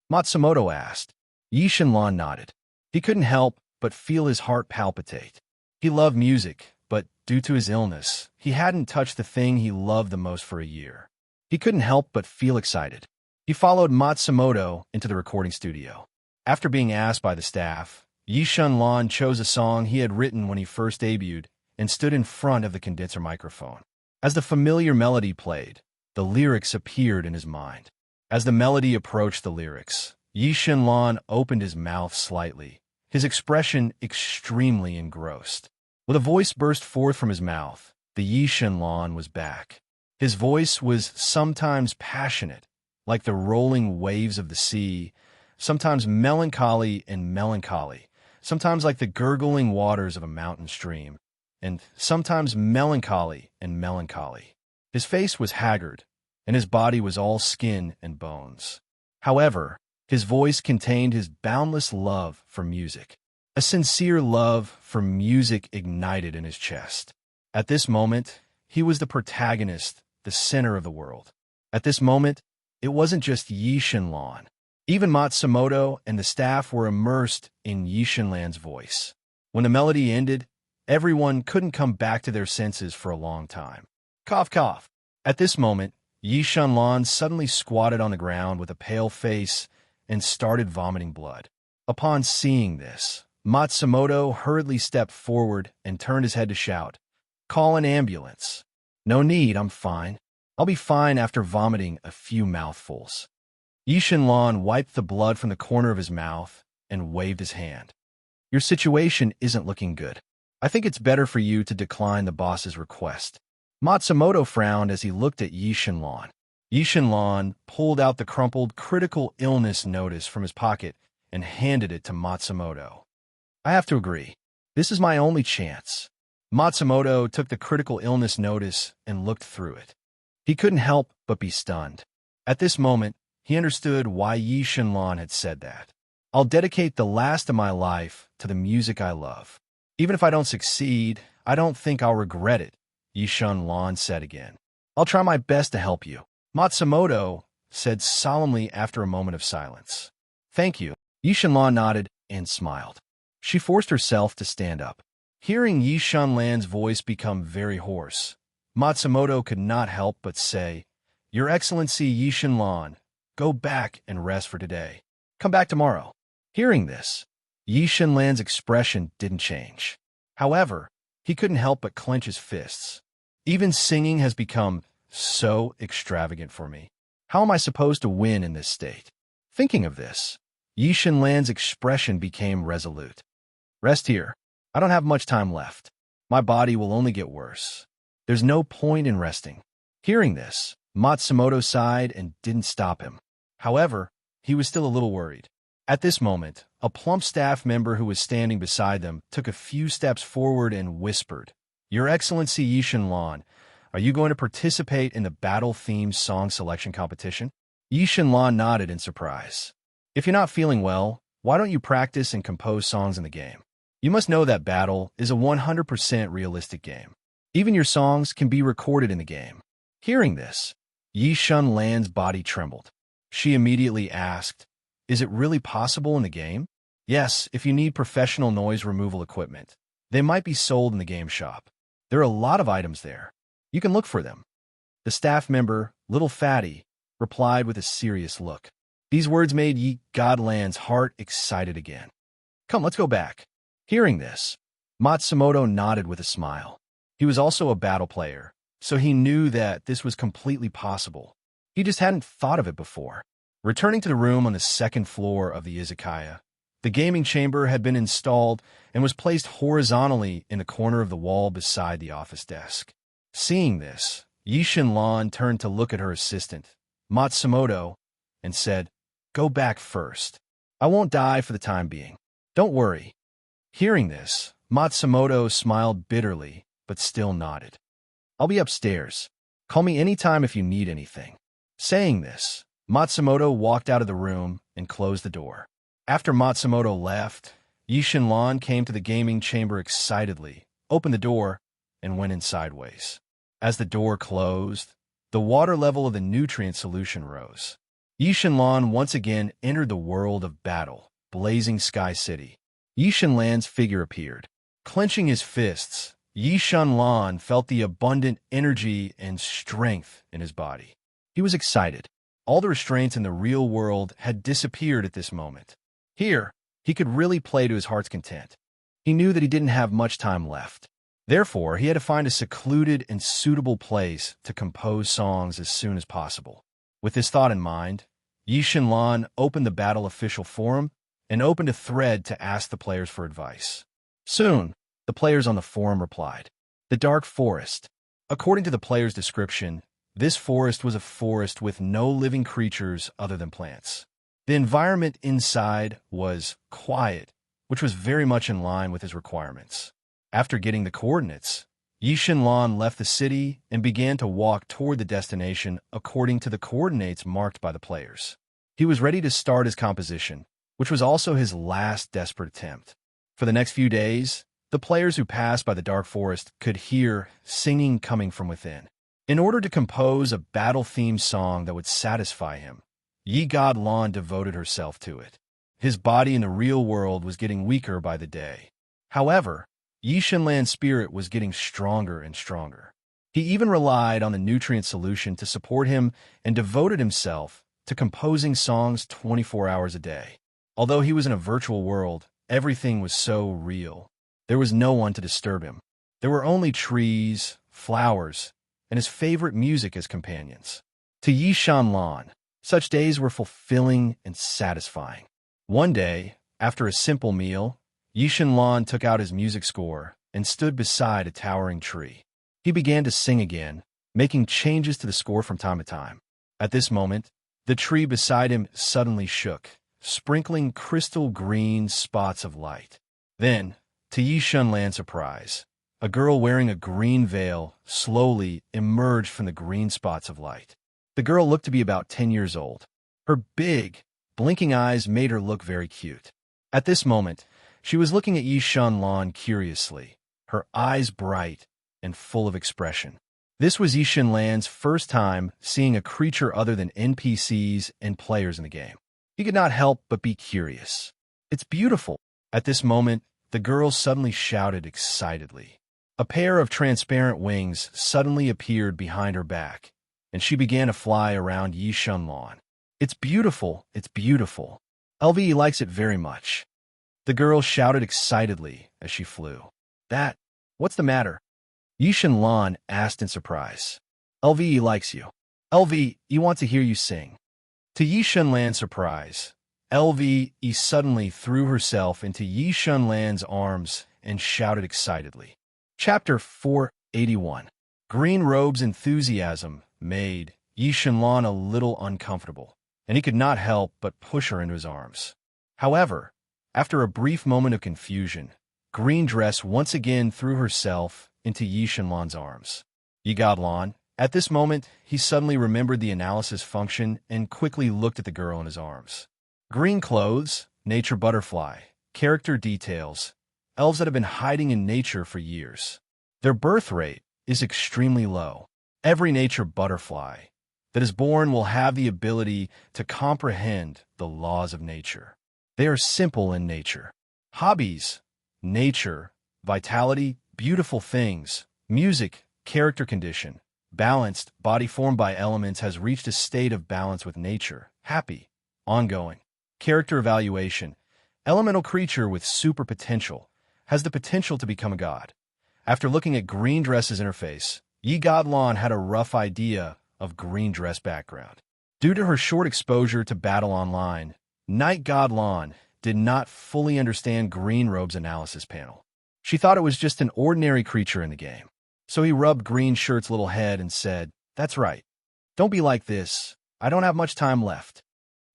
Speaker 1: Matsumoto asked. Yi Shenlong nodded. He couldn't help but feel his heart palpitate. He loved music, but due to his illness, he hadn't touched the thing he loved the most for a year. He couldn't help but feel excited. He followed Matsumoto into the recording studio. After being asked by the staff, Yi Shenlong chose a song he had written when he first debuted and stood in front of the condenser microphone. As the familiar melody played, the lyrics appeared in his mind. As the melody approached the lyrics, Yi Shenlong opened his mouth slightly, his expression extremely engrossed. With a voice burst forth from his mouth, the Yi Shenlong was back. His voice was sometimes passionate, like the rolling waves of the sea, sometimes melancholy and melancholy, sometimes like the gurgling waters of a mountain stream, and sometimes melancholy and melancholy. His face was haggard, and his body was all skin and bones. However, his voice contained his boundless love for music. A sincere love for music ignited in his chest. At this moment, he was the protagonist, the center of the world. At this moment, it wasn't just Yi Shenlong. Even Matsumoto and the staff were immersed in Yi Shenlong's voice. When the melody ended, everyone couldn't come back to their senses for a long time. Cough, cough. At this moment, Yi Shenlong suddenly squatted on the ground with a pale face and started vomiting blood. Upon seeing this, Matsumoto hurriedly stepped forward and turned his head to shout, "Call an ambulance." "No need, I'm fine. I'll be fine after vomiting a few mouthfuls." Yi Shenlong wiped the blood from the corner of his mouth and waved his hand. "Your situation isn't looking good. I think it's better for you to decline the boss's request." Matsumoto frowned as he looked at Yi Shenlong. Yi Shenlong pulled out the crumpled critical illness notice from his pocket and handed it to Matsumoto. "I have to agree. This is my only chance. Matsumoto took the critical illness notice and looked through it. He couldn't help but be stunned. At this moment, he understood why Yi Shenlan had said that. I'll dedicate the last of my life to the music I love. Even if I don't succeed, I don't think I'll regret it, Yi Shenlan said again. I'll try my best to help you, Matsumoto said solemnly after a moment of silence. Thank you. Yi Shenlan nodded and smiled. She forced herself to stand up. Hearing Yi Shenlan's voice become very hoarse, Matsumoto could not help but say, Your Excellency Yi Shenlan, go back and rest for today. Come back tomorrow. Hearing this, Yi Shenlan's expression didn't change. However, he couldn't help but clench his fists. Even singing has become so extravagant for me. How am I supposed to win in this state? Thinking of this, Yi Shenlan's expression became resolute. Rest here. I don't have much time left. My body will only get worse. There's no point in resting. Hearing this, Matsumoto sighed and didn't stop him. However, he was still a little worried. At this moment, a plump staff member who was standing beside them took a few steps forward and whispered, Your Excellency Yi Shenlan, are you going to participate in the battle-themed song selection competition? Yi Shenlan nodded in surprise. If you're not feeling well, why don't you practice and compose songs in the game? You must know that battle is a 100% realistic game. Even your songs can be recorded in the game. Hearing this, Yi Shenlan's body trembled. She immediately asked, Is it really possible in the game? Yes, if you need professional noise removal equipment. They might be sold in the game shop. There are a lot of items there. You can look for them. The staff member, Little Fatty, replied with a serious look. These words made Yi Godland's heart excited again. Come, let's go back. Hearing this, Matsumoto nodded with a smile. He was also a battle player, so he knew that this was completely possible. He just hadn't thought of it before. Returning to the room on the second floor of the izakaya, the gaming chamber had been installed and was placed horizontally in the corner of the wall beside the office desk. Seeing this, Yi Shenlan turned to look at her assistant, Matsumoto, and said, Go back first. I won't die for the time being. Don't worry. Hearing this, Matsumoto smiled bitterly, but still nodded. I'll be upstairs. Call me anytime if you need anything. Saying this, Matsumoto walked out of the room and closed the door. After Matsumoto left, Yi Shenlan came to the gaming chamber excitedly, opened the door, and went in sideways. As the door closed, the water level of the nutrient solution rose. Yi Shenlan once again entered the world of battle, blazing Sky City. Yi Shenlan's figure appeared. Clenching his fists, Yi Shenlan felt the abundant energy and strength in his body. He was excited. All the restraints in the real world had disappeared at this moment. Here, he could really play to his heart's content. He knew that he didn't have much time left. Therefore, he had to find a secluded and suitable place to compose songs as soon as possible. With this thought in mind, Yi Shenlan opened the battle official forum and opened a thread to ask the players for advice. Soon, the players on the forum replied, The Dark Forest. According to the player's description, this forest was a forest with no living creatures other than plants. The environment inside was quiet, which was very much in line with his requirements. After getting the coordinates, Yi Shenlan left the city and began to walk toward the destination according to the coordinates marked by the players. He was ready to start his composition, which was also his last desperate attempt. For the next few days, the players who passed by the dark forest could hear singing coming from within. In order to compose a battle-themed song that would satisfy him, Yi Godlan devoted herself to it. His body in the real world was getting weaker by the day. However, Yi Shenlan's spirit was getting stronger and stronger. He even relied on the nutrient solution to support him and devoted himself to composing songs 24 hours a day. Although he was in a virtual world, everything was so real. There was no one to disturb him. There were only trees, flowers, and his favorite music as companions. To Yi Shenlan, such days were fulfilling and satisfying. One day, after a simple meal, Yi Shenlan took out his music score and stood beside a towering tree. He began to sing again, making changes to the score from time to time. At this moment, the tree beside him suddenly shook, sprinkling crystal green spots of light. Then, to Yi Shenlan's surprise, a girl wearing a green veil slowly emerged from the green spots of light. The girl looked to be about 10 years old. Her big, blinking eyes made her look very cute. At this moment, she was looking at Yishan curiously, her eyes bright and full of expression. This was Yishan first time seeing a creature other than NPCs and players in the game. He could not help but be curious. "It's beautiful." At this moment, the girl suddenly shouted excitedly. A pair of transparent wings suddenly appeared behind her back, and she began to fly around Yishan. "It's beautiful, it's beautiful. LVE likes it very much." The girl shouted excitedly as she flew. What's the matter?" Yishan asked in surprise. "LVE likes you. LVE wants to hear you sing." To Yishan surprise, LVE suddenly threw herself into Yishan arms and shouted excitedly. Chapter 481. Green Robe's enthusiasm made Yishan a little uncomfortable, and he could not help but push her into his arms. However, after a brief moment of confusion, Green Dress once again threw herself into Yishan arms. Yigadlan, at this moment, he suddenly remembered the analysis function and quickly looked at the girl in his arms. Green clothes, nature butterfly, character details, elves that have been hiding in nature for years. Their birth rate is extremely low. Every nature butterfly that is born will have the ability to comprehend the laws of nature. They are simple in nature. Hobbies, nature, vitality, beautiful things, music, character condition, balanced, body formed by elements has reached a state of balance with nature, happy, ongoing. Character evaluation, elemental creature with super potential, has the potential to become a god. After looking at Green Dress's interface, Yigadlan had a rough idea of Green Dress background. Due to her short exposure to battle online, Night Godlan did not fully understand Green Robe's analysis panel. She thought it was just an ordinary creature in the game. So he rubbed Green Shirt's little head and said, "That's right. Don't be like this. I don't have much time left.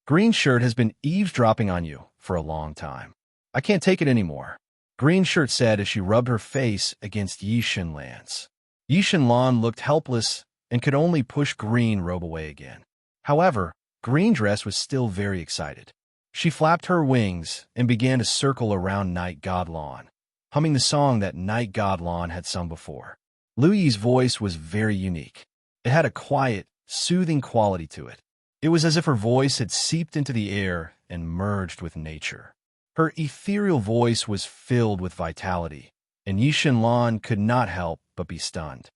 Speaker 1: Green Shirt has been eavesdropping on you for a long time. I can't take it anymore," Green Shirt said as she rubbed her face against Yishan. Yishan looked helpless and could only push Green Robe away again. However, Green Dress was still very excited. She flapped her wings and began to circle around Night Godlan, humming the song that Night Godlan had sung before. Lui's voice was very unique. It had a quiet, soothing quality to it. It was as if her voice had seeped into the air and merged with nature. Her ethereal voice was filled with vitality, and Yishan could not help but be stunned.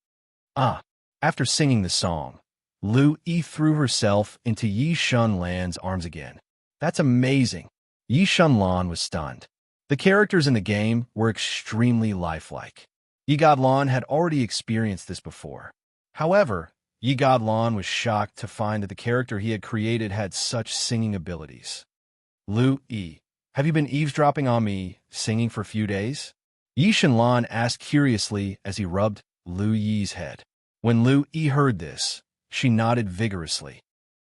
Speaker 1: After singing the song, Lu threw herself into Yishan arms again. "That's amazing." Yishan was stunned. The characters in the game were extremely lifelike. Yigadlan had already experienced this before. However, Yigadlan was shocked to find that the character he had created had such singing abilities. "Lu, have you been eavesdropping on me, singing for a few days?" Yishan asked curiously as he rubbed Lu Yi's head. When Lu heard this, she nodded vigorously.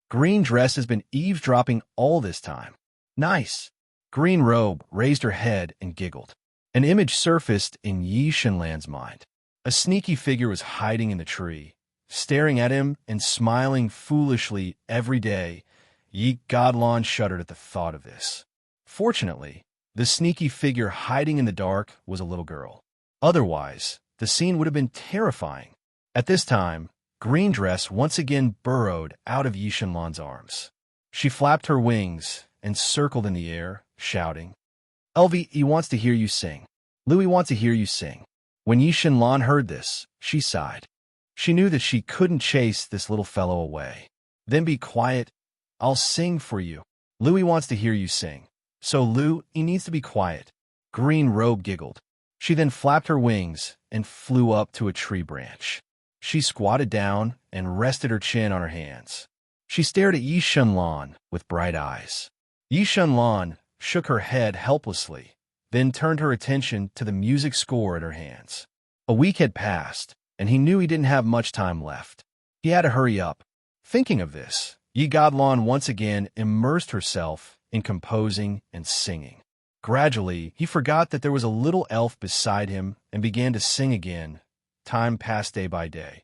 Speaker 1: "Green Dress has been eavesdropping all this time." "Nice." Green Robe raised her head and giggled. An image surfaced in Yishan's mind. A sneaky figure was hiding in the tree, staring at him and smiling foolishly every day. Yigadlan shuddered at the thought of this. Fortunately, the sneaky figure hiding in the dark was a little girl. Otherwise, the scene would have been terrifying. At this time, Green Dress once again burrowed out of Yishan's arms. She flapped her wings and circled in the air, shouting, "LVE wants to hear you sing. Louis wants to hear you sing." When Yishan heard this, she sighed. She knew that she couldn't chase this little fellow away. "Then be quiet. I'll sing for you. Louis wants to hear you sing. So Lou, he needs to be quiet." Green Robe giggled. She then flapped her wings and flew up to a tree branch. She squatted down and rested her chin on her hands. She stared at Yishan with bright eyes. Yishan shook her head helplessly, then turned her attention to the music score in her hands. A week had passed, and he knew he didn't have much time left. He had to hurry up. Thinking of this, Yigadlan once again immersed herself in composing and singing. Gradually, he forgot that there was a little elf beside him and began to sing again. Time passed day by day.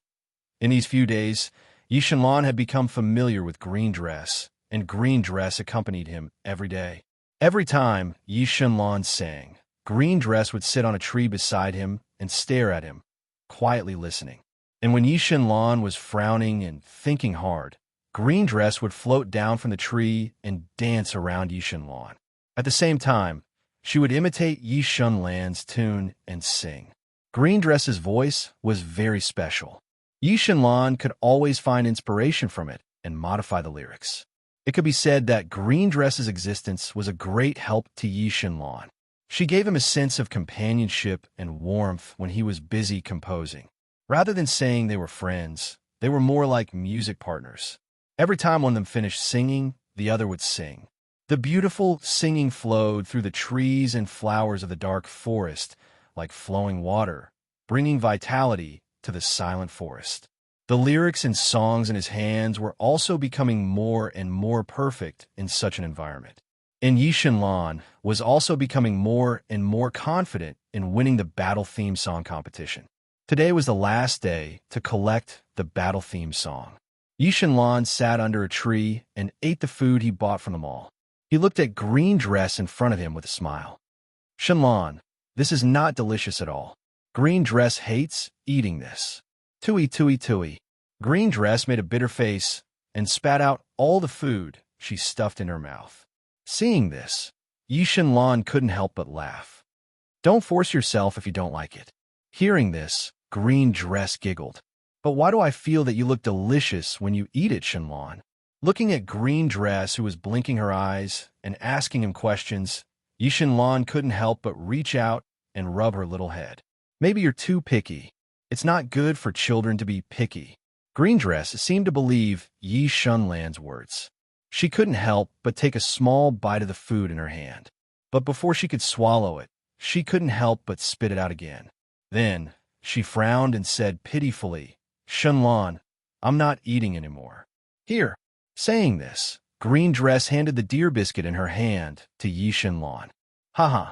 Speaker 1: In these few days, Yi Shenlan had become familiar with Green Dress, and Green Dress accompanied him every day. Every time Yi Shenlan sang, Green Dress would sit on a tree beside him and stare at him, quietly listening. And when Yi Shenlan was frowning and thinking hard, Green Dress would float down from the tree and dance around Yi Shenlan. At the same time, she would imitate Yi Shenlan's tune and sing. Green Dress's voice was very special. Yi Shenlan could always find inspiration from it and modify the lyrics. It could be said that Green Dress's existence was a great help to Yi Shenlan. She gave him a sense of companionship and warmth when he was busy composing. Rather than saying they were friends, they were more like music partners. Every time one of them finished singing, the other would sing. The beautiful singing flowed through the trees and flowers of the dark forest like flowing water, bringing vitality to the silent forest. The lyrics and songs in his hands were also becoming more and more perfect in such an environment. And Yi Shenlan was also becoming more and more confident in winning the battle theme song competition. Today was the last day to collect the battle theme song. Yi Shenlan sat under a tree and ate the food he bought from the mall. He looked at Green Dress in front of him with a smile. Shenlan, this is not delicious at all. Green Dress hates eating this. Tui, tui, tui. Green Dress made a bitter face and spat out all the food she stuffed in her mouth. Seeing this, Yi Shenlan couldn't help but laugh. Don't force yourself if you don't like it. Hearing this, Green Dress giggled. But why do I feel that you look delicious when you eat it, Shenlan? Looking at Green Dress, who was blinking her eyes and asking him questions, Yi Shenlan couldn't help but reach out and rub her little head. Maybe you're too picky. It's not good for children to be picky. Green Dress seemed to believe Yi Shenlan's words. She couldn't help but take a small bite of the food in her hand. But before she could swallow it, she couldn't help but spit it out again. Then, she frowned and said pitifully, Shenlan, I'm not eating anymore. Here. Saying this, Green Dress handed the deer biscuit in her hand to Yi Shenlan. Haha,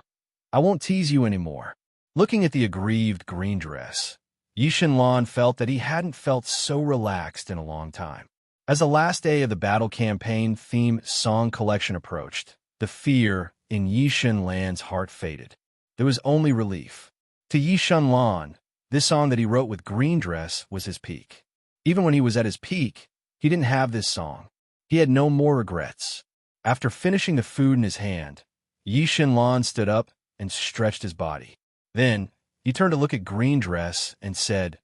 Speaker 1: I won't tease you anymore. Looking at the aggrieved Green Dress, Yi Shenlan felt that he hadn't felt so relaxed in a long time. As the last day of the battle campaign theme song collection approached, the fear in Yi Shenlan's heart faded. There was only relief. To Yi Shenlan, this song that he wrote with Green Dress was his peak. Even when he was at his peak, he didn't have this song. He had no more regrets. After finishing the food in his hand, Yi Shenlan stood up and stretched his body. Then, he turned to look at Green Dress and said,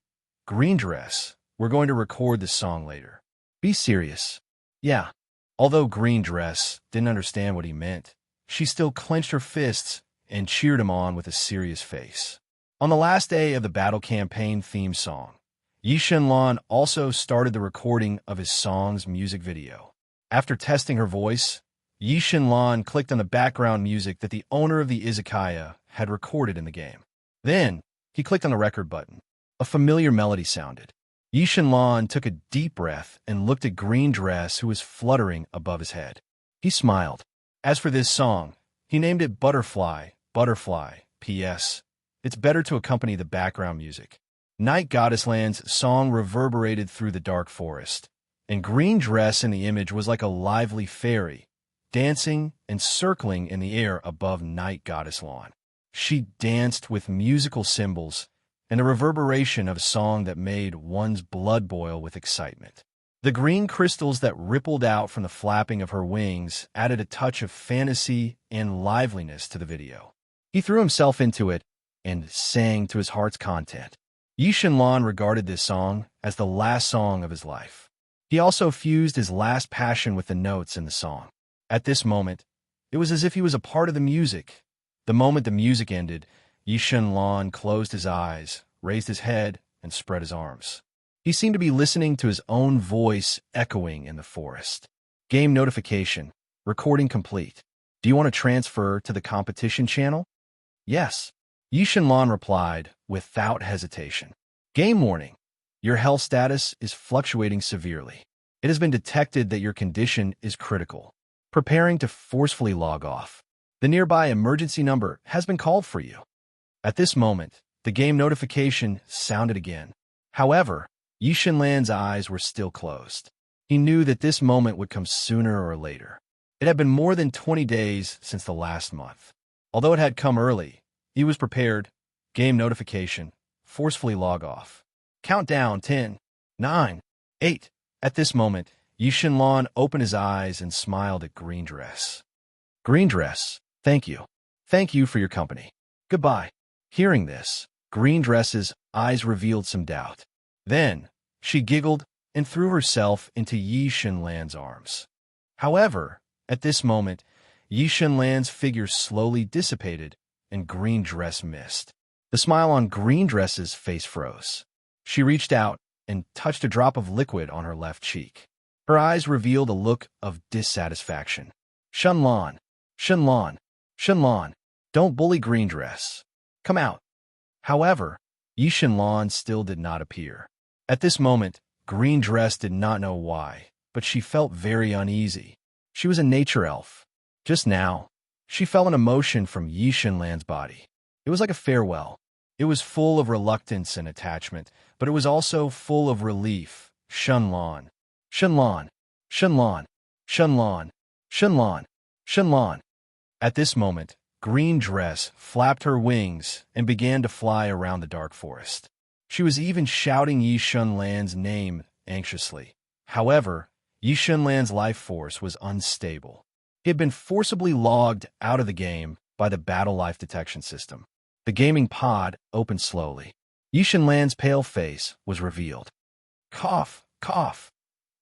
Speaker 1: Green Dress, we're going to record this song later. Be serious. Yeah. Although Green Dress didn't understand what he meant, she still clenched her fists and cheered him on with a serious face. On the last day of the battle campaign theme song, Yi Shenlan also started the recording of his song's music video. After testing her voice, Yi Shenlan clicked on the background music that the owner of the izakaya had recorded in the game. Then, he clicked on the record button. A familiar melody sounded. Yi Shenlan took a deep breath and looked at Green Dress, who was fluttering above his head. He smiled. As for this song, he named it Butterfly, Butterfly, P.S. It's better to accompany the background music. Night Goddess Land's song reverberated through the dark forest, and Green Dress in the image was like a lively fairy, dancing and circling in the air above Night Goddess Lawn. She danced with musical cymbals and a reverberation of a song that made one's blood boil with excitement. The green crystals that rippled out from the flapping of her wings added a touch of fantasy and liveliness to the video. He threw himself into it and sang to his heart's content. Yi Shenlan regarded this song as the last song of his life. He also fused his last passion with the notes in the song. At this moment, it was as if he was a part of the music. The moment the music ended, Yi Shenlan closed his eyes, raised his head, and spread his arms. He seemed to be listening to his own voice echoing in the forest. Game notification. Recording complete. Do you want to transfer to the competition channel? Yes. Yi Shenlan replied without hesitation. Game warning. Your health status is fluctuating severely. It has been detected that your condition is critical. Preparing to forcefully log off. The nearby emergency number has been called for you. At this moment, the game notification sounded again. However, Yi Shenlan's eyes were still closed. He knew that this moment would come sooner or later. It had been more than 20 days since the last month. Although it had come early, he was prepared. Game notification. Forcefully log off. Countdown 10, 9, 8. At this moment, Yi Shenlan opened his eyes and smiled at Green Dress. Green Dress, thank you. Thank you for your company. Goodbye. Hearing this, Green Dress's eyes revealed some doubt. Then, she giggled and threw herself into Yi Shenlan's arms. However, at this moment, Yi Shenlan's figure slowly dissipated and Green Dress missed. The smile on Green Dress's face froze. She reached out and touched a drop of liquid on her left cheek. Her eyes revealed a look of dissatisfaction. Shenlan, Shenlan, Shenlan, don't bully Green Dress. Come out. However, Yi Shenlan still did not appear. At this moment, Green Dress did not know why, but she felt very uneasy. She was a nature elf. Just now, she felt an emotion from Yi Shenlan's body. It was like a farewell. It was full of reluctance and attachment, but it was also full of relief. Shenlan, Shenlan, Shenlan, Shenlan, Shenlan, Shenlan. At this moment, Green Dress flapped her wings and began to fly around the dark forest. She was even shouting Yi Shenlan's name anxiously. However, Yi Shenlan's life force was unstable. He had been forcibly logged out of the game by the battle life detection system. The gaming pod opened slowly. Yi Shenlan's pale face was revealed. Cough, cough.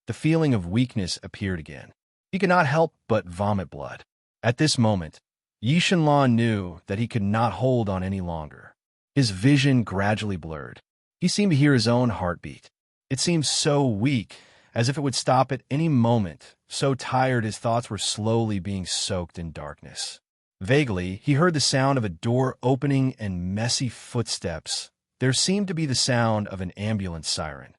Speaker 1: The feeling of weakness appeared again. He could not help but vomit blood. At this moment, Yi Shenlan knew that he could not hold on any longer. His vision gradually blurred. He seemed to hear his own heartbeat. It seemed so weak, as if it would stop at any moment, so tired his thoughts were slowly being soaked in darkness. Vaguely, he heard the sound of a door opening and messy footsteps. There seemed to be the sound of an ambulance siren.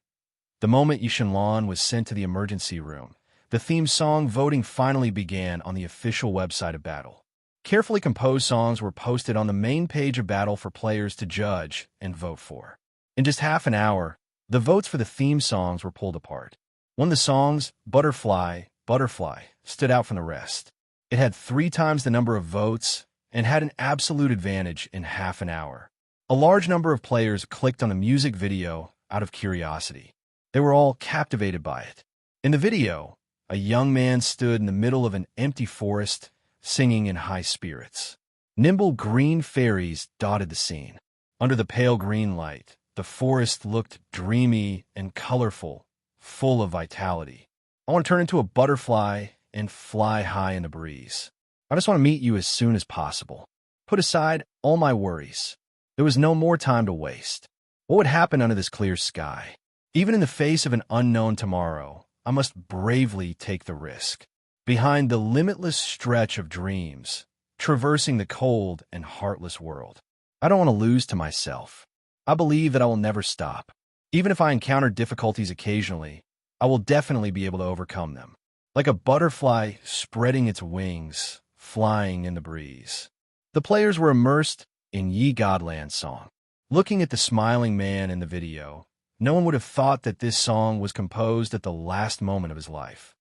Speaker 1: The moment Yi Shenlan was sent to the emergency room, the theme song voting finally began on the official website of Battle. Carefully composed songs were posted on the main page of Battle for players to judge and vote for. In just half an hour, the votes for the theme songs were pulled apart. One of the songs, Butterfly, Butterfly, stood out from the rest. It had 3 times the number of votes and had an absolute advantage in half an hour. A large number of players clicked on the music video out of curiosity. They were all captivated by it. In the video, a young man stood in the middle of an empty forest, singing in high spirits. Nimble green fairies dotted the scene. Under the pale green light, the forest looked dreamy and colorful, full of vitality. I want to turn into a butterfly and fly high in the breeze. I just want to meet you as soon as possible. Put aside all my worries. There was no more time to waste. What would happen under this clear sky? Even in the face of an unknown tomorrow, I must bravely take the risk. Behind the limitless stretch of dreams, traversing the cold and heartless world. I don't want to lose to myself. I believe that I will never stop. Even if I encounter difficulties occasionally, I will definitely be able to overcome them. Like a butterfly spreading its wings, flying in the breeze. The players were immersed in Yi Godland's song. Looking at the smiling man in the video, no one would have thought that this song was composed at the last moment of his life.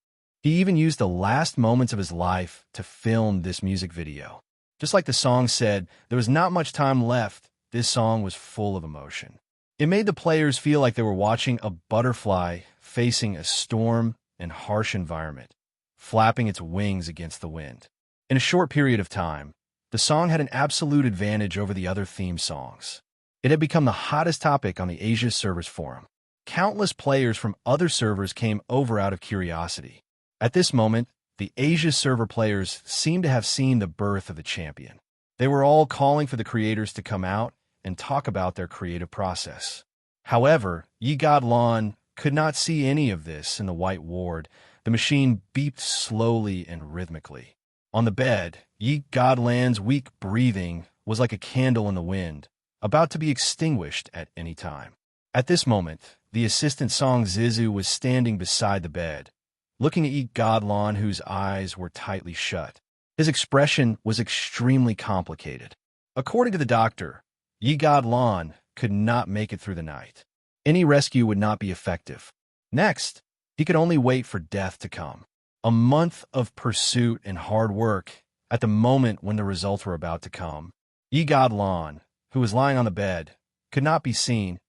Speaker 1: He even used the last moments of his life to film this music video. Just like the song said, there was not much time left. This song was full of emotion. It made the players feel like they were watching a butterfly facing a storm and harsh environment, flapping its wings against the wind. In a short period of time, the song had an absolute advantage over the other theme songs. It had become the hottest topic on the Asia servers forum. Countless players from other servers came over out of curiosity. At this moment, the Asia server players seemed to have seen the birth of the champion. They were all calling for the creators to come out and talk about their creative process. However, Yi Godlan could not see any of this in the white ward. The machine beeped slowly and rhythmically. On the bed, Yi Godland's weak breathing was like a candle in the wind, about to be extinguished at any time. At this moment, the assistant Song Zizu was standing beside the bed, looking at Yi Godlan, whose eyes were tightly shut. His expression was extremely complicated. According to the doctor, Yi Lan could not make it through the night. Any rescue would not be effective. Next, he could only wait for death to come. A month of pursuit and hard work at the moment when the results were about to come. Yi Lan, who was lying on the bed, could not be seen.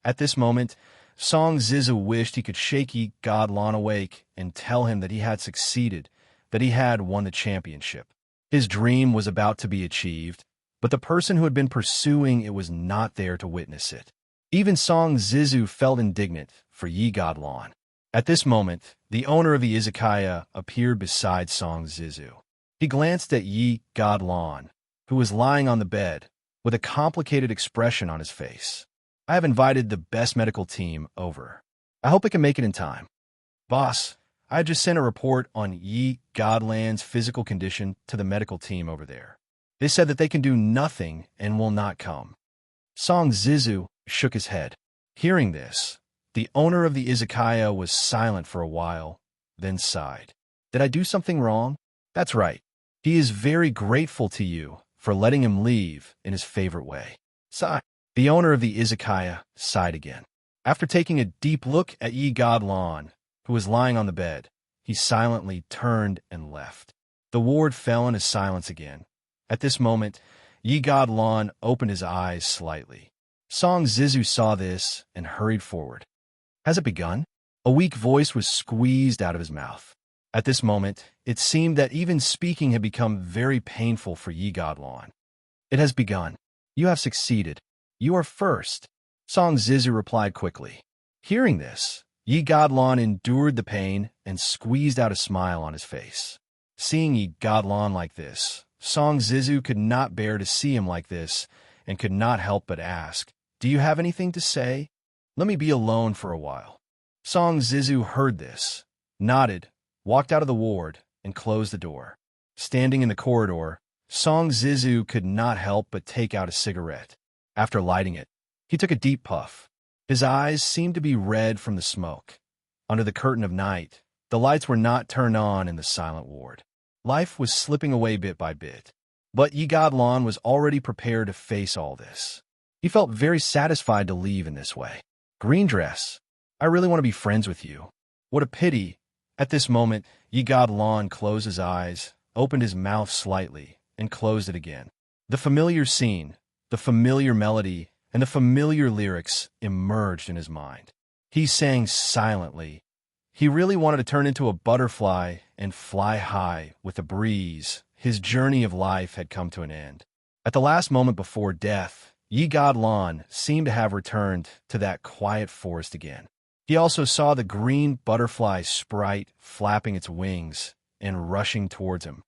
Speaker 1: At this moment, Song Zizu wished he could shake Yi Lan awake and tell him that he had succeeded, that he had won the championship. His dream was about to be achieved, but the person who had been pursuing it was not there to witness it. Even Song Zizu felt indignant for Yi Lan. At this moment, the owner of the izakaya appeared beside Song Zizu. He glanced at Yi Lan, who was lying on the bed, with a complicated expression on his face. I have invited the best medical team over. I hope I can make it in time. Boss, I just sent a report on Yi Lan's physical condition to the medical team over there. They said that they can do nothing and will not come. Song Zizu shook his head. Hearing this, the owner of the izakaya was silent for a while, then sighed. Did I do something wrong? That's right. He is very grateful to you for letting him leave in his favorite way. Sigh. The owner of the izakaya sighed again. After taking a deep look at Yi Lan, who was lying on the bed, he silently turned and left. The ward fell into silence again. At this moment, Yi Lan opened his eyes slightly. Song Zizu saw this and hurried forward. Has it begun? A weak voice was squeezed out of his mouth. At this moment, it seemed that even speaking had become very painful for Yi Lan. It has begun. You have succeeded. You are first. Song Zizu replied quickly. Hearing this, Yi Lan endured the pain and squeezed out a smile on his face. Seeing Yi Lan like this, Song Zizu could not bear to see him like this and could not help but ask, Do you have anything to say? Let me be alone for a while. Song Zizu heard this, nodded, walked out of the ward, and closed the door. Standing in the corridor, Song Zizu could not help but take out a cigarette. After lighting it, he took a deep puff. His eyes seemed to be red from the smoke. Under the curtain of night, the lights were not turned on in the silent ward. Life was slipping away bit by bit, but Yi Lan was already prepared to face all this. He felt very satisfied to leave in this way. Green dress, I really want to be friends with you. What a pity. At this moment, Yi Lan closed his eyes, opened his mouth slightly, and closed it again. The familiar scene, the familiar melody, and the familiar lyrics emerged in his mind. He sang silently. He really wanted to turn into a butterfly and fly high with the breeze. His journey of life had come to an end. At the last moment before death, Yi Lan seemed to have returned to that quiet forest again. He also saw the green butterfly sprite flapping its wings and rushing towards him.